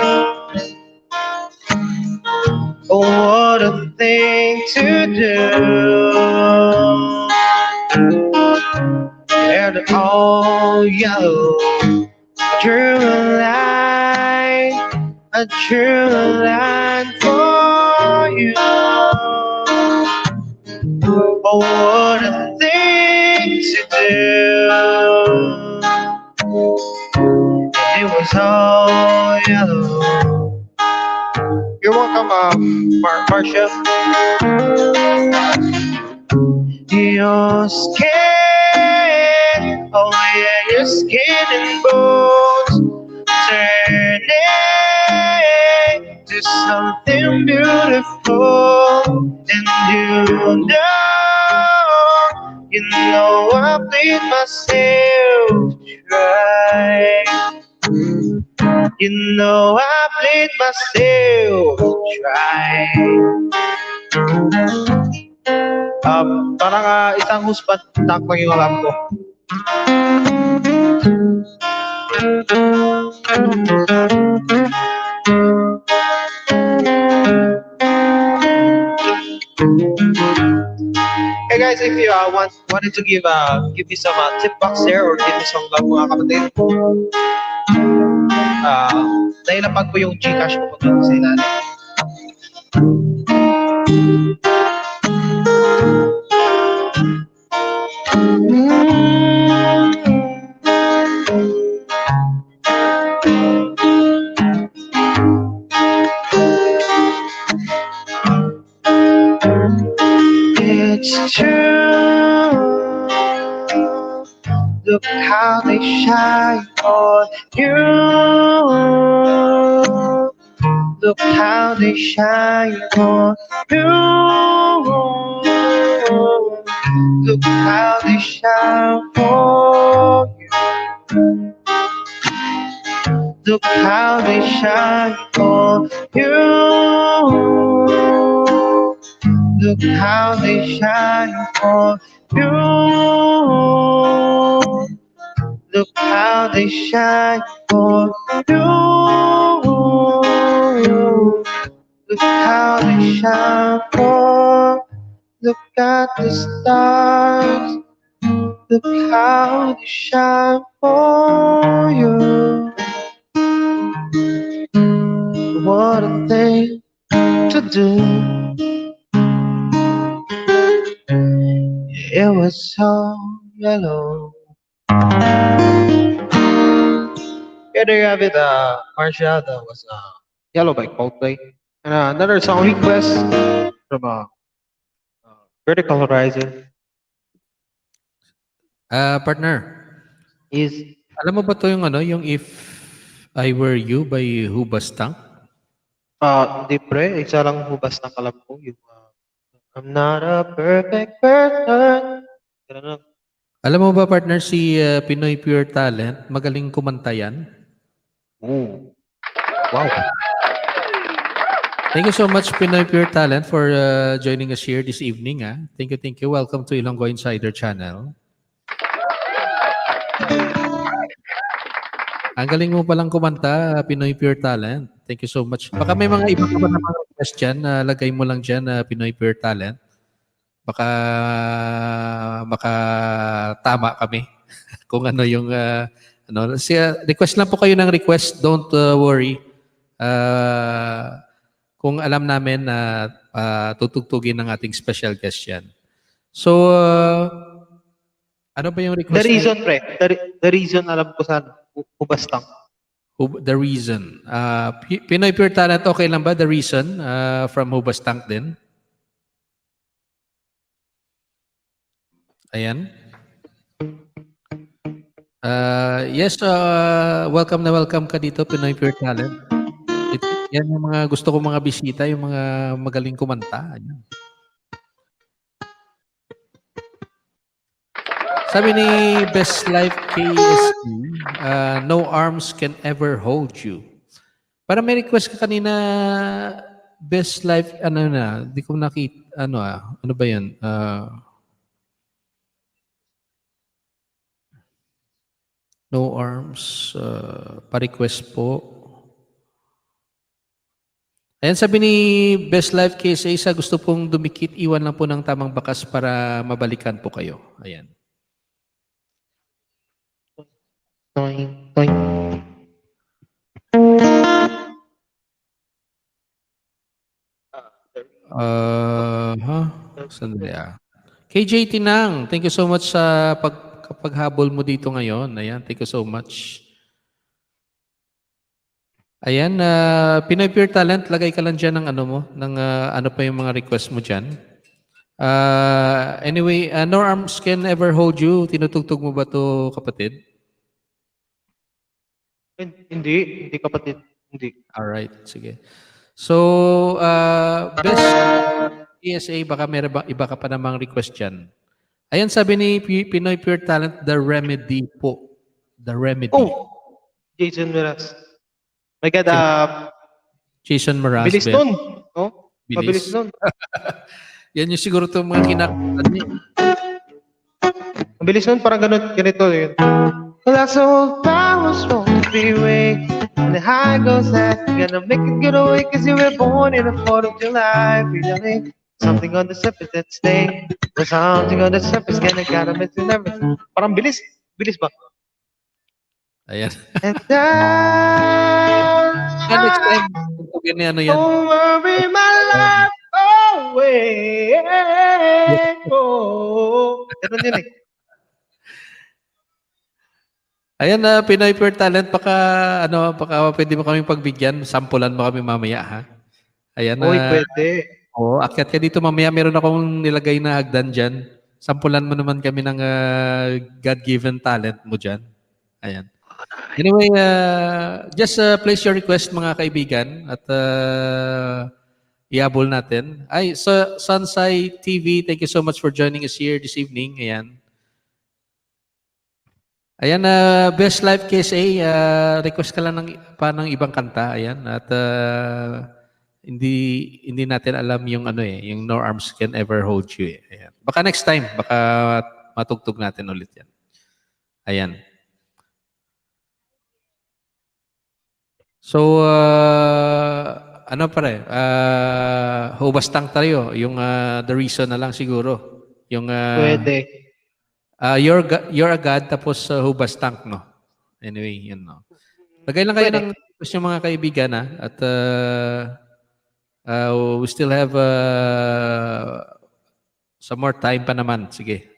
Oh, what a thing to do. Hair all yellow, drew a line for you. Oh, what a thing to do. It was all yellow. You're welcome, Marcia. Your skin, oh yeah, your skin and bones turning to something beautiful. And you know I bleed myself dry. You know I bleed myself dry. Parang isang husband tank lang yung alam ko. Hey guys, if you wanted to give me some tip box there or give me some love mga kapatid, nailapag ko yung Gcash ko po sa ilalim. It's true. Look how they shine on you. Look how they shine on you. Look how they shine for you. Look how they shine for you. Look how they shine for you. Look how they shine for you. Look how they shine for. Look at the stars. Look how they shine for you. What a thing to do. It was so yellow. Yeah, there you have it, Marcia. That was Yellow by Coldplay. And another song request from Vertical Horizon. Partner, is alam mo ba to yung yung If I Were You by Hubastang? Hindi pre, isa lang hubas na kalam ko yung I'm not a perfect person. Ganun. Alam mo ba partner, si Pinoy Pure Talent, magaling kumanta yan? Ooh. Wow. Thank you so much Pinoy Pure Talent for joining us here this evening. Thank you. Welcome to Ilonggo Insider Channel. Ang galing mo palang kumanta, Pinoy Pure Talent. Thank you so much. Baka may mga iba ka ba na mga request dyan, lagay mo lang dyan, Pinoy Pure Talent. Baka makatama kami kung ano yung request lang po kayo ng request, don't worry. Kung alam namin na tutugtugin ng ating special guest yan. So, ano ba yung request? The reason, pre. The reason alam ko sa hubastang. The Reason. Pinoy Pure Talent, okay lang ba? The Reason from Hubastank din. Ayan. Yes, welcome na welcome ka dito, Pinoy Pure Talent. Yan yung mga gusto ko mga bisita, yung mga magaling kumanta. Ayan. Sabi ni Best Life KSD, no arms can ever hold you. Para may request ka kanina, Best Life, ano na, di ko nakita, ano ba yan? No arms, pa-request po. Ayan, sabi ni Best Life KSA, sa gusto pong dumikit, iwan lang po ng tamang bakas para mabalikan po kayo. Ayan. Toing, toing. Sandali KJ Tinang, thank you so much sa paghabol mo dito ngayon. Ayan, thank you so much. Ayan, Pinoy Pure Talent, lagay ka lang dyan ng ano mo, ng ano pa yung mga request mo dyan. Anyway, no arms can ever hold you. Tinutugtog mo ba to, kapatid? Hindi kapatid. Hindi. Alright, sige. So, Best PSA, baka meron iba ka pa namang request dyan. Ayan, sabi ni Pinoy Pure Talent, The Remedy po. The Remedy. Oh! Jason Mraz. My God, Jason Mraz. bilis nun. No? Bilis. Mabilis nun. Yan yung siguro itong mga kinakita niya. Mabilis nun, parang ganito yun. Well, that's all I was supposed to be awake. And the high goes that gonna make it get away, cause you were born in the 4th of July. Feeling something on the surface that's staying. There's something on the surface, gotta miss and everything. Parang bilis. Bilis ba? Ayan. And Next time, ano yan? don't worry my life away. Oh. Ganun yun eh. Ayan, Pinoy Pure Talent, baka pwede mo kaming pagbigyan, sampulan mo kami mamaya, ha? Ayan, Uy, pwede. Oo, akyat ka dito mamaya, meron akong nilagay na hagdan dyan. Sampulan mo naman kami ng God-given talent mo dyan. Ayan. Anyway, just place your request, mga kaibigan, at iabol natin. Ay, so, Sunsai TV, thank you so much for joining us here this evening. Ayan. Ayan, Best Life KSA, request ka lang ng ibang kanta. Ayan, at hindi natin alam yung yung No Arms Can Ever Hold You. Ayan. Baka next time, baka matugtog natin ulit yan. Ayan. So, ano pare? Hubastang tayo. Yung The Reason na lang siguro. Yung, Pwede. You're a God, tapos Hubastank, no? Anyway, yun, no? Lagay lang kayo ng request yung mga kaibigan, ha? At we still have some more time pa naman. Sige.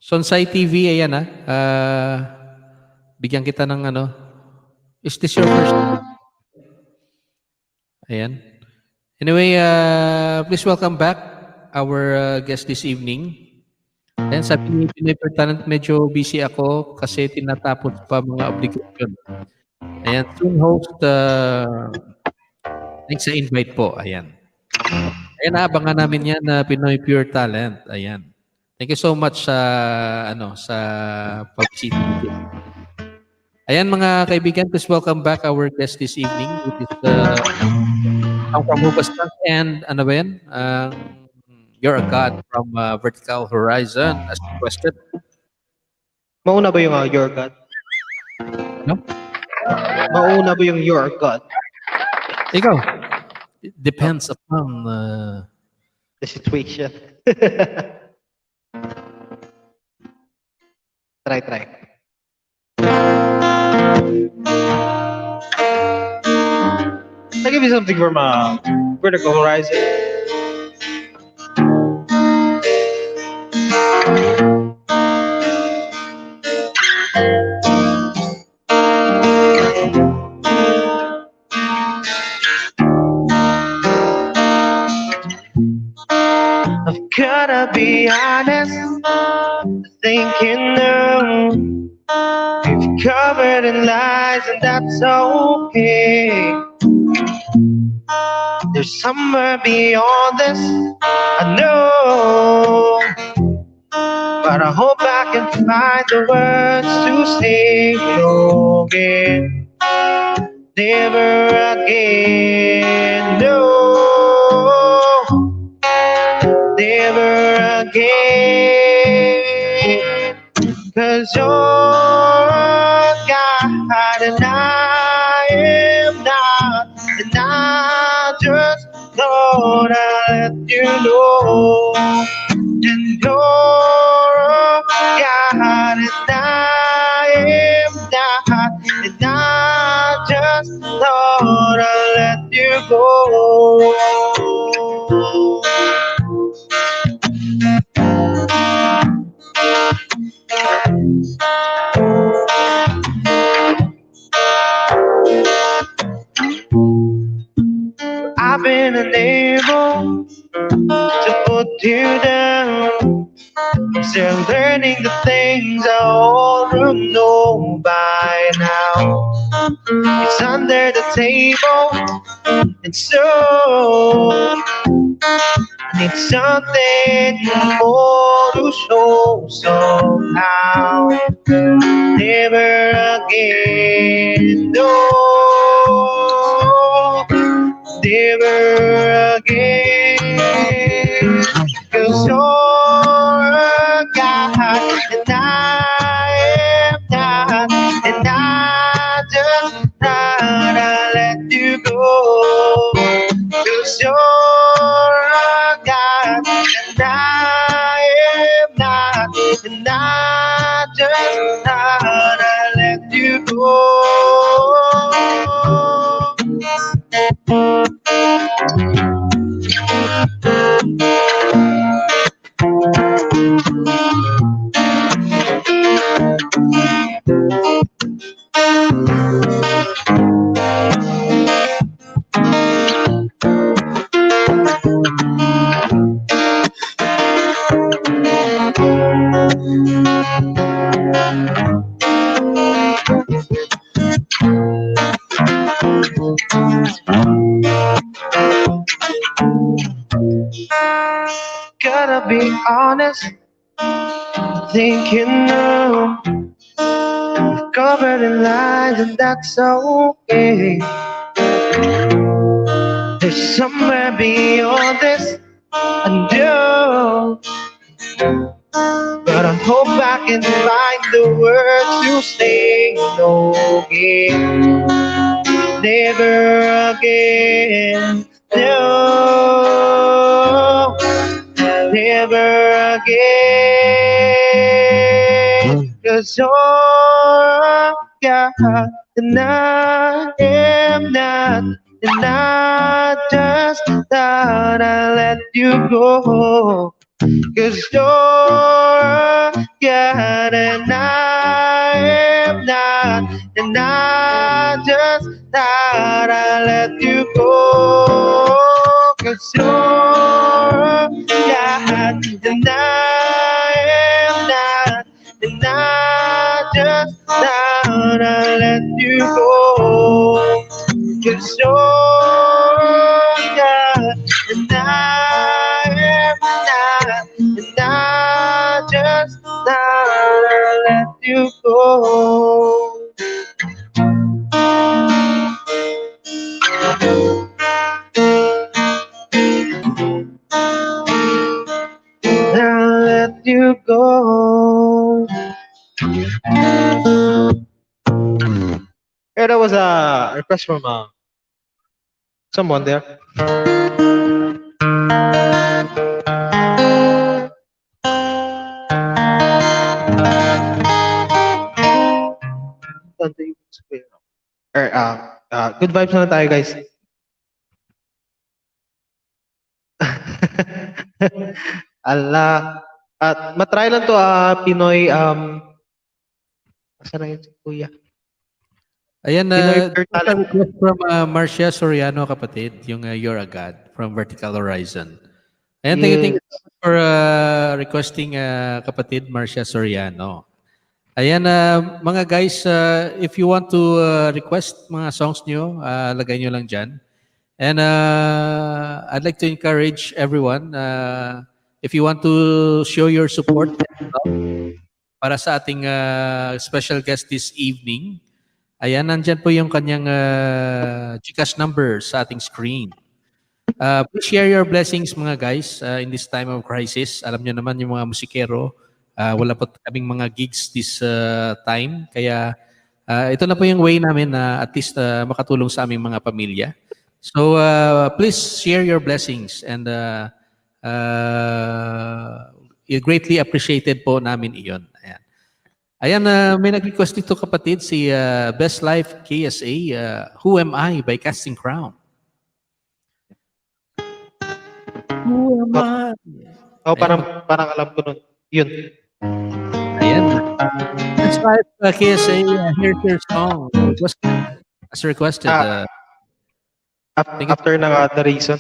Sunsai TV, ayan, ha? Bigyan kita ng is this your first? Ayan. Anyway, please welcome back our guest this evening. And sabi ni Pinoy Pure Talent, medyo busy ako kasi tinatapos pa mga obligation. Ayan, soon host, thanks sa invite po. Ayan. Ayan, abangan namin yan na Pinoy Pure Talent. Ayan. Thank you so much sa pag-visit. Ayan, mga kaibigan, please welcome back our guest this evening. It is from Hubastank and ano ba yan? You're a God from Vertical Horizon as requested. Mauna ba yung You're a God? No? Mauna ba yung You're a God? Ikaw. It depends upon the situation. Try. I'll give you something from Vertical Horizon. Gotta be honest, thinking no. We've covered in lies and that's okay. There's somewhere beyond this, I know. But I hope I can find the words to say no again. Never again, no. Never again. 'Cause you're a God and I am not. And I just thought I'd let you know. And you're a God and I am not. And I just thought I'd let you go. I've been unable to put you down. I'm still learning the things I already know by now. It's under the table, and so I need something more to show somehow. Never again, no. Never again. 'Cause you're a God and I am not. And I just gotta let you go. 'Cause you're a God and I am not. And I just gotta let you go. Gotta be honest, thinking no. We've covered in lies and that's okay. There's somewhere beyond this, I know. But I hope I can find the words to say no again. Never again, no. Never again. 'Cause you're a God and I am not. And I just thought I'd let you go. 'Cause you're a God and I am not. And I just thought I'd let you go. 'Cause you're a God and I am not. And I just thought I'd let you go. 'Cause you're a God and I am not. And I just thought I'd let you go. I'll let you go. Yeah, that was a request from someone there. Good vibes na tayo, guys. Allah. At matry lang to Pinoy asa na yun si Kuya? Ayan, Pinoy request from Marcia Soriano, kapatid, yung You're a God from Vertical Horizon. Ayan, thank you so much for requesting kapatid Marcia Soriano. Ayan, mga guys, if you want to request mga songs nyo, lagay nyo lang dyan. And I'd like to encourage everyone, if you want to show your support para sa ating special guest this evening, ayan, nandyan po yung kanyang GCash number sa ating screen. Please share your blessings mga guys in this time of crisis. Alam nyo naman yung mga musikero, wala po kaming mga gigs this time. Kaya ito na po yung way namin na at least makatulong sa aming mga pamilya. So please share your blessings and greatly appreciated po namin iyon. Ayan. Ayan, may nag-request dito kapatid, si Best Life KSA, Who Am I by Casting Crown. Who am I? Oh, parang alam ko nun. Yun. Ayan. Best Life KSA, here's your song. As requested. After na The Reason.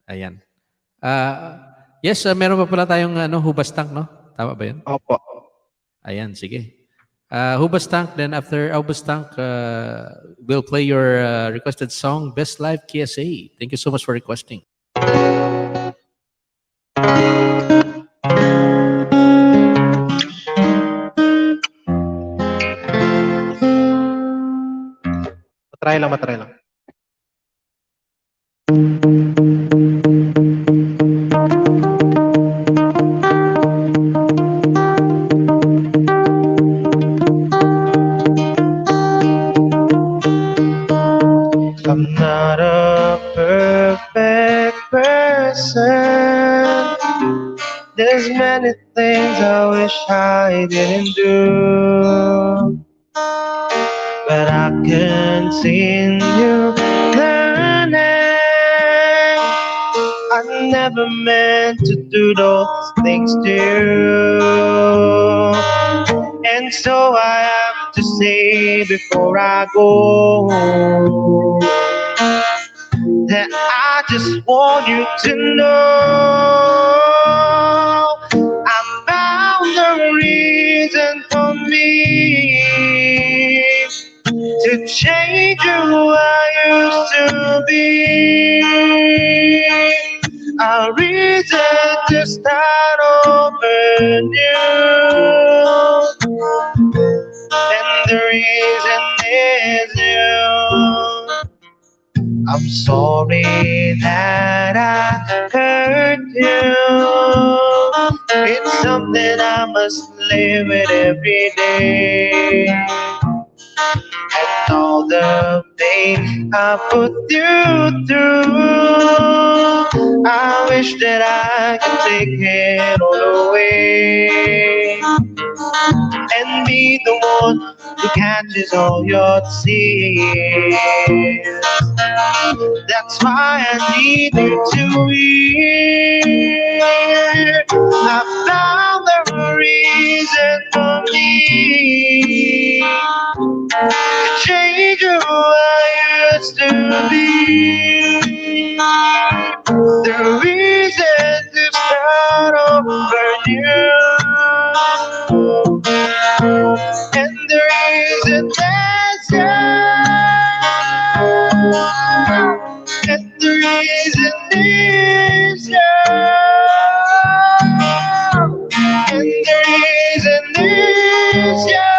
Ayan. Yes, meron pa pala tayong Hubastank, no? Tama ba yun? Opo. Ayan, sige. Hubastank, then after Hubastank, we'll play your requested song, Best Life KSA. Thank you so much for requesting. Matry lang. I'm not a perfect person. There's many things I wish I didn't do, but I continue learning. I never meant to do those things to you, and so I have to say before I go that I just want you to know I found a reason for me to change who I used to be, a reason to start over new, and the reason is you. I'm sorry that I hurt you. It's something I must live with every day. And all the pain I put you through, I wish that I could take it all away and be the one who catches all your tears. That's why I need you to hear I found the reason for me to change who I used to be, the reason to start over new, and the reason that's you, and the reason is you, and the reason is you,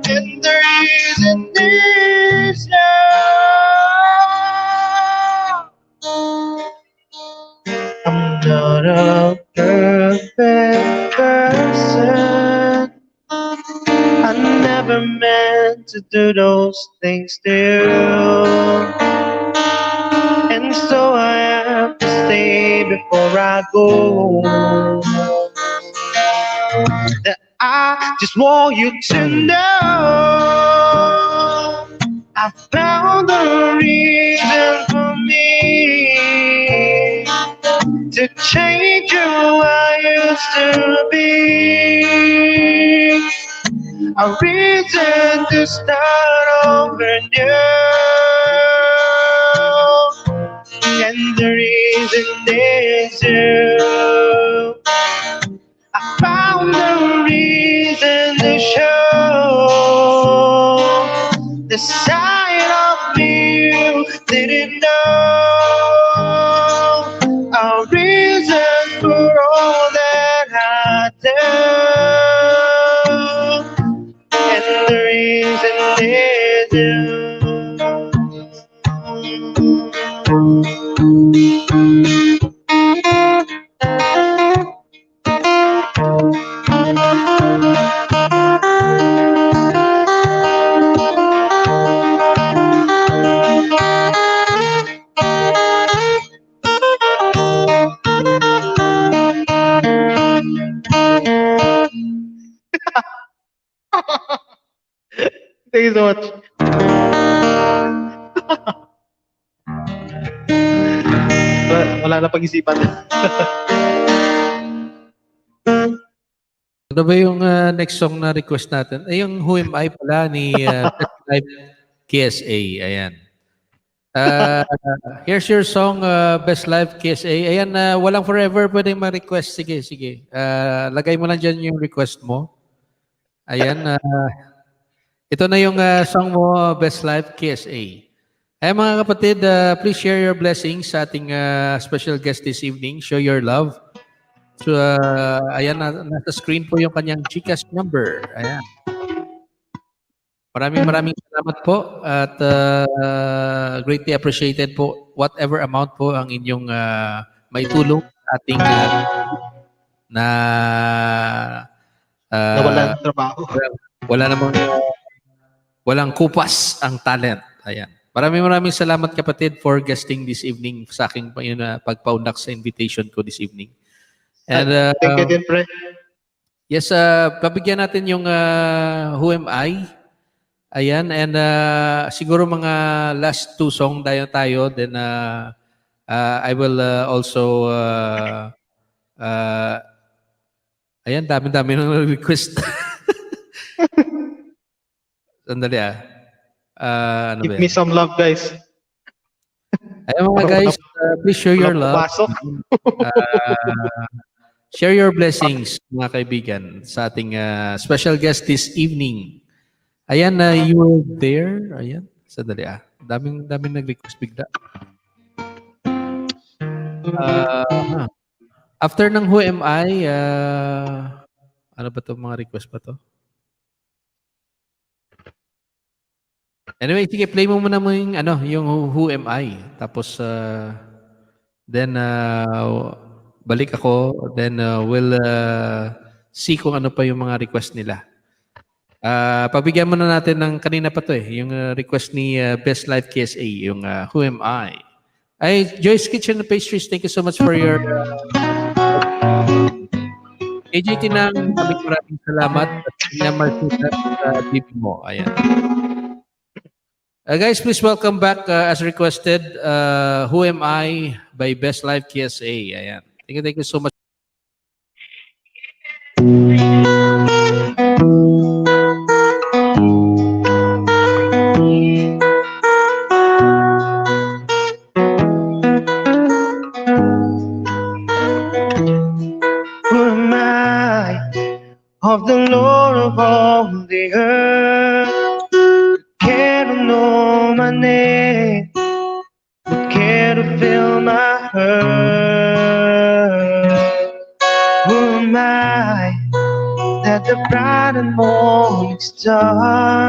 and the reason is you. I'm not a perfect person. I never meant to do those things to you, and so I have to say before I go that I just want you to know I found the reason for me to change who I used to be, a reason to start over new, reason is you. I found a reason to show the side of me you didn't know. A reason for all that I do, and the reason is you. Thank you so much. Wala na pag-isipan. Ano ba yung next song na request natin? Ay, yung Who Am I pala ni Best Life KSA. Ayan. Here's your song, Best Life KSA. Ayan, walang forever pwedeng ma-request. Sige, sige. Lagay mo lang dyan yung request mo. Ayan. Ito na yung song mo, Best Life KSA. Ayan mga kapatid, please share your blessings sa ating special guest this evening. Show your love. So, ayan, nasa screen po yung kanyang GCash number. Ayan. Maraming salamat po at greatly appreciated po whatever amount po ang inyong maitulong sa ating Nawalan ng trabaho. Walang kupas ang talent. Ayan. Maraming salamat kapatid for guesting this evening sa aking pagpaundak sa invitation ko this evening. And Thank you din, pre. yes, pabigyan natin yung Who Am I? Ayan, and siguro mga last two song tayo, then I will also ayan, dami ng request. Sandali ano Give ba me some love, guys. Ayan mga guys, please share your love. Share your blessings, mga kaibigan, sa ating special guest this evening. Ayan, you were there. Ayan, sandali Daming nag-request bigla. After ng Who Am I, ano ba to mga request pa to? Anyway, sige, play mo muna mo yung Who Am I. Tapos, then, balik ako. Then, we'll see kung ano pa yung mga request nila. Pabigyan muna natin ng kanina pa to yung request ni Best Life KSA, yung Who Am I. Ay, Joyce Kitchen and Pastries, thank you so much for your AJT ng maraming salamat at pinamartusan sa TV mo. Ayan. Guys, please welcome back as requested, Who Am I by Best Life KSA. Ayan. Thank you so much. Who am I of the Lord of all the earth? Care to know my name, would care to fill my heart. Who am I that the bright and morning star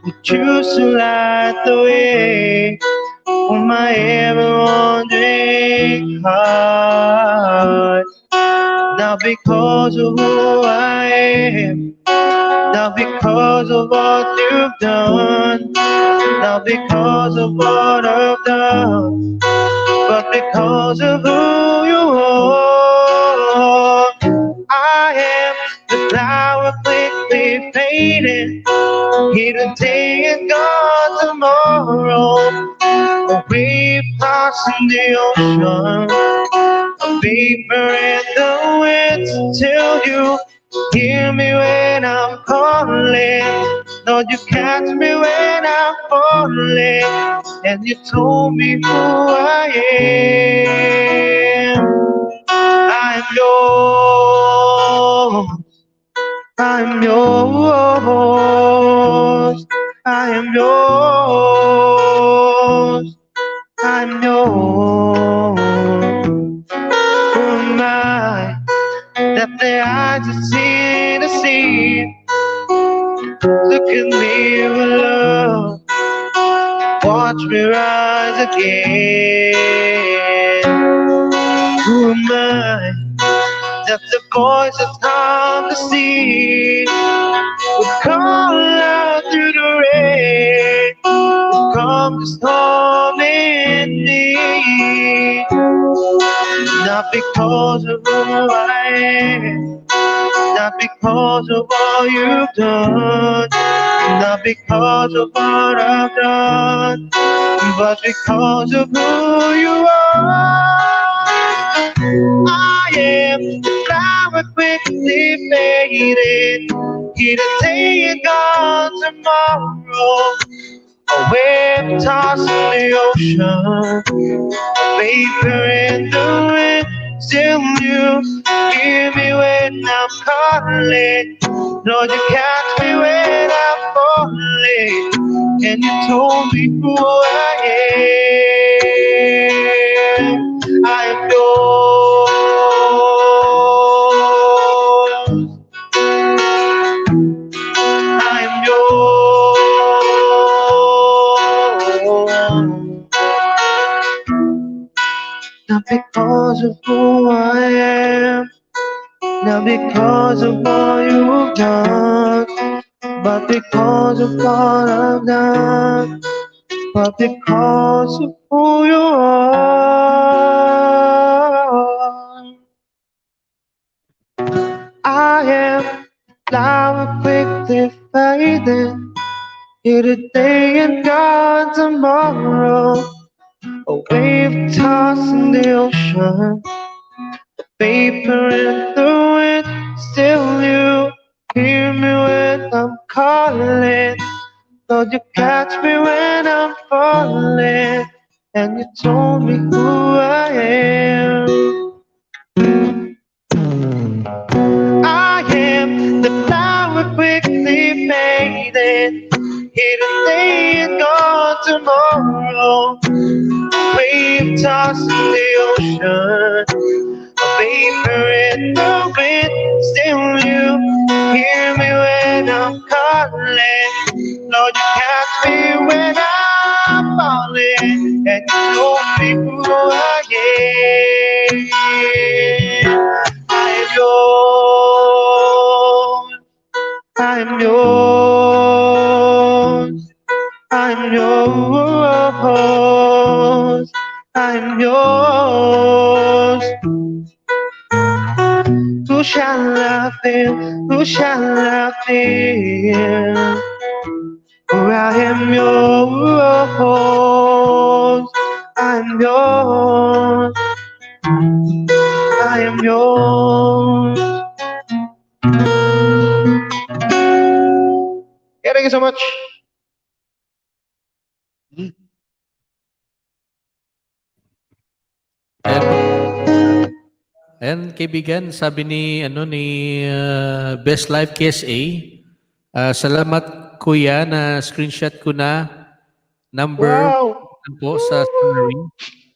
would choose to light the way for my ever-wandering heart? Not because of who I am, not because of what you've done, not because of what I've done, but because of who you are. I am the flower quickly fading, here today and gone tomorrow, a wave crossing the ocean, a vapor in the wind. Till you hear me when I'm calling, Lord, you catch me when I'm I'm falling, and you told me who I am. I'm yours. I'm yours. I am yours. I'm yours. Who am I that the eyes are seen to see? Look at me with love. Watch me rise again. Who am I that the voice has come to see? Would call out through the rain, would come to storm in me. Not because of who I am, not because of all you've done, not because of what I've done, but because of who you are. I am the flower quickly fading, here today and gone tomorrow. A wave tossed in the ocean, vapor in the wind. Still you hear me when I'm calling. Lord, you catch me when I'm falling, and you told me who I am. I am yours. I am yours. Not because of who I am, not because of all you've done, but because of what I've done, but because of who you are. I am flower quickly fading, here today and gone tomorrow. A wave tossed in the ocean, vapor in the wind. Still you hear me when I'm calling. Lord, you catch me when I'm falling, and you told me who I am. I am the flower quickly fading, here today and gone tomorrow. Wave tossed in the ocean, a vapor in the wind. Still you hear me when I'm calling. Lord, you catch me when I'm falling, and you told me who I am. I am yours. I am yours. I'm yours. I'm yours. Who shall I fear? Who shall I fear? For I am yours. I'm yours. I am yours. Yeah, thank you so much. Ayan, kaibigan, sabi ni Best Life KSA, salamat kuya na screenshot ko na number po sa summary.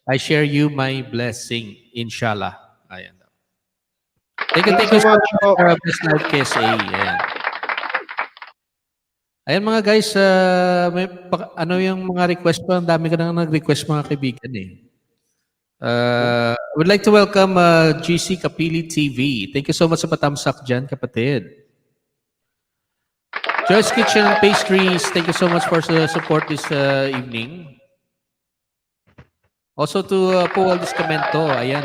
I share you my blessing, inshallah. Ayan. Thank you so much, Best Life KSA. Ayan. Ayan mga guys, ano yung mga request pa? Ang dami ka nang nag-request mga kaibigan eh. I would like to welcome GC Kapili TV. Thank you so much sa patamsak dyan, kapatid. Joy's Kitchen and Pastries, thank you so much for the support this evening. Also to Powell Discamento, ayan.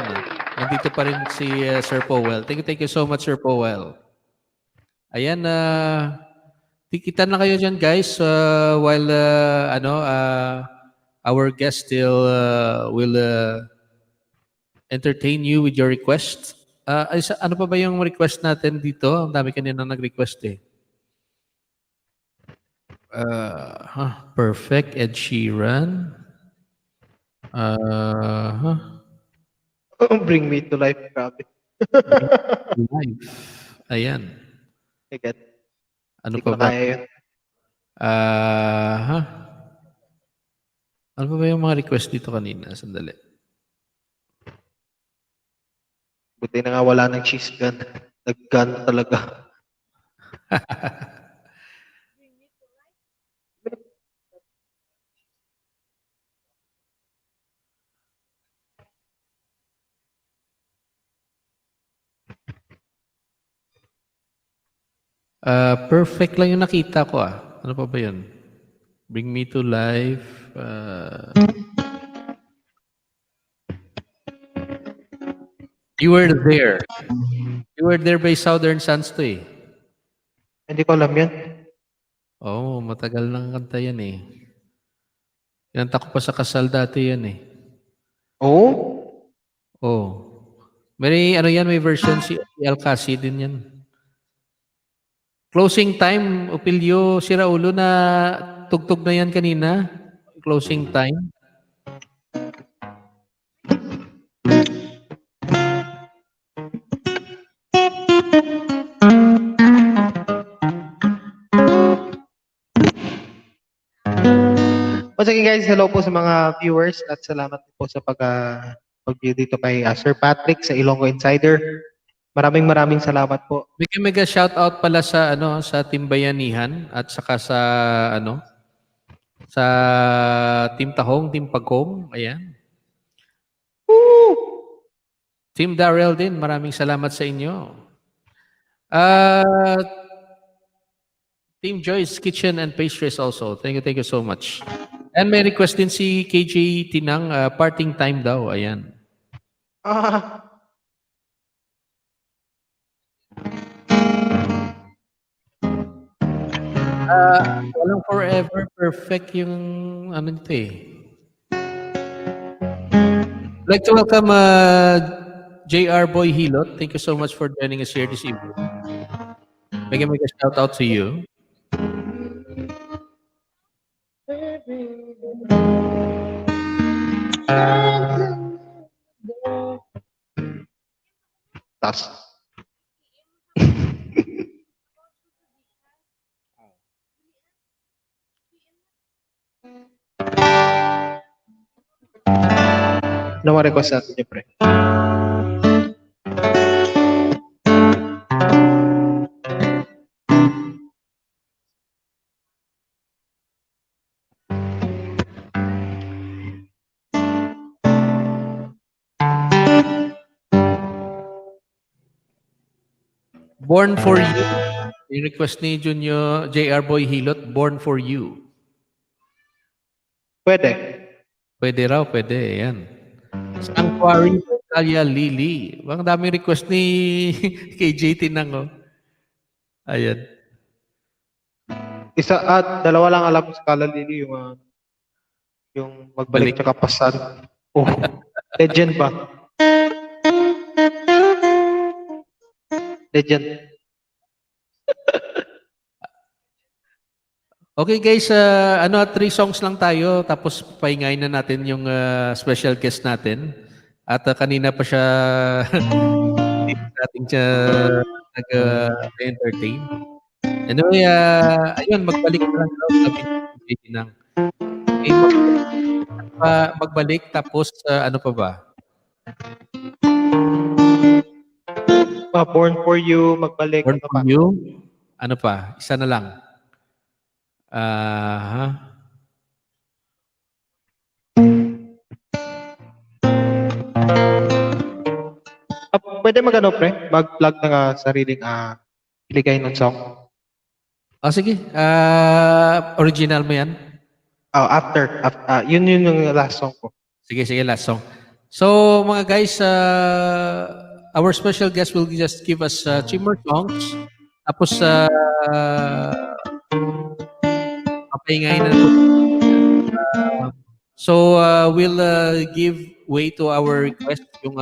Nandito pa rin si Sir Powell. Thank you so much, Sir Powell. Ayan, tikitan na kayo dyan, guys, while our guest still will entertain you with your request. Ano pa ba yung request natin dito? Ang dami kanina nag-request eh. Perfect, Ed Sheeran. Bring me to life, grabe. Live. Ayan. Igat. Ano Hindi pa ko na ba? kaya yun. Ano pa ba yung mga request dito kanina? Sandali. Buti na nga wala ng cheese gun. Nag-gun talaga. Perfect lang yung nakita ko Ano pa ba yun? Bring me to life. You were there. You were there by Southern Suns to eh. Hindi ko alam yan. Oo, matagal nang kanta yan eh. Kinanta ko pa sa kasal dati yan eh. Oo? Oo. May ano yan, may version si Alcasi din yan. Closing time, Opilio, si Raulo na tugtog na yan kanina. Closing time. Once again guys, hello po sa mga viewers at salamat po sa pag-view dito kay Sir Patrick sa Ilonggo Insider. Maraming salamat po. Mega shoutout pala sa sa Team Bayanihan at saka sa sa Team Tahong, Team Pagkong, ayan. Woo! Team Darrell din, maraming salamat sa inyo. Team Joyce Kitchen and Pastries also. Thank you so much. And may request din si KJ Tinang, parting time daw, ayan. Walang forever perfect yung nito eh. I'd like to welcome JR Boy Hilot. Thank you so much for joining us here this evening. Mega shout out to you. Tas. Ano mga request natin niyo, pre? Born for You. Yung request ni Junior JR Boy Hilot, Born for You. Pwede. Pwede raw, pwede. Ayan. Sanctuary, Talia Lily. Ang daming request ni KJ Tinang. Oh. Ayan. Isa at dalawa lang alam ko sa Kala Lili yung magbalik tsaka pasan. Oh, legend ba? Legend. Okay guys, 3 songs lang tayo tapos pahingayin na natin yung special guest natin. At kanina pa siya natin siya nag-entertain. Anyway, ayun, magbalik na lang daw sabi ni Tinang. Okay, magbalik tapos ano pa ba? Born for You, magbalik. Born for You? Ano pa? Isa na lang. Pwede magano pre? Mag-plug ng sariling iligay ng song. Sige. Original mo yan? After yun yung last song ko. Sige, last song. So, mga guys, our special guest will just give us 3 more songs. Tapos, papahingayin na so, we'll give way to our request yung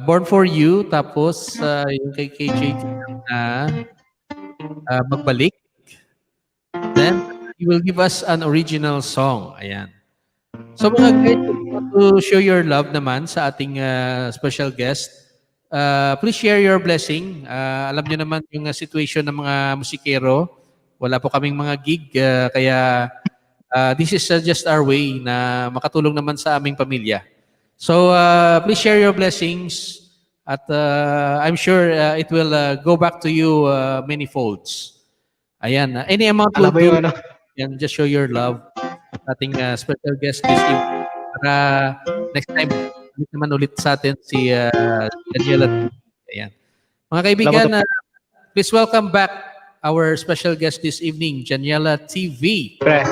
Born for You, tapos yung kay KJ na magbalik. Then, he will give us an original song. Ayan. So mga guys, if you want to show your love naman sa ating special guest, please share your blessing. Alam nyo naman yung situation ng mga musikero. Wala po kaming mga gig, kaya this is just our way na makatulong naman sa aming pamilya. So please share your blessings at I'm sure it will go back to you many folds. Ayan, any amount will Alam mo yung do. ano? Yan, just show your love ating special guest this evening. Para next time, ulit naman ulit sa atin si Daniela. Ayan. Mga kaibigan, please welcome back our special guest this evening, Daniela TV. Pre,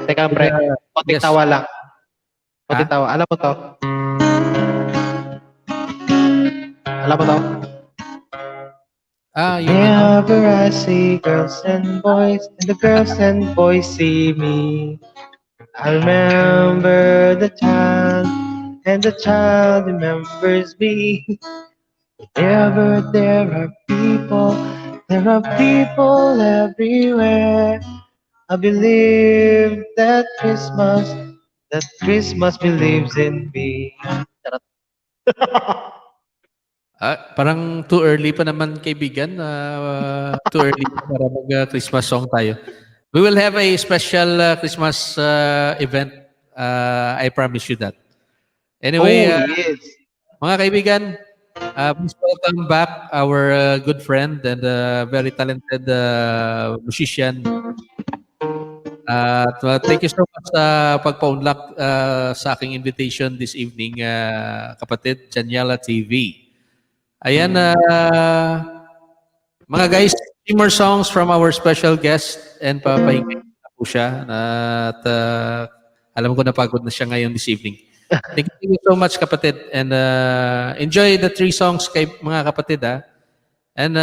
teka pre. Konting yes. tawa lang. Konting tawa. Alam mo to? Alam mo to? Whenever I see girls and boys, and the girls and boys see me, I remember the child, and the child remembers me. Whenever there are people everywhere. I believe that Christmas believes in me. Parang too early pa naman kaibigan. Too early para mag-Christmas song tayo. We will have a special Christmas event. I promise you that. Anyway, yes. Mga kaibigan, please welcome back our good friend and very talented musician. Thank you so much sa pagpa-unlock sa aking invitation this evening, kapatid, Daniela TV. Ayan, mga guys, 3 more songs from our special guest and papahingay na po siya. At alam ko napagod na siya ngayon this evening. Thank you so much, kapatid. And enjoy the 3 songs, mga kapatid. And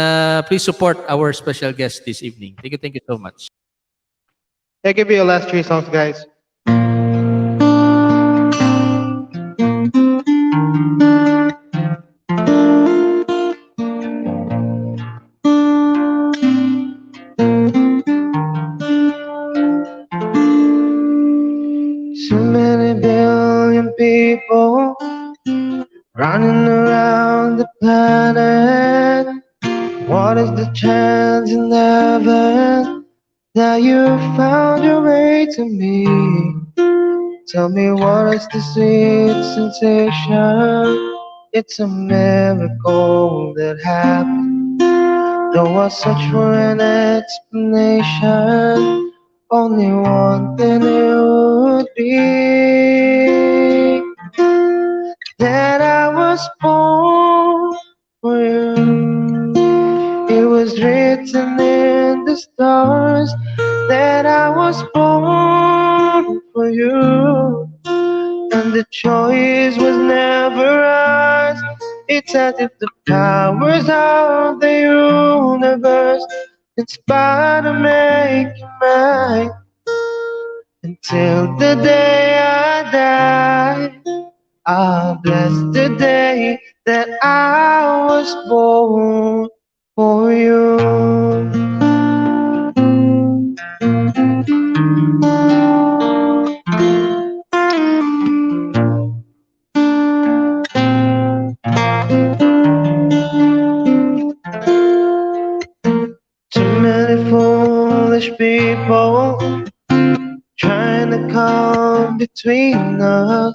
please support our special guest this evening. Thank you so much. I'll give you your last 3 songs, guys. So many billion people running around the planet. What is the chance in heaven that you found your way to me? Tell me what is the sweet sensation? It's a miracle that happened. Though I search for an explanation, only one thing it would be that I was born for you. It was written in the stars that I was born for you, and the choice was never ours. It's as if the powers of the universe conspire to make you mine. Until the day I die, I'll bless the day that I was born for you. Too many foolish people trying to come between us.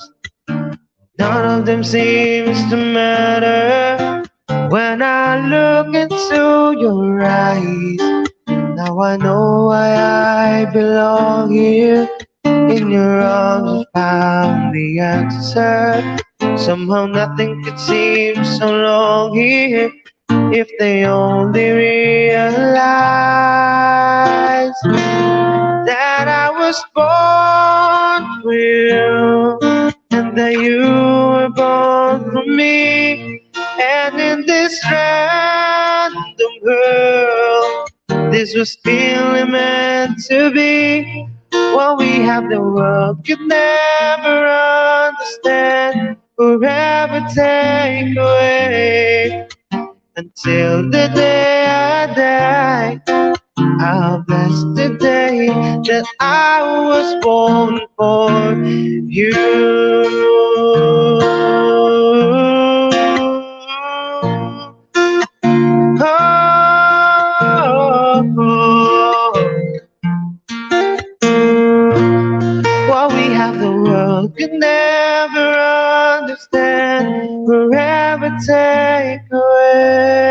None of them seems to matter when I look into your eyes. Now I know why I belong here. In your arms I found the answer. Somehow nothing could seem so long here if they only realize that I was born for you and that you were born for me. And in this random world, this was really meant to be. What we have the world could never understand or ever take away. Until the day I die, I'll bless the day that I was born for you. What we have the world could never understand, forever take away.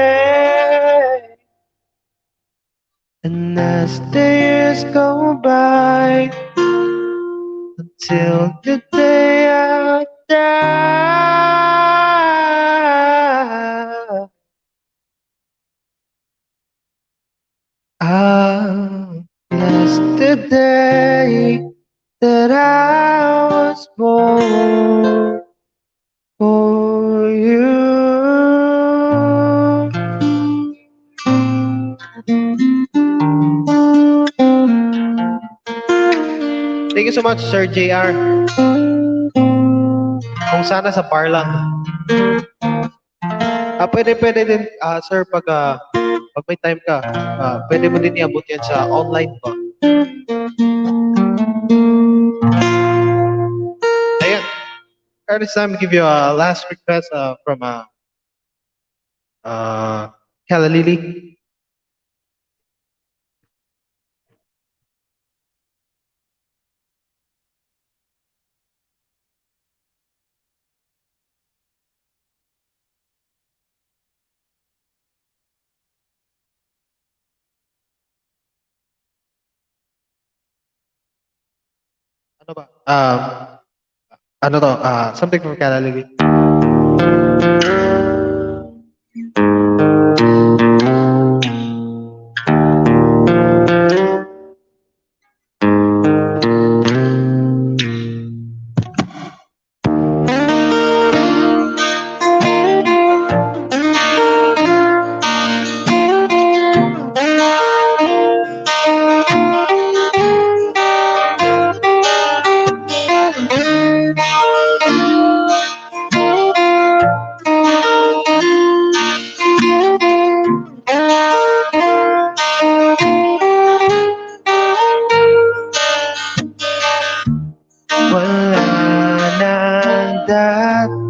And as the years go by, until the day I die, I'll bless the day that I was born for you. Thank you so much, Sir JR. Kung sana sa bar lang. Pwede din, sir, pag may time ka, pwede mo din iabot yan sa online ba? Ayan. This time, give you a last request from Kala Lily. Ano ba? Ano to? Something from Kala Lily.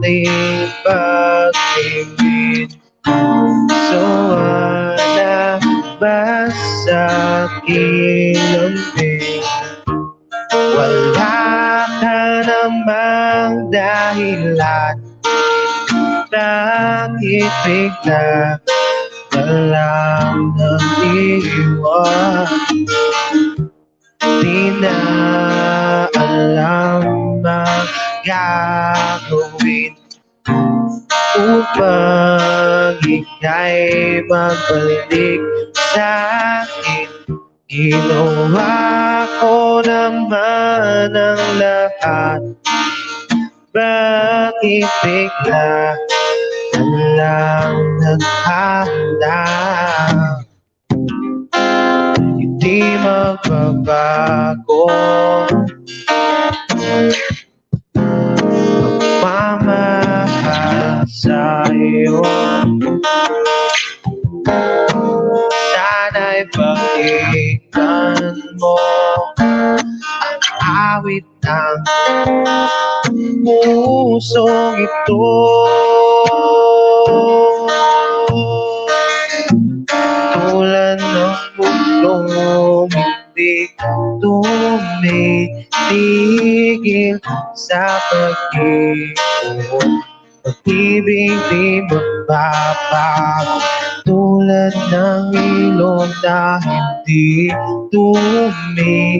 dating pag-ibig. So wala ba sa kilambing? Wala ka namang dahilan, bakit bigla ka lang nag-iwan? Di na alam ang gagawin upang ika'y magbalik sa'kin. Ginawa ko naman ang lahat, bakit bigla ka lang naghahanda? Hindi magbabago pagmamahal sa'yo. Sana'y pakinggan mo ang awit ng pusong ito. Tulad ng bundong hindi tumitigil sa pag-ibig, pag-ibig di magbabago. Tulad ng ilog na hindi tumitigil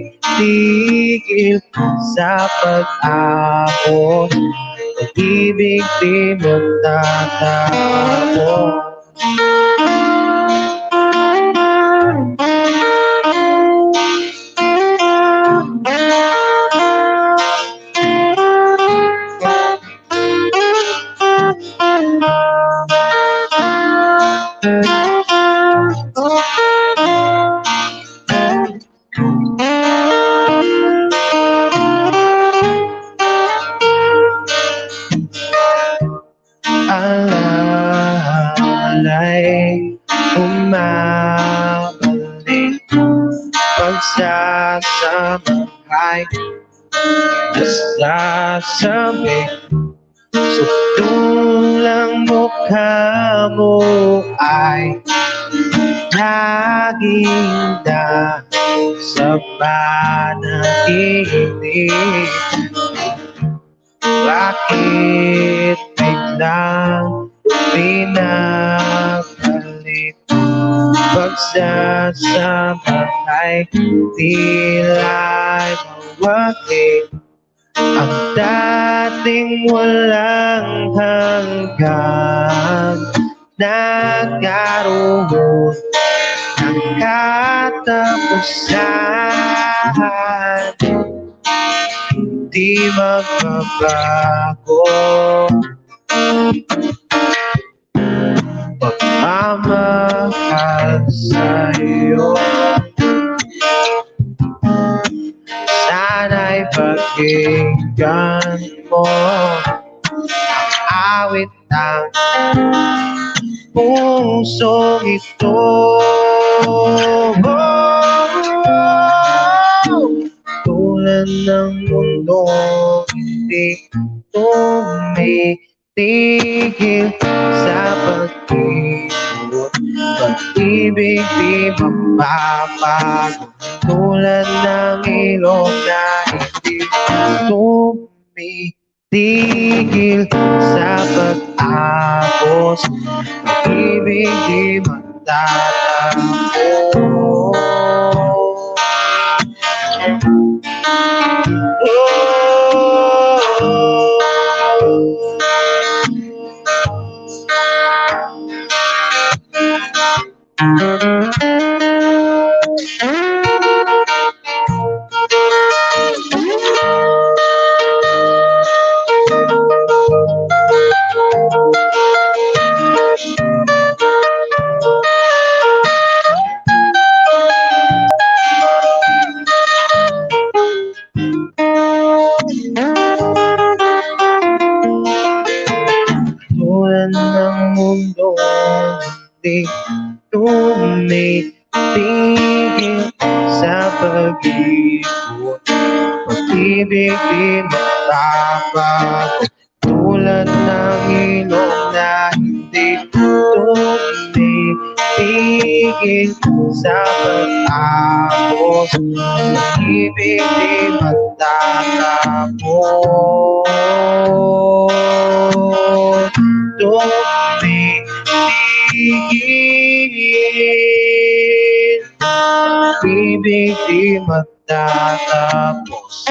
sa pag-abot, pag-ibig di magtatago. Alalay sasabi sutulang mukha mo ay laging sa panaginip. Bakit biglang pinagalit? Pagsasama ay tila'y mawagi. Ang dating walang hanggan nagkaroon ng katapusan. Di magbabago pagmamahal sa'yo. Sana'y pakinggan mo ang awit ng pusong ito. Tulad ng mundo hindi tumitigil sa pag-ibig. Pag-ibig di mapapago. Tulad ng ilog na hindi tumitigil sa pag-agos. Pag-ibig di magtatapos. Tulad ng mundo hindi tumitigil sa pag-ibig. Pag-ibig di magbabago. Tulad ng ilog na hindi tumitigil sa pag-agos. Pag-ibig di magtatapos. Tumitigil, ibig di magtatapos.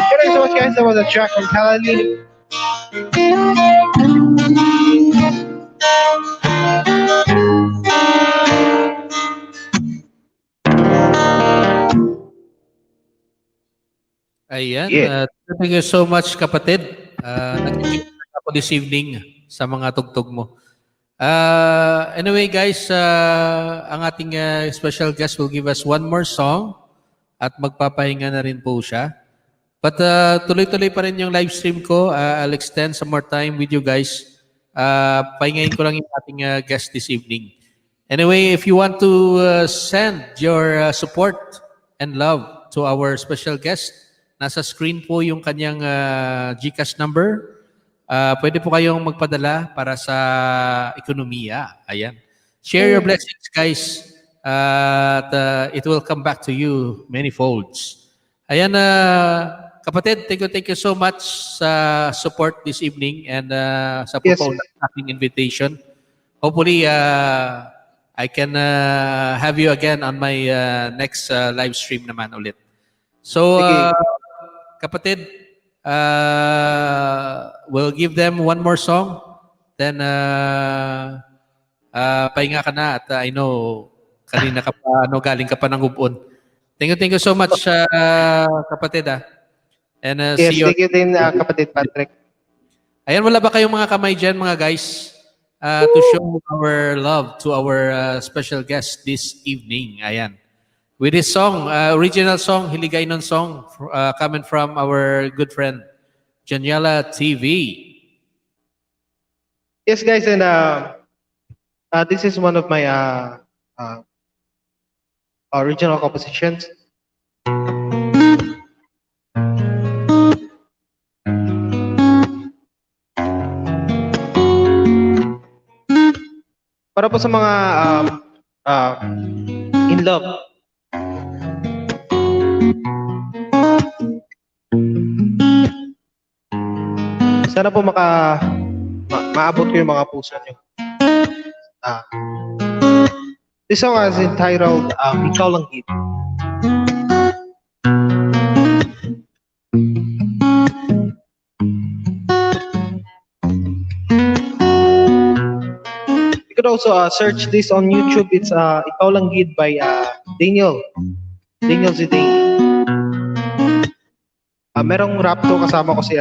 Thank you so much, guys. That was a track from Palani. Ayan. Yeah. Thank you so much, kapatid. Nag-enjoy ako this evening sa mga tugtog mo. Anyway, guys, ang ating special guest will give us one more song at magpapahinga na rin po siya. But tuloy-tuloy pa rin yung live stream ko. I'll extend some more time with you guys. Pahingayin ko lang yung ating guest this evening. Anyway, if you want to send your support and love to our special guest, nasa screen po yung kanyang GCash number. Pwede po kayong magpadala para sa ekonomiya. Ayan. Share your blessings, guys. At it will come back to you many folds. Ayan, kapatid, thank you so much sa support this evening and sa pagpauna ng ating invitation. Hopefully, I can have you again on my next live stream naman ulit. So, kapatid, we'll give them one more song. Then, pahinga ka na at I know, kanina ka pa, galing ka pa ng ubon. Thank you so much, kapatid. And Yes, see you. thank you din, kapatid Patrick. Ayan, wala ba kayong mga kamay dyan, mga guys? To show our love to our special guest this evening. Ayan. With this song, original song, Hiligay Nun song, coming from our good friend, Janiela TV. Yes, guys, and this is one of my original compositions. Para po sa mga in love. Sana po maabot ko yung mga puso nyo. This song is entitled Ikaw Lang Gid. You could also search this on YouTube. It's Ikaw Lang Gid by Daniel Zidane. Merong rap to, kasama ko si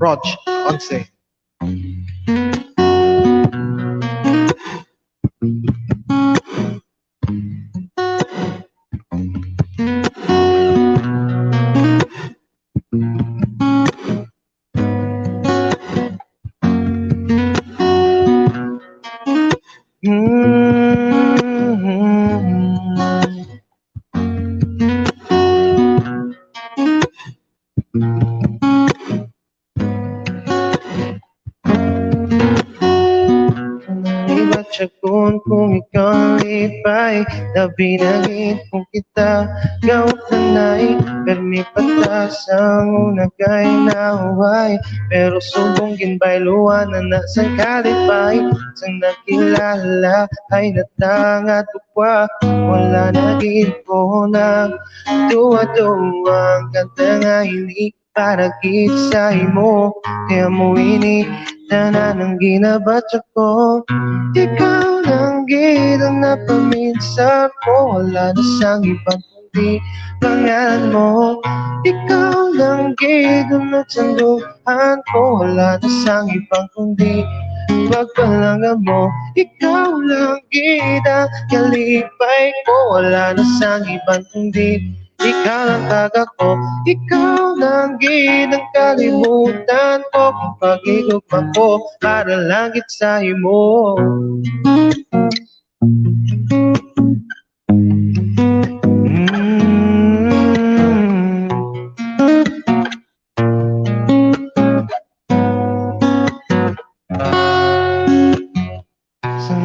Rog Once. Tsakon kung ikaw lipay, nabinagin kung kita gawag tanay, permi patas ang unagay na huway, pero subong ginbay luwan na nasang kalipay, sang nakilala ay natangat ukwa, wala naging ko na tuwa-tuwa, ganda nga hindi para kisay mo, kaya mo ini tanan ang ginabatsa ko. Ikaw lang gid ang napaminsan ko, wala na sang ibang kundi pangalan mo. Ikaw lang gid ang natsanduhan ko, wala na sang ibang kundi pagpalanga mo. Ikaw lang gid ang kalipay ko, wala na sang ibang kundi ikaw lang taga ko. Ikaw lang gid ang kalimutan ko, kung pag-igugma ko para langit sa imo.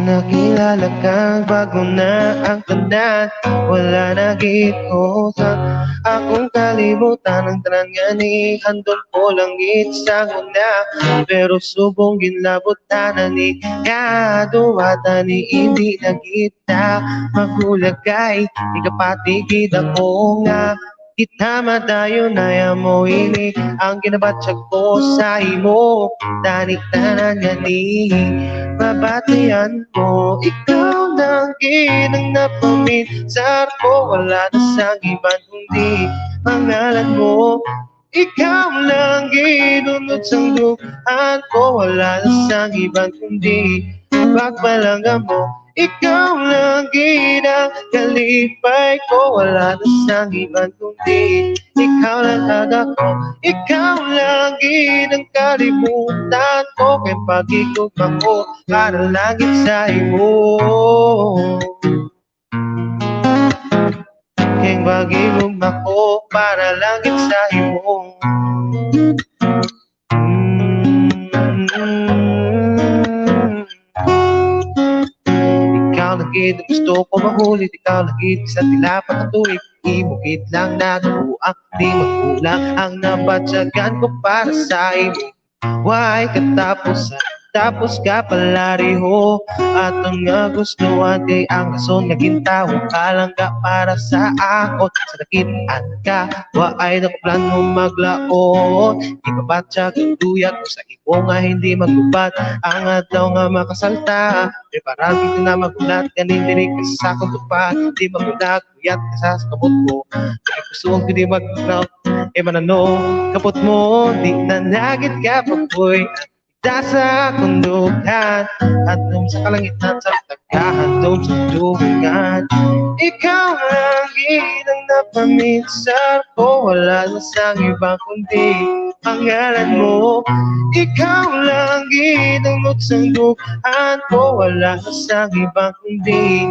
Nakilala ka bago na ang tanda, wala na gid ko sa akong kalibutan, ang tanan nga ni handol ko lang gid sa una, pero subong ginlabot na ni kaduwata ni hindi na kita magulagay, ikapatigid ako nga kita madayo na yamo ini ang ginabatsag ko sa imo, tanik tanan nga ni babatian mo. Ikaw lang gid ang napaminsar ko, wala na sang ibang kundi pangalan mo. Ikaw lang gid unod sang duhan ko, wala na sang ibang kundi pagpalangga mo. Ikaw lang gid ang kalipay ko, wala na sang ibang kundi ikaw lang taga ko. Ikaw lang gid ang kalimutan ko, kay pag-igugma ko para langit sa imo. Kay pag-igugma ko para langit sa imo. Ikaw lang gid gusto ko mahulit, ikaw lang gid sa tilapat ng tuwid, imukit lang nagabuang di magkulang ang nabatsagan ko para sa imo. Why katapusan Tapos kapalariho at ang nga gusto kay ang rason naging tao ka lang ka para sa ako. Sa nakitaan ka, wa ay nakaplan mo maglaon. Di ba batya gagduyak sa ibo nga hindi maglubat. Ang adlaw nga makasalta, may parang dito na magulat. Ganin diri ka sa akong tupad, di magulat. Kuyat ka sa kabot mo, kaya gusto kong hindi maglaw. Manano, kapot mo, di na nagit ka pa boy. Sa kundukan at sa kalangitan sa tagkahandong sundukan. Ikaw lang ginang napaminsan ko, wala na sa ibang kundi pangalan mo. Ikaw lang ginang nagsandukan ko, wala na sa ibang kundi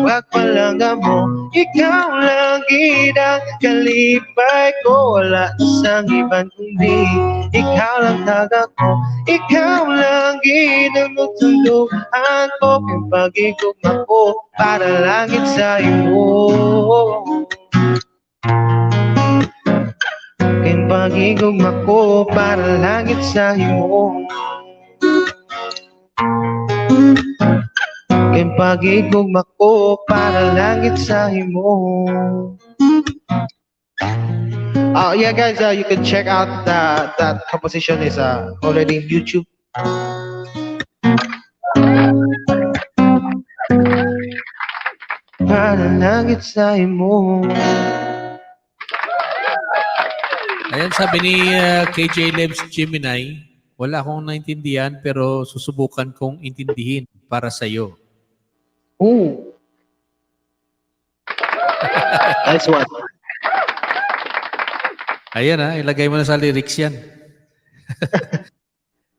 pagpalanga mo. Ikaw lang ginang kalipay ko, wala na sa ibang kundi ikaw lang taga ko. Ikaw lang ginamutuluhan ko, yung pag-igugma ko para langit sa iyo. Yung pag-igugma ko para langit sa iyo. Yung pag-igugma ko para langit sa iyo. Yeah, guys, you can check out that composition is already in YouTube. Para langit sa imo. Ayan, sabi ni KJ Lebs Gemini, wala akong naintindihan pero susubukan kong intindihin para sa'yo. Ooh. Nice one. Ayan ilagay mo na sa lyrics yan.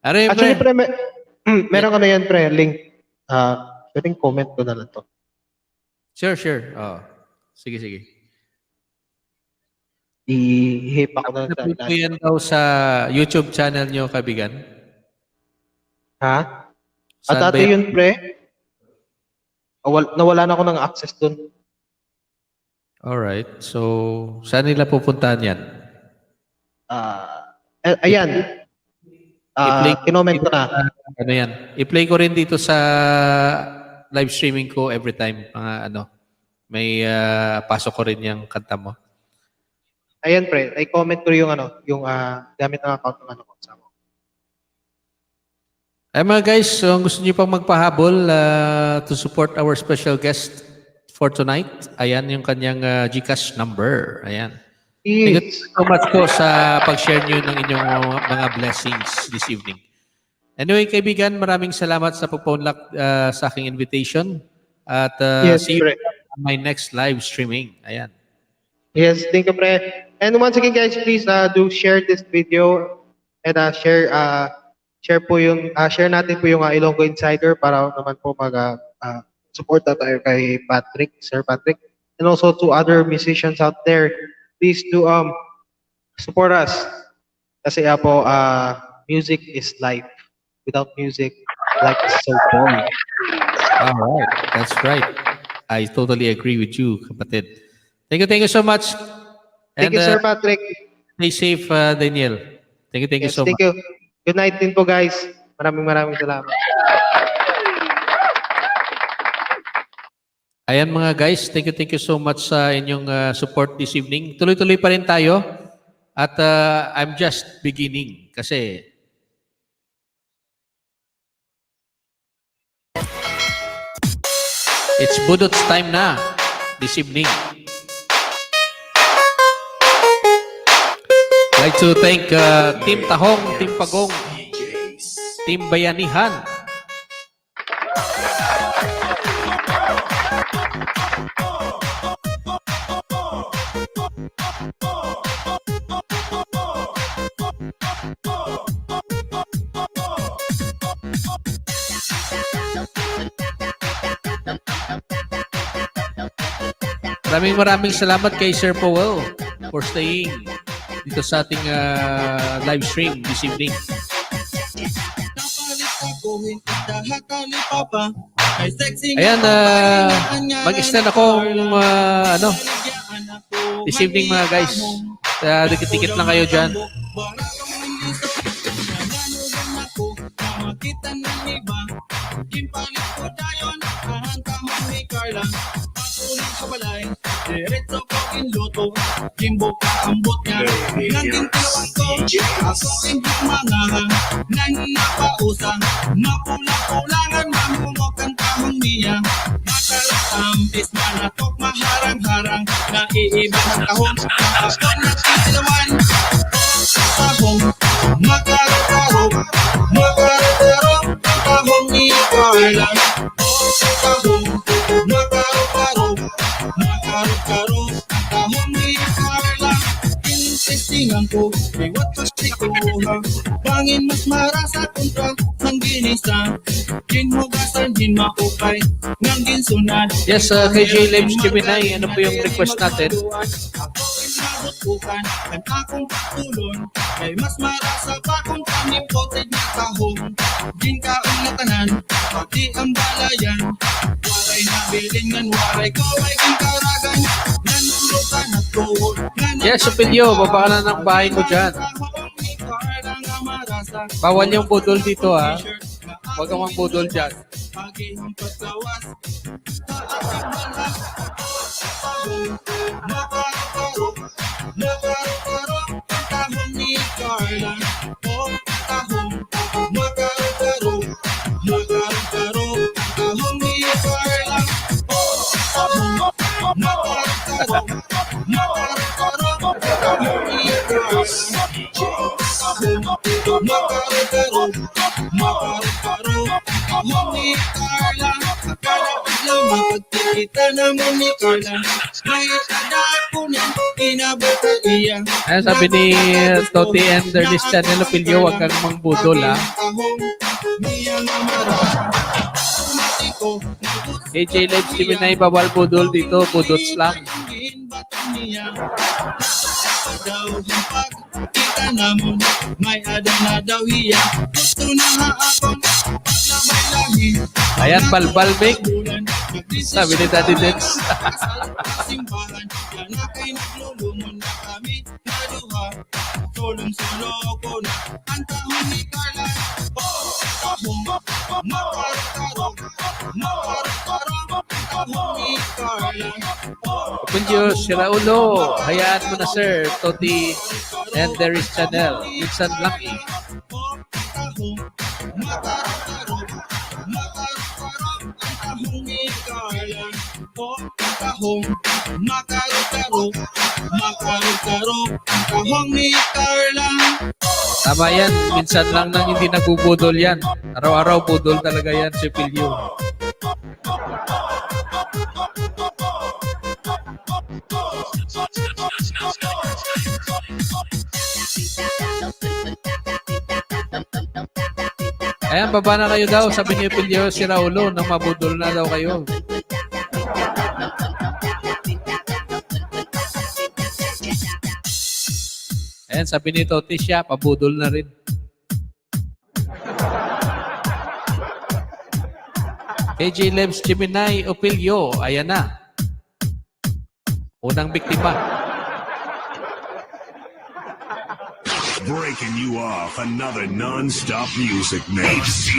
Actually, pre, meron ka na yan, pre, link. Pwedeng comment ko na lang to. Sure. Sige. I-hip ako na Napit ko yan daw sa YouTube channel nyo, kaibigan. Ha? Saan At ba dati yan? yun, pre, nawala na ako ng access dun. Alright. So, saan nila pupuntahan yan? Ayan. Kinoment ko na. Ano yan? I-play ko rin dito sa live streaming ko every time. May pasok ko rin yung kanta mo. Ayan, pre. I-comment ko yung gamit ng account ng ko. Ay mga guys, so gusto niyo pang magpahabol to support our special guest for tonight. Ayan yung kanyang GCash number. Ayan. Thank you so much po sa pag-share niyo ng inyong mga blessings this evening. Anyway, kaibigan, maraming salamat sa pag-phone lock sa aking invitation. At see you on my next live streaming. Ayan. Yes, thank you, pre. And once again, guys, please do share this video and share natin po yung Ilonggo Insider para naman po support tayo kay Sir Patrick, and also to other musicians out there. Please do support us kasi po music is life. Without music, life is so boring. All right, that's right. I totally agree with you, kapatid. Thank you so much. Thank you, Sir Patrick. Stay safe, Daniel. Thank you so much. Thank you. Good night din po, guys. Maraming salamat. Ayan mga guys, thank you so much sa inyong support this evening. Tuloy-tuloy pa rin tayo at I'm just beginning kasi it's Budot's time na this evening. I'd like to thank Team Tahong, Team Pagong, Team Bayanihan. Maraming salamat kay Sir Powell for staying dito sa ating live stream this evening. Ayan, mag-extend akong this evening mga guys. Dikit-dikit lang kayo dyan. ang iba. Gimpalit ko dayon, ang kahon ni Carla. Patuloy sa balay, diretso ko inluto. Kimbo ka ambot niya, nanging tiwang ko. Ako hindi mangaha, nang napausang. Mapula-pulangan, mamumok ang kahon niya. Matalampis, manatok, maharang-harang. Naiiba ng kahon, ako nagtitilawan. Kahon, makaro-karo, makaro-karo. Kahon ni Carla. Kahon, makaro-karo, makaro-karo. Kahon ni Carla. Intestingan ko, iwat pastikuha. Bangin mas marasa kontra ng ginisa. Ginhugasan, din maupay, ng ginsunad. Yes, KJ Lives Gemini, ano po yung request natin? Bukan ang akong patulon kay mas marasa pa kung panipoted na kahon. Ginkaon na tanan, pati ang balayan. Waray na bilingan, waray ko ay gingkaragan. Nanulutan at tuwod. Yes, Opelio, baba ka na ng bahay ko dyan. Bawal yung budol dito ha. Huwag kang mang budol dyan. Pagihang pagkawas, taas ang balas. Makaro-karo, kahon ni Carla. Oh, kahon, makaro-karo, makaro-karo, kahon ni Carla. Oh, kahon, makaro-karo, makaro-karo, kahon ni Carla. Kahon, makaro-karo, makaro-karo, kahon ni Carla. Kada adlaw mapagkikita naman ni Carla. May adako niya, inabuta iya. Ayan, sabi ni Toti Ender this channel, Opelio, huwag kang mang budol ha. KJ Lives Gemini, bawal budol dito, budots lang. Kita naman, may ada na daw iya. Gusto na nga ako, labay lahi. Ayan, balbal, Big. Sabi ni Daddy Dens. Simbahan, yan na kay naglulungon na kami naduha. Solong-solo ko na ang kahon ni Carla. Oh, kahon, makaro-karo, makaro-karo, kahon ni Carla. Oh, Opelio, sira ulo. Hayaan mo na, sir. Toti Ender is channel. Minsan lang eh. kahon, makaro-karo, makaro-karo, ang kahon ni Carla. Oh, kahon, makaro-karo, makaro-karo, ang kahon ni Carla. Tama yan. Minsan lang nang hindi nagbubudol yan. Araw-araw budol talaga yan si Opelio. Ayan, baba na kayo daw. Sabi ni Opelio, si Raulo, nang mabudol na daw kayo. Ayan, sabi ni Toti siya, pabudol na rin. KJ Lives Gemini, Opelio, ayan na. Unang biktima. Breaking you off another non-stop music mix.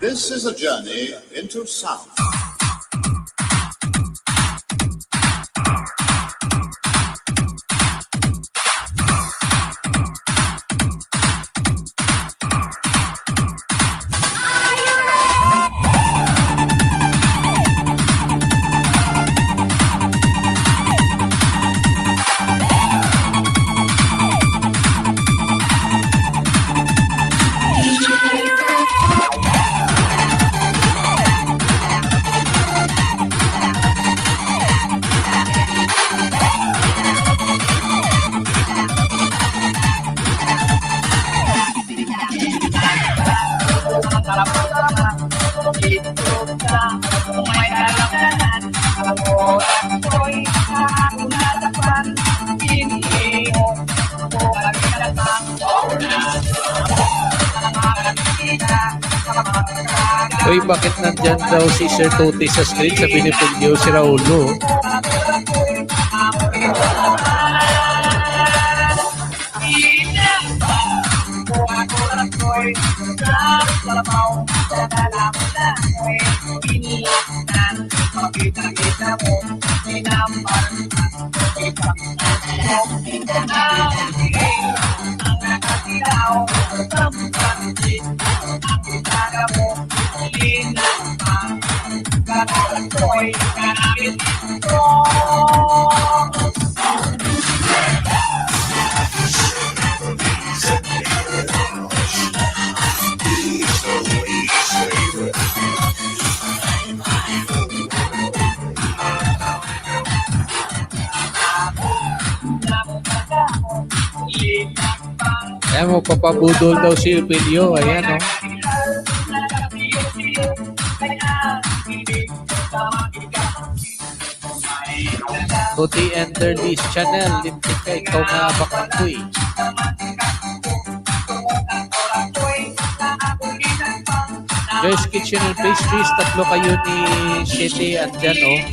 This is a journey into sound. Uy, bakit nandyan daw si Sir Toti sa screen? Sabi ni Opelio, si Raulo. ko'y nagkalabaw, dadala mo lang ko'y iniinan, makita-kita mo, minamahal ka, ipagkakalaw, pinanahigay, ang nakatilaw, tampansin, ang kitara mo, linamang, katalang ko'y kanakit ito. Ayan, magpapabudol daw si Pilyo. Ayan, oh. Buti enter this channel. Lintik ka, ikaw nga bakakoy. Joy's Kitchen and Pastries. Tatlo kayo ni Shete at dyan, oh.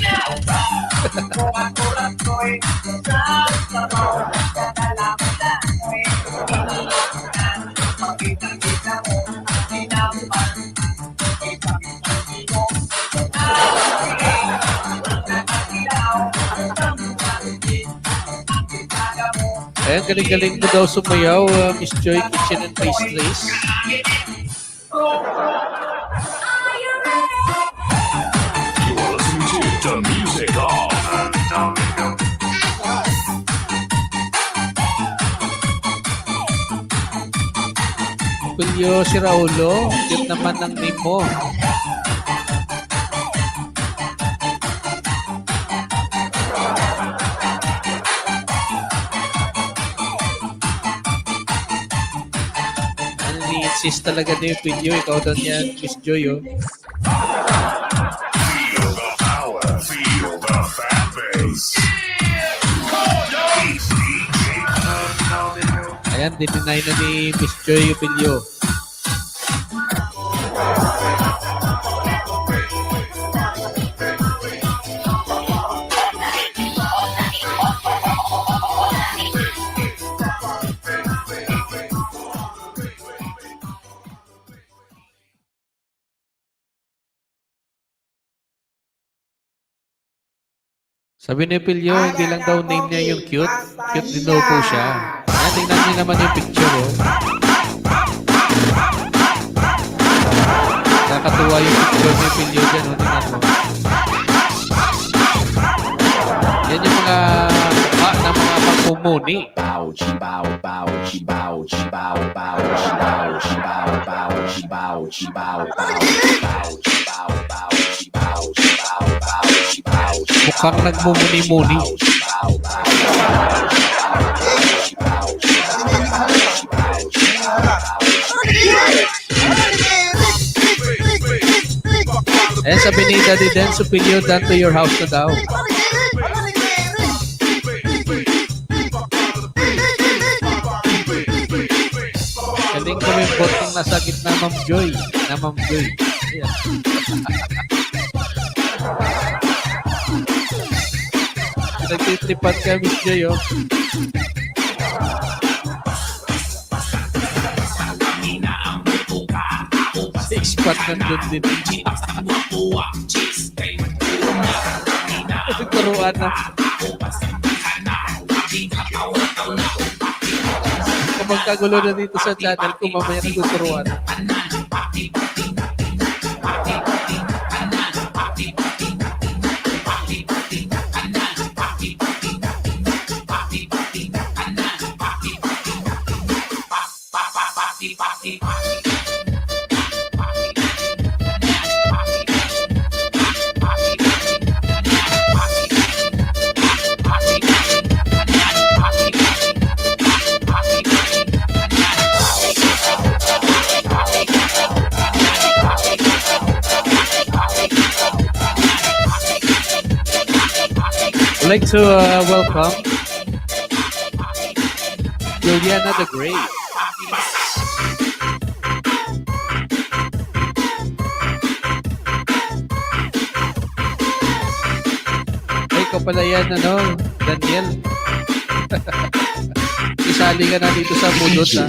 Ayan, galing-galing mo daw sumayaw, Miss Joy Kitchen and Pastries. You're listening to the music of Pilyo si Raulo. Cute naman ng name mo. Ni-insist talaga ni Pilyo. Ikaw doon yan, Miss Joy, oh. Feel the power, feel the fat bass. Ayan, dininay na ni Miss Joy Pilyo. Sabi ni Pilyo, hindi lang daw name niya yung cute. Cute din daw po siya. Ayan, tingnan niyo naman yung picture, oh. Nakakatuwa yung picture ni Pilyo dyan, oh. Tingnan mo. Yan yung mga na mga pagmumuni. Bow, chibow, bow, chibow, chibow, bow, chibow, chibow, bow, chibow, chibow, bow, chibow, chibow, bow, chibow, chibow, bow, chibow. Mukhang nagmumuni-muni. Eh, sabi ni Daddy Dan, Supilyo, done to your house na daw. Galing kami botong nasa gitna, Ma'am Joy. Na Ma'am Joy. Ayan. Nagtitripan ka, Miss Joy, oh. Six-pack nandun din. Nagturuan na. Kung magkagulo na dito sa channel, kung mamaya nagtuturuan. I'd like to welcome Juliana the Great. Ay, ikaw pala yan, ano, Daniel. Isali ka na dito sa Budot, ha?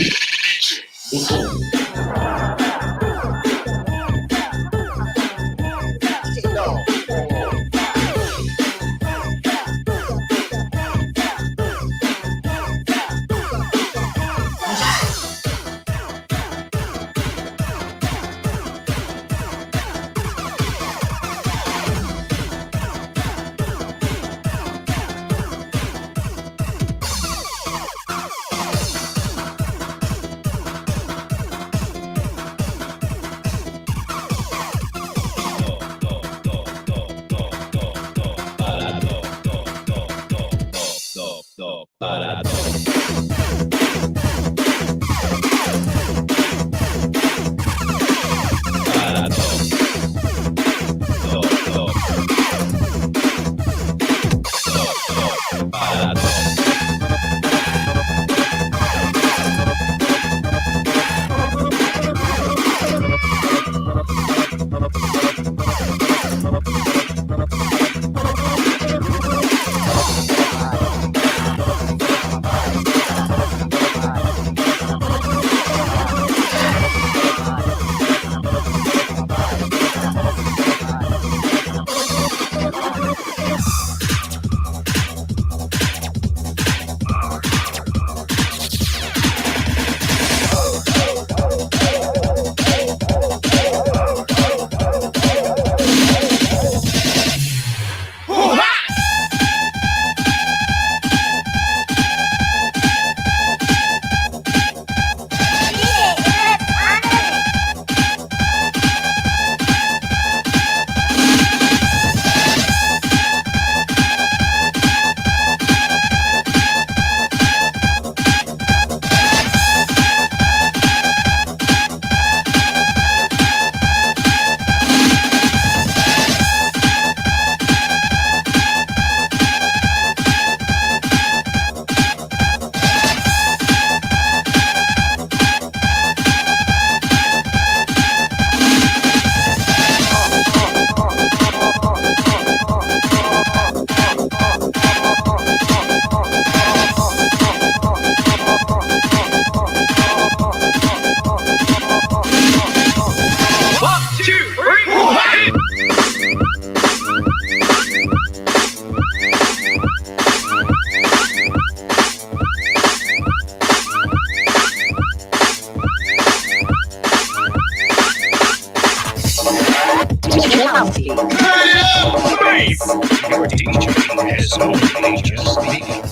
Your DJ has only just begun.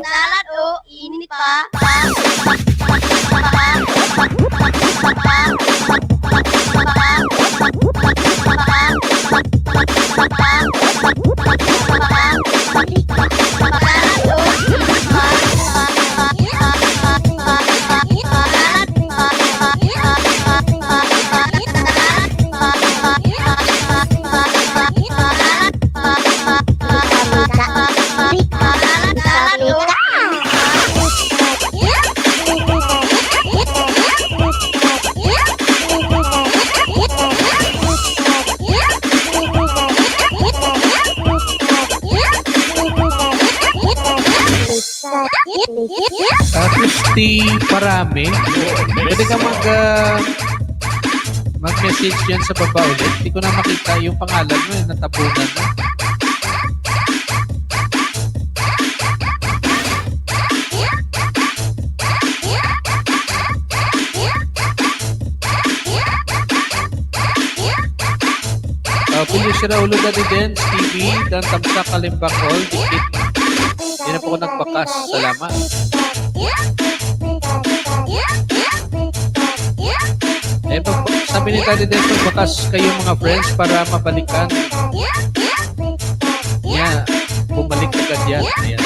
Salad oh, init pa. Christy Parame, pwede ka mag-message yan sa baba ulit. Hindi ko na makita yung pangalan mo, natapunan mo. Pili siya ulo na din, TV, dan tamsa kalimbang all, dikit. Hindi na po ako nagbakas. Salamat. Sabi ni Daddy Den, magbakas kayo mga friends para mabalikan. Yeah, bumalik agad yan. Ayan.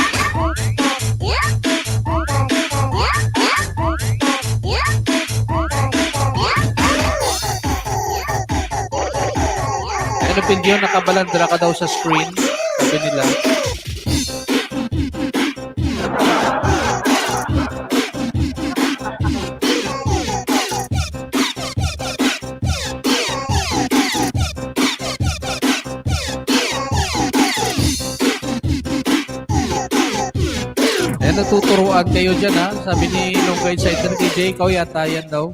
Ano pindiyo, nakabalandra ka daw sa screen. Sabi nila. Ayan, natuturuan kayo dyan ha. Sabi ni Longgay Insider DJ, ikaw yata yan daw.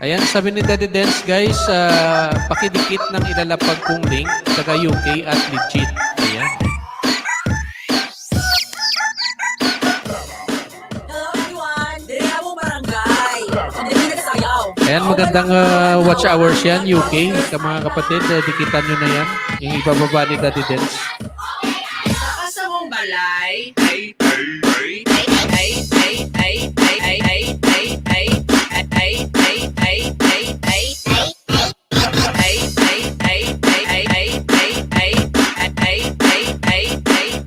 Ayan, sabi ni Daddy Dance, guys, pakidikit ng ilalapag kong link taga UK at legit. Ayan. Ayan, magandang watch hours yan, UK. Mga kapatid, dikitan nyo na yan. Yung ibababa ni Daddy Dance. Sa mong balay,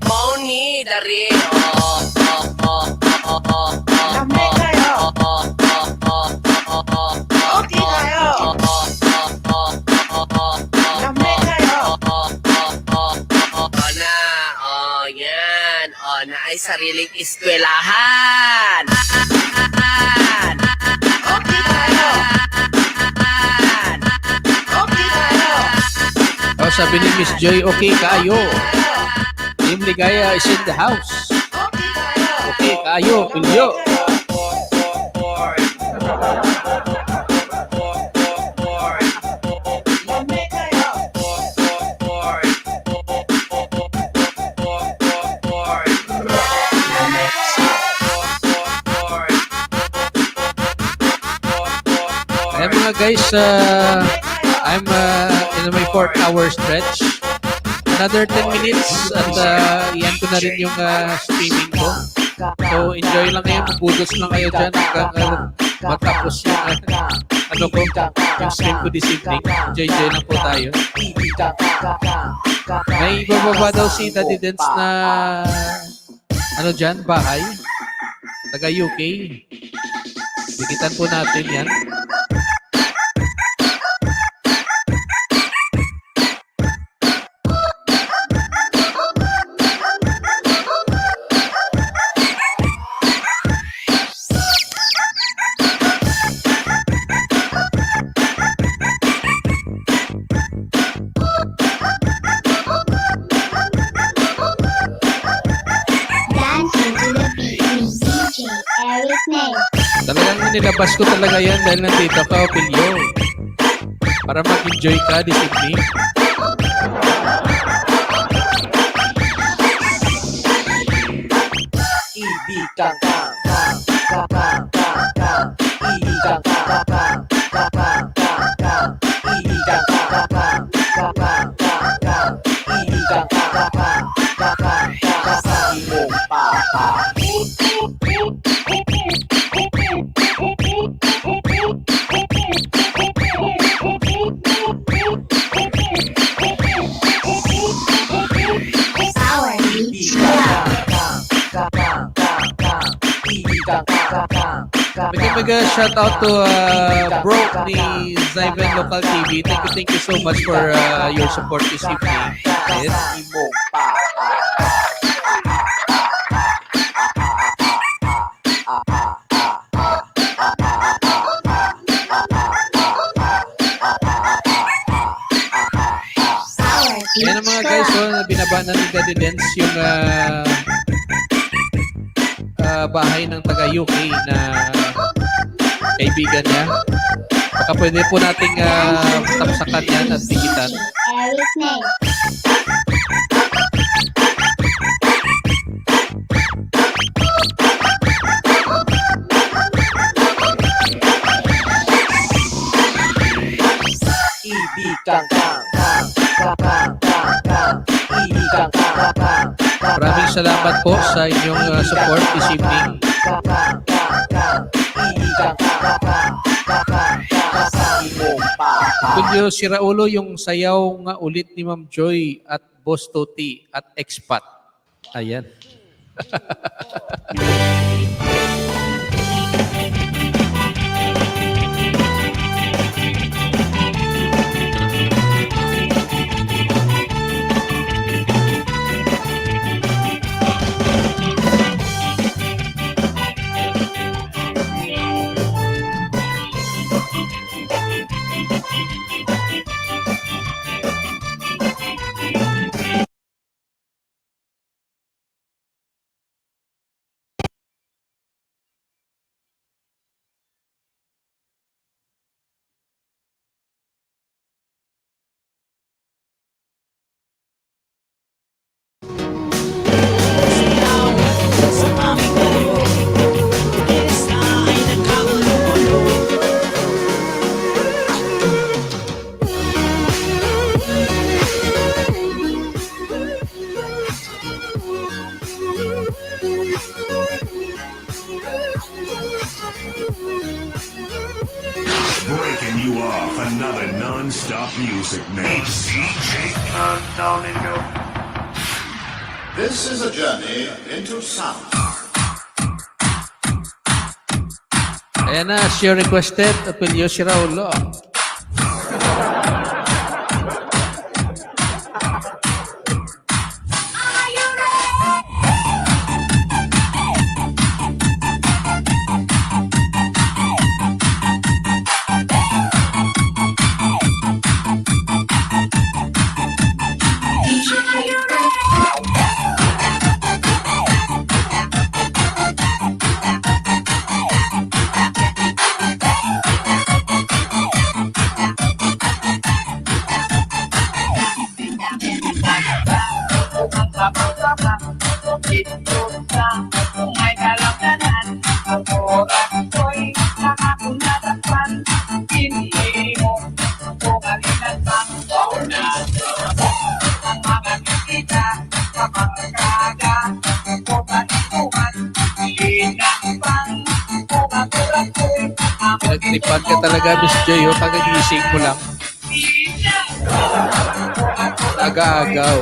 Moni dari na ay sariling eskwelahan. Okay tayo. Okay tayo. Oh, sabi ni Miss Joy, okay kayo. Team Ligaya is in the house. Okay kayo, Pilyo. Ayan mga guys, I'm in my 4th hour stretch. Another 10 minutes at iyan ko na rin yung streaming ko. So enjoy lang kayo, mabudos lang kayo dyan hanggang matapos yung yung stream ko this evening. Enjoy lang po tayo. May bababa daw si Daddy Dance na dyan, bahay. Taga UK. Dikitan po natin yan. Talagang nilabas ko talaga yan dahil nandito ka, Opilio. Para mag-enjoy ka this evening. Mega shout out to bro ni Zyven Local TV. Thank you so much for your support this evening. Yes. Ayan ang mga guys, binabana ni Daddy Dance yung bahay ng taga UK na kaibigan niya. Baka pwede po nating tapsakan yan at dikitan. Maraming salamat po sa inyong support this evening. Kundi si Raulo yung sayaw nga ulit ni Ma'am Joy at Boss Toti at Expat. Ayan. another non-stop music mix. DJ Phenomenal. This is a journey into sound. Ayan na, share requested, Apelio Shiraulo. Pinagtripan ka talaga, Miss Joy, oh. Kagagising mo lang. Aga-agaw.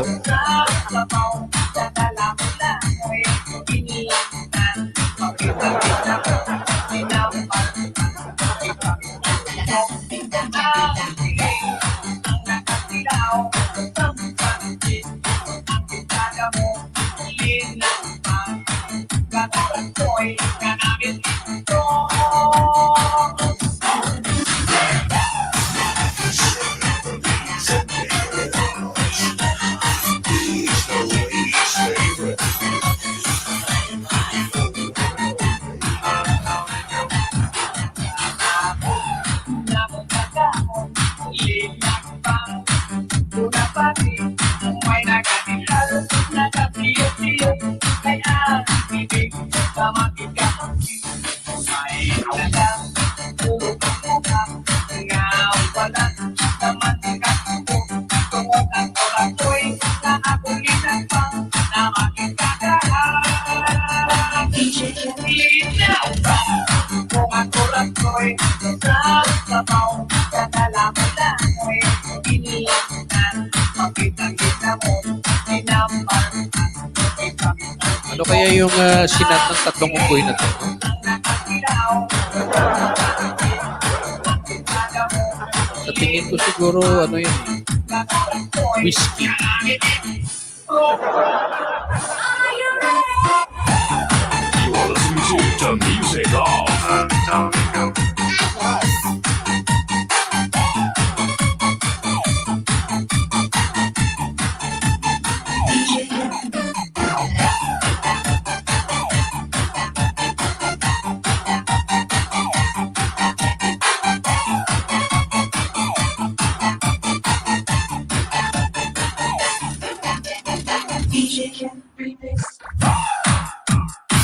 Ano kaya yung sinat ng tatlong unggoy na to? Sa tingin ko siguro, ano yun? Whiskey. You're listening to the music of Phenomenal.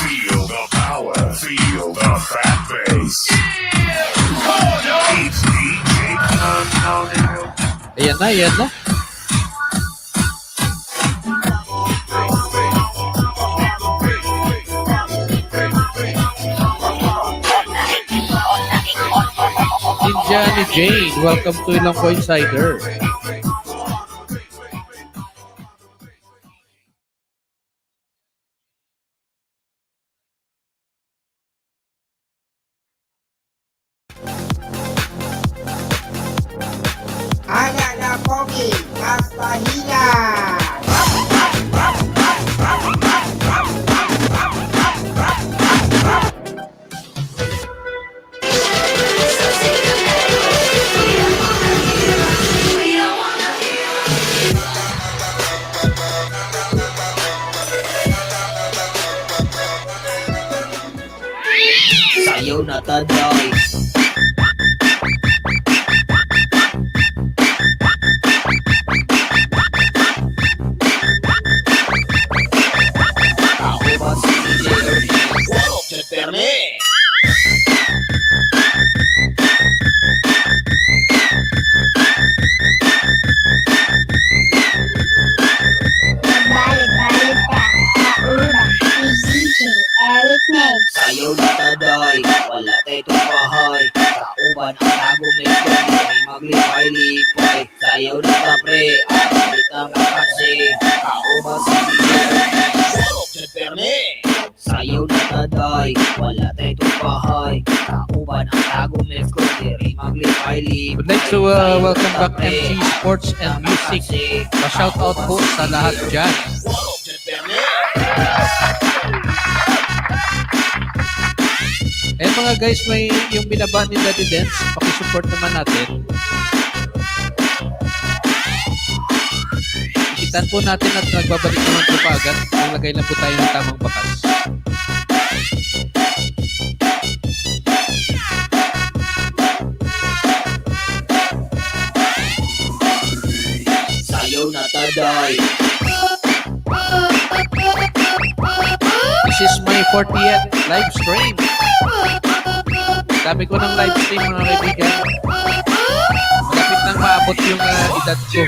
Feel the power, feel the fat bass. It's DJ Phenomenal. Ayan na, ayan na. Johnny Jane, welcome to Ilonggo Insider. Anak na Pogi, Mas Bahina. Sayo na taday. Ako ba si DJ Ernie? Wow, Cheterme! Balik-balik ka, kauna, si DJ Eric Ned. Sayo na taday, wala tayo pahay. Kauban ang tagong na ito, ay maglipay Sayaw na ka pre, hindi ka mapansin. Kauban si Perme. Sayaw na taday, wala tayo tumpahay. Kauban ang tagong let's go, diri maglipay-lip. Would like to welcome back MG Sports and Music. Pa-shout out po sa lahat dyan. Eh mga guys, may yung binaba ni Daddy Dance, pakisupport naman natin. Ikitan po natin at nagbabalik naman po pa agad. Maglagay lang po tayo ng tamang bakas. Sayaw na taday. This is my 40th live stream. Dami ko ng live stream mga kaibigan. Malapit nang maabot yung edad ko.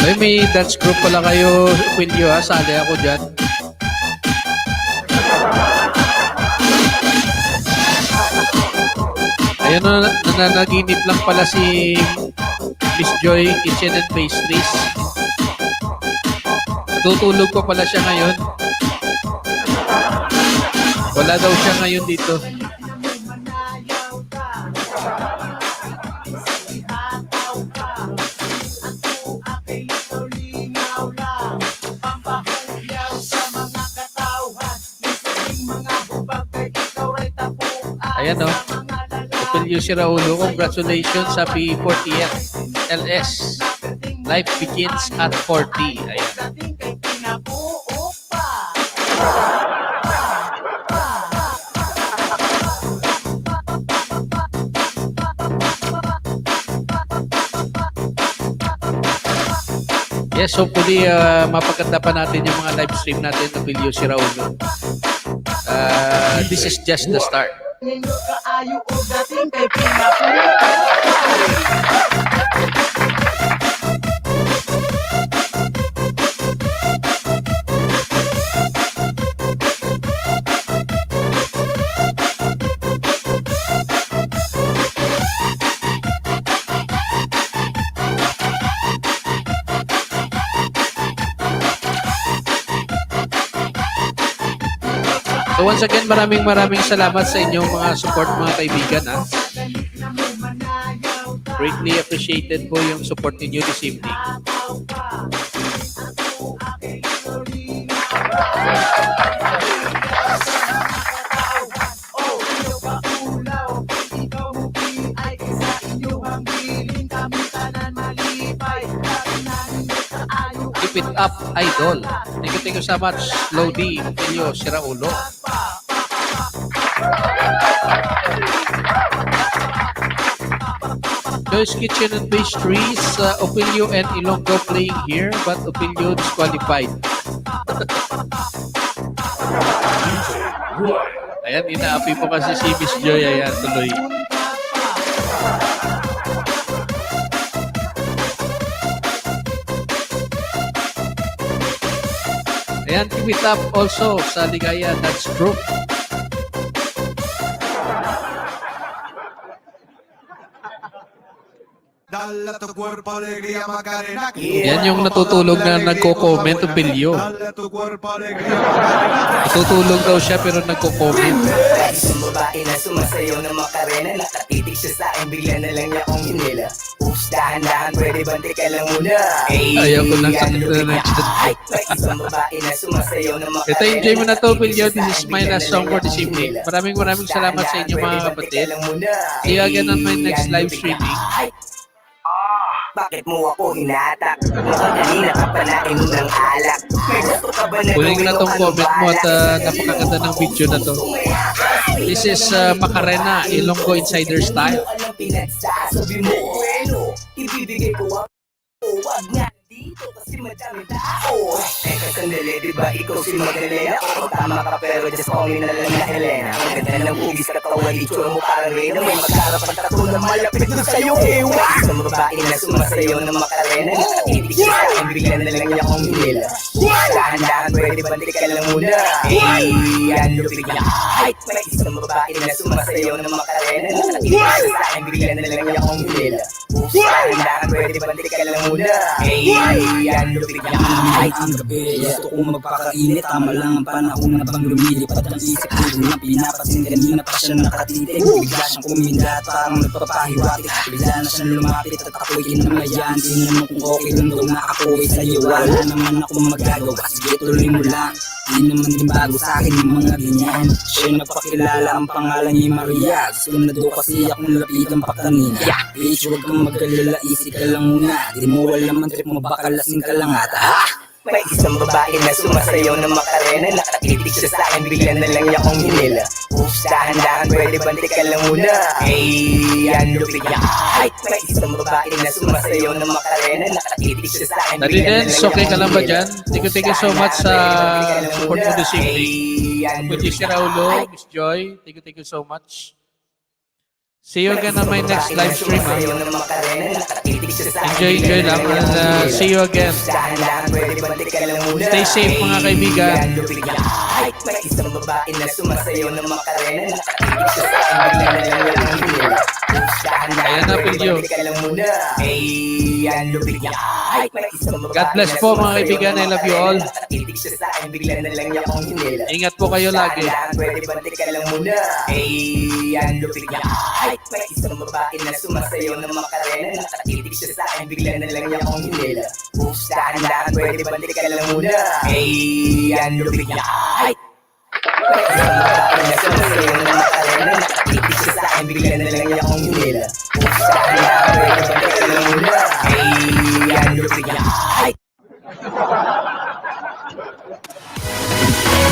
Ay, may dance group pala kayo, Quindio ha. Sali ako dyan. Ayan na, nananaginip lang pala si Miss Joy Kitchen and Pastries. Tutulog pa pala siya ngayon. Wala daw siya ngayon dito. Ayan o. Opelio si Raulo. Congratulations. Happy 40th LS. Life begins at 40. Ayan. Yes, hopefully mapaganda pa natin yung mga live stream natin ng Opelio si Raulo. This is just the start. So once again, maraming salamat sa inyong mga support mga kaibigan ha. Greatly appreciated po yung support ninyo this evening. Keep it up, idol. Thank you so much, Lodi, Opelio si Raulo. Joy's Kitchen and Pastries, Opelio and Ilonggo playing here, but Opelio disqualified. Ayan, inaapi po kasi si Miss Joy. Ayan, tuloy. Ayan, keep it up also sa Ligaya Dance Group. Yan yung natutulog na nagko-comment, Opelio. Natutulog daw siya pero nagko-comment. Isang babae na sumasayaw ng makarena, nakatitig siya sa akin, bigla na lang niya akong hinila. Oops, dahan-dahan, pwede bante ka lang muna. Ayaw ko lang sakit na na isang babae na sumasayaw ng makarena. Ito, enjoy mo na to, Opelio. This is my last song for this evening. Maraming salamat sa inyo mga kapatid. See you again on my next live streaming. Bakit mo ako hinatak? Mukhang kanina ka pa nainom ng alak. May gusto ka ba na Kunin ko na gawin o tong ano comment mo at balak? napakaganda ng video na to. This is Macarena, Ilonggo Insider Style. Anong pinagsasabi mo? Bueno, ibibigay ko ang wag nga dito kasi madami tao. Teka sandali, di ba ikaw si Magdalena? Oo, tama ka pero just call me na lang na Helena. Ang ganda ng hugis katawan, itsura mo parang Reyna. May magkarap ang tattoo na malapit doon sa'yo, ewa. Isang babae na sumasayaw ng Macarena. Nakatitig siya sa akin, bigla na lang niya akong hinila. Dahan-dahan, pwede bantik ka lang muna. Yan, lupig niya. Ay, may isang babae na sumasayaw ng Macarena. Nakatitig siya sa akin, bigla na lang niya akong hinila. Dahan-dahan, pwede bantik ka lang muna. Yan, lupig niya. Ay, ang gabi, gusto kong magpakainit. Tama lang ang panahon na bang lumilipad ang isip ko. Nang pinapansin kanina pa siya nakatitig. Bigla siyang kumindat, parang nagpapahiwatig. Bigla na siyang lumapit at ako'y kinamayan. Tinanong kung okay lang daw na ako ay sa'yo. Wala naman akong magagawa, sige tuloy mo lang. Di naman din bago sa akin yung mga ganyan. Siya nagpakilala, ang pangalan niya Maria. Gusto na daw kasi akong lapitan pa kanina. Bitch, huwag kang mag-alala, isip ka lang muna. Di mo alam ang trip mo, baka lasing ka lang ata. May isang babae na sumasayaw ng Macarena. Nakatitig siya sa akin, bigla na lang niya akong hinila. Oops, dahan-dahan, pwede bantik ka lang muna. Yan, lupig niya. Ay, may isang babae na sumasayaw ng Macarena. Nakatitig siya sa akin, Daddy Dance, okay ka lang ba dyan? Thank you so much sa support mo this evening. Kuya si Raulo, Miss Joy, thank you so much. See you again on my next live stream. Enjoy lang. And see you again. Stay safe mga kaibigan. May isang babae na sumasayaw ng Macarena. Nakatitig siya sa akin, bigla na lang niya akong hinila. Ayan na, Pilyo. Yan, lupig niya. God bless po mga kaibigan. I love you all. Nakatitig siya sa akin, bigla na lang niya akong hinila. Ingat po kayo lagi. Pwede bantik ka lang muna. Yan, lupig niya. May isang babae na sumasayaw ng Macarena. Nakatitig siya sa akin, bigla na lang niya akong hinila. Oops, dahan-dahan, pwede bantik ka lang muna. Yan, lupig niya. May isang babae na sumasayaw ng Macarena. Nakatitig siya sa akin, bigla na lang niya akong hinila.